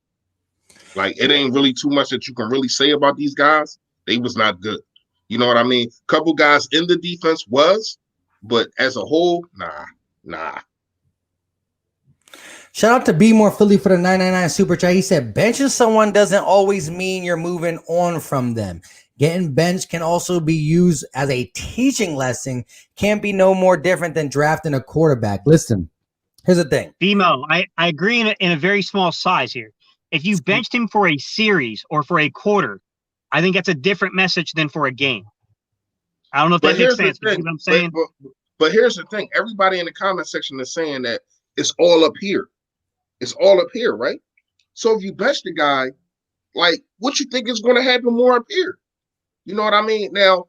Like, it ain't really too much that you can really say about these guys. They was not good. You know what I mean? Couple guys in the defense was, but as a whole, nah. Shout out to Be More Philly for the 999 super chat. He said, benching someone doesn't always mean you're moving on from them. Getting benched can also be used as a teaching lesson. Can't be no more different than drafting a quarterback. Listen, here's the thing. BMO, I agree in a very small size here. If you benched him for a series or for a quarter, I think that's a different message than for a game. I don't know if that makes sense. But you know what I'm saying? But here's the thing. Everybody in the comment section is saying that it's all up here. It's all up here, right? So if you bench the guy, like, what you think is going to happen more up here? You know what I mean? Now,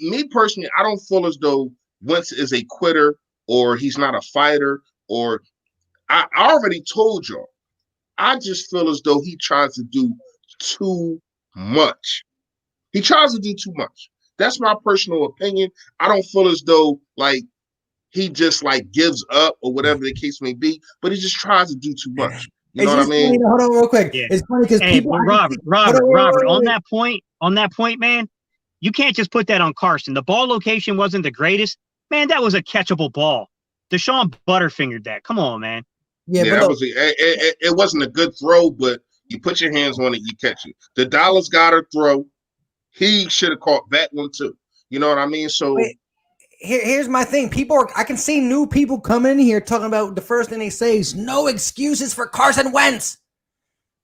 me personally, I don't feel as though Wentz is a quitter or he's not a fighter, or I already told y'all. I just feel as though he tries to do too much. He tries to do too much. That's my personal opinion. I don't feel as though, like, he just, like, gives up or whatever the case may be, but he just tries to do too much. You know what I mean? Funny, hold on real quick. Yeah. It's funny because Robert, on that point, man, you can't just put that on Carson. The ball location wasn't the greatest. Man, that was a catchable ball. Deshaun Butterfingered that. Come on, man. Yeah, but it wasn't a good throw, but you put your hands on it, you catch it. The Dallas Goedert throw, he should have caught that one too. You know what I mean? So here's my thing. I can see new people coming in here talking about the first thing they say is no excuses for Carson Wentz.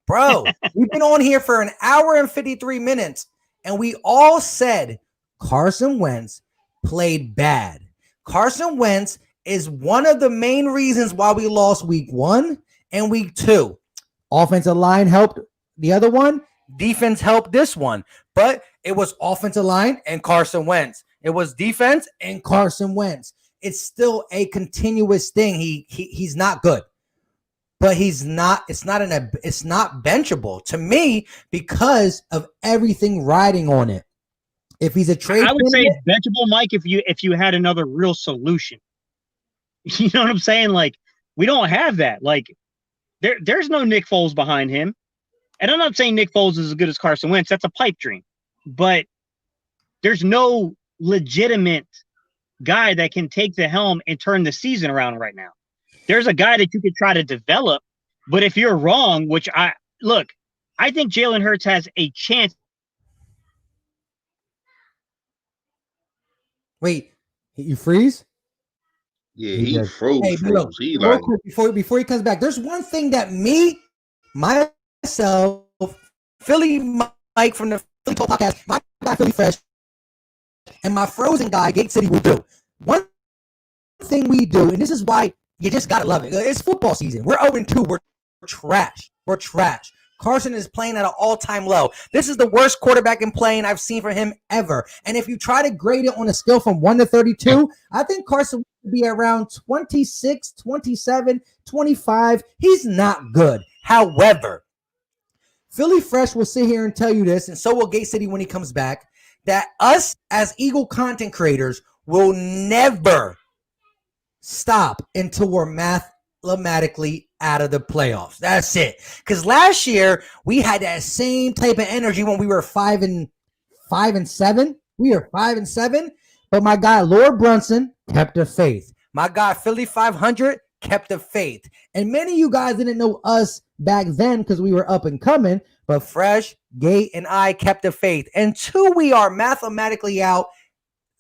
Bro, we've been on here for an hour and 53 minutes, and we all said Carson Wentz played bad. Carson Wentz is one of the main reasons why we lost week 1 and week 2. Offensive line helped the other one. Defense helped this one. But it was offensive line and Carson Wentz. It was defense and Carson Wentz. It's still a continuous thing. He's not good. But it's not benchable to me because of everything riding on it. If he's a trade, I would say it's benchable, Mike, if you had another real solution. You know what I'm saying? Like, we don't have that. Like, there's no Nick Foles behind him. And I'm not saying Nick Foles is as good as Carson Wentz. That's a pipe dream. But there's no legitimate guy that can take the helm and turn the season around right now. There's a guy that you could try to develop, but if you're wrong, which I think Jalen Hurts has a chance. Wait, you freeze? Yeah, he froze. Hey, look, He real like quick before he comes back. There's one thing that myself, Philly Mike from the Philly Talk podcast, my guy Philly Fresh, and my Frozen guy Gate City will do. One thing we do, and this is why you just gotta love it. It's football season. We're 0-2. We're trash. We're trash. Carson is playing at an all-time low. This is the worst quarterback in playing I've seen from him ever. And if you try to grade it on a scale from 1 to 32, I think Carson would be around 26, 27, 25. He's not good. However, Philly Fresh will sit here and tell you this, and so will Gate City when he comes back, that us as Eagle content creators will never stop until we're mathematically out of the playoffs. That's it. Because last year we had that same type of energy when we were 5-7. We are 5-7, but my guy Lord Brunson kept the faith. My guy Philly 500 kept the faith. And many of you guys didn't know us back then because we were up and coming, but Fresh, Gate, and I kept the faith. Until we are mathematically out,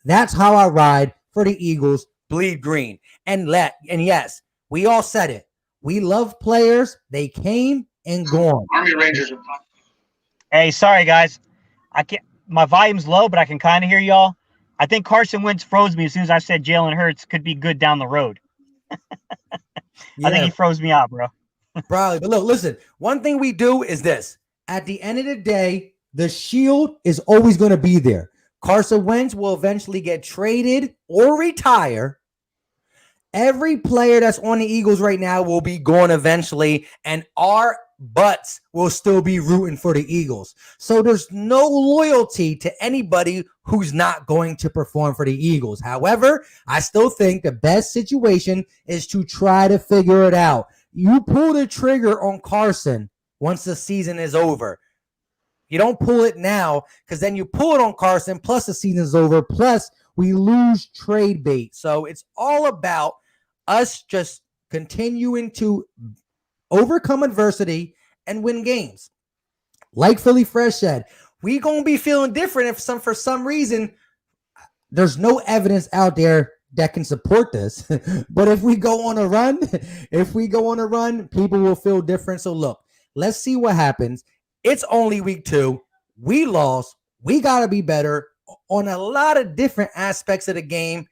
that's how I ride for the Eagles. Bleed green. And yes, we all said it. We love players. They came and gone. Army Rangers are fun. Hey, sorry guys, I can't. My volume's low, but I can kind of hear y'all. I think Carson Wentz froze me as soon as I said Jalen Hurts could be good down the road. I think he froze me out, bro. Probably. But look, listen. One thing we do is this. At the end of the day, the shield is always going to be there. Carson Wentz will eventually get traded or retire. Every player that's on the Eagles right now will be gone eventually, and our butts will still be rooting for the Eagles. So there's no loyalty to anybody who's not going to perform for the Eagles. However, I still think the best situation is to try to figure it out. You pull the trigger on Carson once the season is over. You don't pull it now because then you pull it on Carson, plus the season is over, plus we lose trade bait. So it's all about us just continuing to overcome adversity and win games. Like Philly Fresh said, we going to be feeling different if for some reason there's no evidence out there that can support this. But if we go on a run, people will feel different. So look, let's see what happens. It's only week 2. We lost. We got to be better on a lot of different aspects of the game.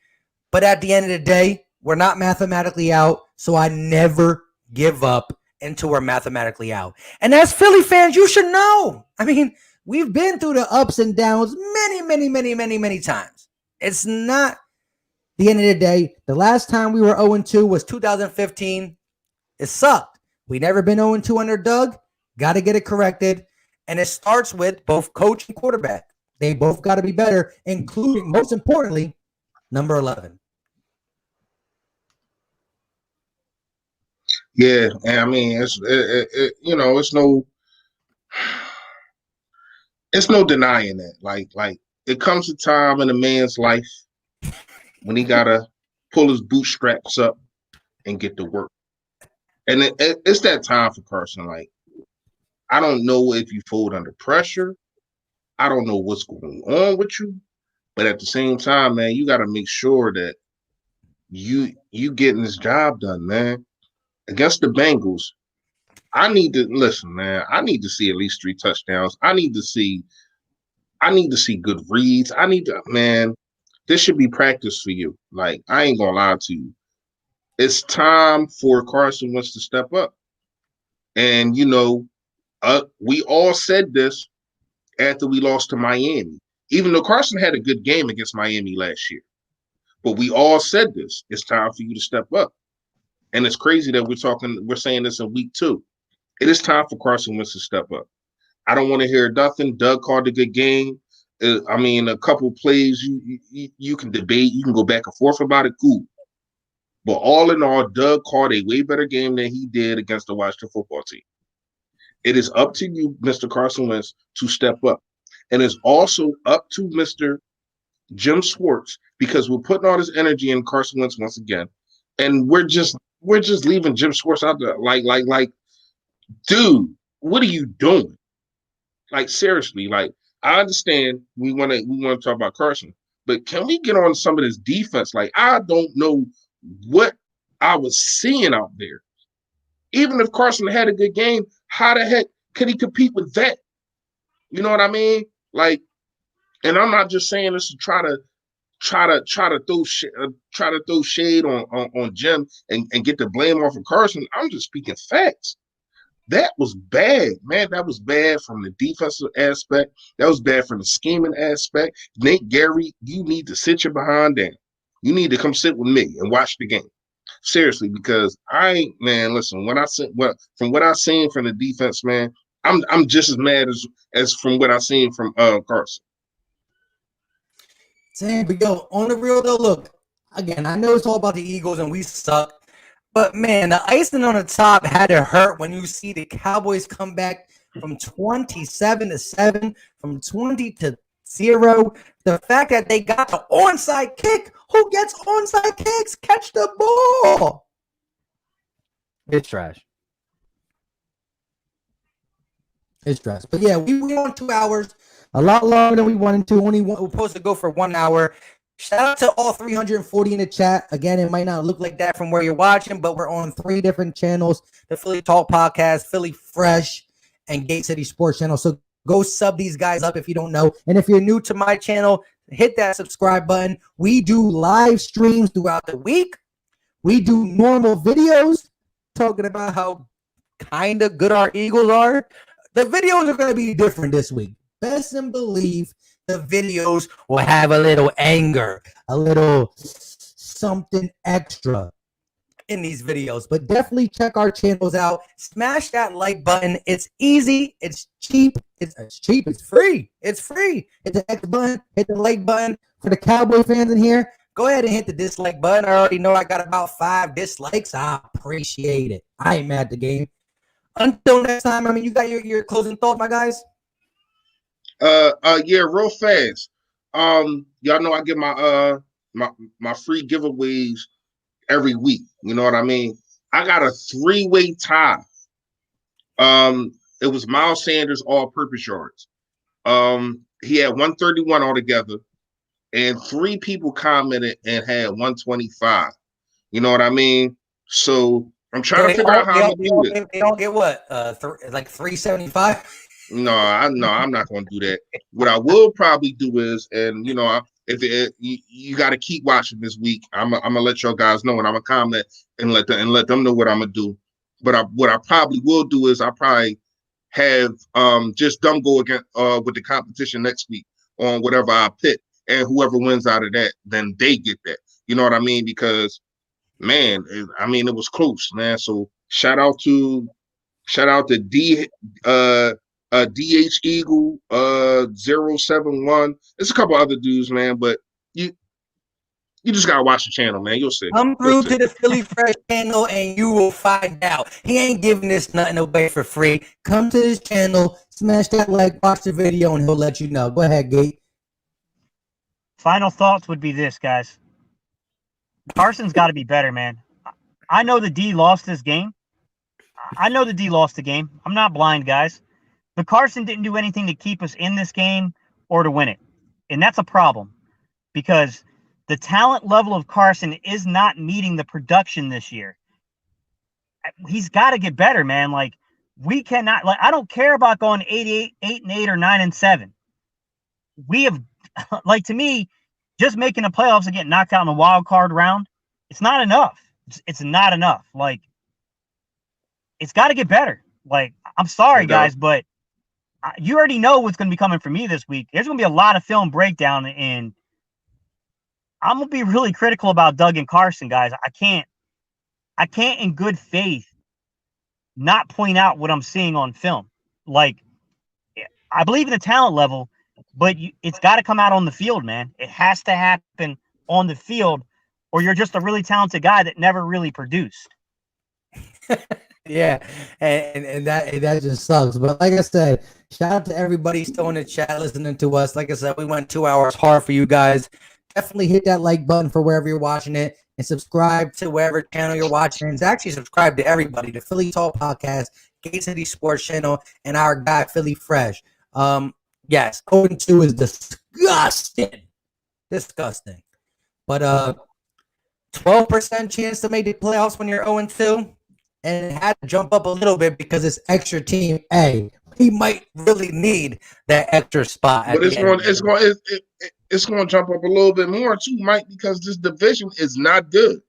But at the end of the day, we're not mathematically out. So I never give up until we're mathematically out. And as Philly fans, you should know. I mean, we've been through the ups and downs many times. It's not the end of the day. The last time we were 0-2 was 2015. It sucked. We never been 0-2 under Doug. Got to get it corrected. And it starts with both coach and quarterback. They both got to be better, including, most importantly, number 11. Yeah, and I mean, it's no denying that. Like it comes a time in a man's life when he gotta pull his bootstraps up and get to work, and it's that time for Carson. Like, I don't know if you fold under pressure. I don't know what's going on with you, but at the same time, man, you got to make sure that you getting this job done, man. Against the Bengals, I need to listen, man. I need to see at least 3 touchdowns. I need to see good reads. Man, this should be practice for you. Like, I ain't gonna lie to you. It's time for Carson Wentz to step up. And we all said this after we lost to Miami. Even though Carson had a good game against Miami last year. But we all said this. It's time for you to step up. And it's crazy that we're saying this in week 2. It is time for Carson Wentz to step up. I don't want to hear nothing. Doug called a good game. I mean, a couple plays you can debate. You can go back and forth about it. Cool. But all in all, Doug called a way better game than he did against the Washington football team. It is up to you, Mr. Carson Wentz, to step up. And it's also up to Mr. Jim Schwartz, because we're putting all this energy in Carson Wentz once again. And we're just leaving Jim Schwartz out there. Like, dude, what are you doing? Like, seriously, like, I understand we want to talk about Carson, but can we get on some of this defense? Like, I don't know what I was seeing out there. Even if Carson had a good game, how the heck could he compete with that? You know what I mean? Like, and I'm not just saying this to try to throw shade on Jim and get the blame off of Carson. I'm just speaking facts. That was bad, man. That was bad from the defensive aspect. That was bad from the scheming aspect. Nate Gary, you need to sit your behind down. You need to come sit with me and watch the game. Seriously, because listen, from what I seen from the defense, man, I'm just as mad as from what I seen from Carson. Same, but yo, on the real though, look, again, I know it's all about the Eagles and we suck, but man, the icing on the top had to hurt when you see the Cowboys come back from 27-7, from 20-0. The fact that they got the onside kick, who gets onside kicks? Catch the ball. It's trash. It's trash. But yeah, we went on 2 hours, a lot longer than we wanted to. We're supposed to go for 1 hour. Shout out to all 340 in the chat. Again, it might not look like that from where you're watching, but we're on 3 different channels: the Philly Talk Podcast, Philly Fresh, and Gate City Sports Channel. So go sub these guys up if you don't know. And if you're new to my channel, hit that subscribe button. We do live streams throughout the week. We do normal videos talking about how kind of good our Eagles are. The videos are going to be different this week. Best and believe the videos will have a little anger, a little something extra in these videos. But definitely check our channels out. Smash that like button. It's easy. It's cheap. It's cheap. It's free. It's free. Hit the X button. Hit the like button. For the Cowboy fans in here, go ahead and hit the dislike button. I already know I got about 5 dislikes. I appreciate it. I ain't mad at the game. Until next time, I mean, you got your closing thought, my guys? Yeah, real fast. Y'all know I get my free giveaways every week. You know what I mean? I got a 3-way tie. It was Miles Sanders all-purpose yards. He had 131 altogether, and 3 people commented and had 125. You know what I mean? So I'm trying to figure out how I'm gonna do it. They don't get what? Like 375? No, I'm not going to do that. What I will probably do is, and you know, you got to keep watching this week. I'm gonna let y'all guys know, and I'm gonna comment and let them know what I'm gonna do. But what I probably will do is I probably have just them go again with the competition next week on whatever I pick, and whoever wins out of that, then they get that. You know what I mean? Because man, it was close, man. So shout out to DH Eagle 071. There's a couple other dudes, man, but you just gotta watch the channel, man. You'll see. Come through to the Philly Fresh channel and you will find out. He ain't giving this nothing away for free. Come to his channel, smash that like, watch the video, and he'll let you know. Go ahead, Gate. Final thoughts would be this, guys. Carson's got to be better, man. I know the D lost this game. I know the D lost the game. I'm not blind, guys. But Carson didn't do anything to keep us in this game or to win it. And that's a problem because the talent level of Carson is not meeting the production this year. He's got to get better, man. Like, we cannot, like, I don't care about going 8-8 or 9-7. We have, like, to me, just making the playoffs and getting knocked out in the wild card round, it's not enough. It's not enough. Like, it's got to get better. Like, I'm sorry, guys, but you already know what's going to be coming for me this week. There's going to be a lot of film breakdown, and I'm going to be really critical about Doug and Carson, guys. I can't in good faith not point out what I'm seeing on film. Like, I believe in the talent level, but it's got to come out on the field, man. It has to happen on the field, or you're just a really talented guy that never really produced. Yeah, and that just sucks. But like I said, shout out to everybody still in the chat listening to us. Like I said, we went 2 hours hard for you guys. Definitely hit that like button for wherever you're watching it, and subscribe to wherever channel you're watching. And actually subscribe to everybody, the Philly Talk Podcast, Gate City Sports Channel, and our guy Philly Fresh. Yes, 0-2 is disgusting. But 12% chance to make the playoffs when you're 0-2. And it had to jump up a little bit because it's extra team A. He might really need that extra spot. But it's going to jump up a little bit more too, Mike, because this division is not good.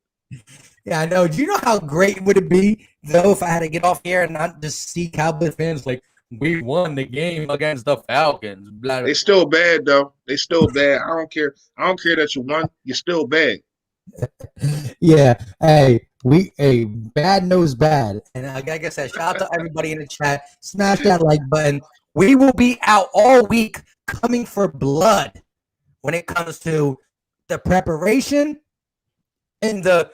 Yeah, I know. Do you know how great would it be though if I had to get off here and not just see Cowboy fans like we won the game against the Falcons? Blah, blah. They still bad though. They still bad. I don't care. I don't care that you won. You're still bad. Yeah. Hey. Bad knows bad. And like I said, shout out to everybody in the chat. Smash that like button. We will be out all week coming for blood when it comes to the preparation and the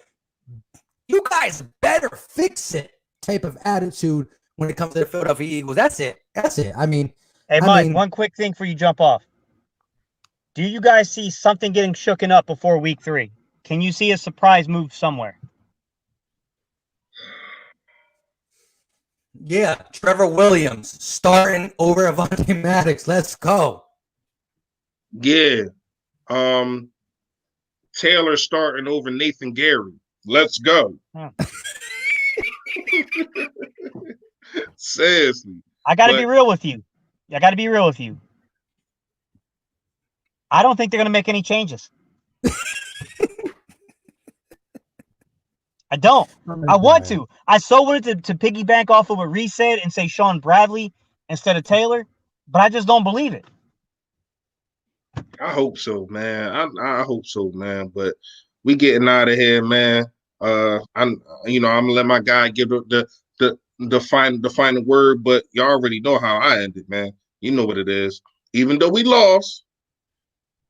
you guys better fix it type of attitude when it comes to the Philadelphia Eagles. That's it. I mean, hey, Mike, one quick thing for you jump off. Do you guys see something getting shooken up before week 3? Can you see a surprise move somewhere? Yeah, Trevor Williams starting over Avonte Maddox. Let's go. Yeah. Taylor starting over Nathan Gary. Let's go. Seriously. I got to be real with you. I don't think they're going to make any changes. I don't. I want to. I so wanted to piggyback off of what Reese said and say Sean Bradley instead of Taylor, but I just don't believe it. I hope so, man. I hope so, man. But we getting out of here, man. I'm gonna let my guy give the final word, but you already know how I ended, man. You know what it is. Even though we lost,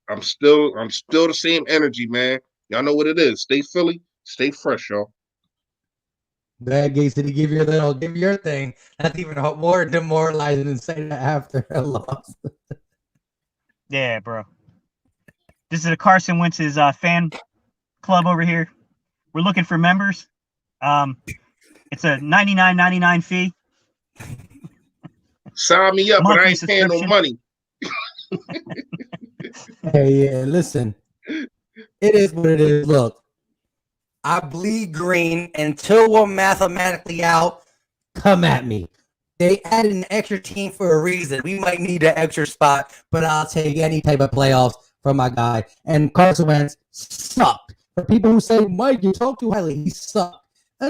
I'm still the same energy, man. Y'all know what it is. Stay Philly. Stay fresh, y'all. That Gate City, give your thing. That's even more demoralizing than saying that after a loss. Yeah, bro. This is a Carson Wentz's fan club over here. We're looking for members. It's a $99.99 fee. Sign me up, but I ain't paying no money. Hey, yeah, listen. It is what it is. Look. I bleed green until we're mathematically out. Come at me. They added an extra team for a reason. We might need an extra spot, but I'll take any type of playoffs from my guy. And Carson Wentz sucked. For people who say, Mike, you talk too highly, he sucked.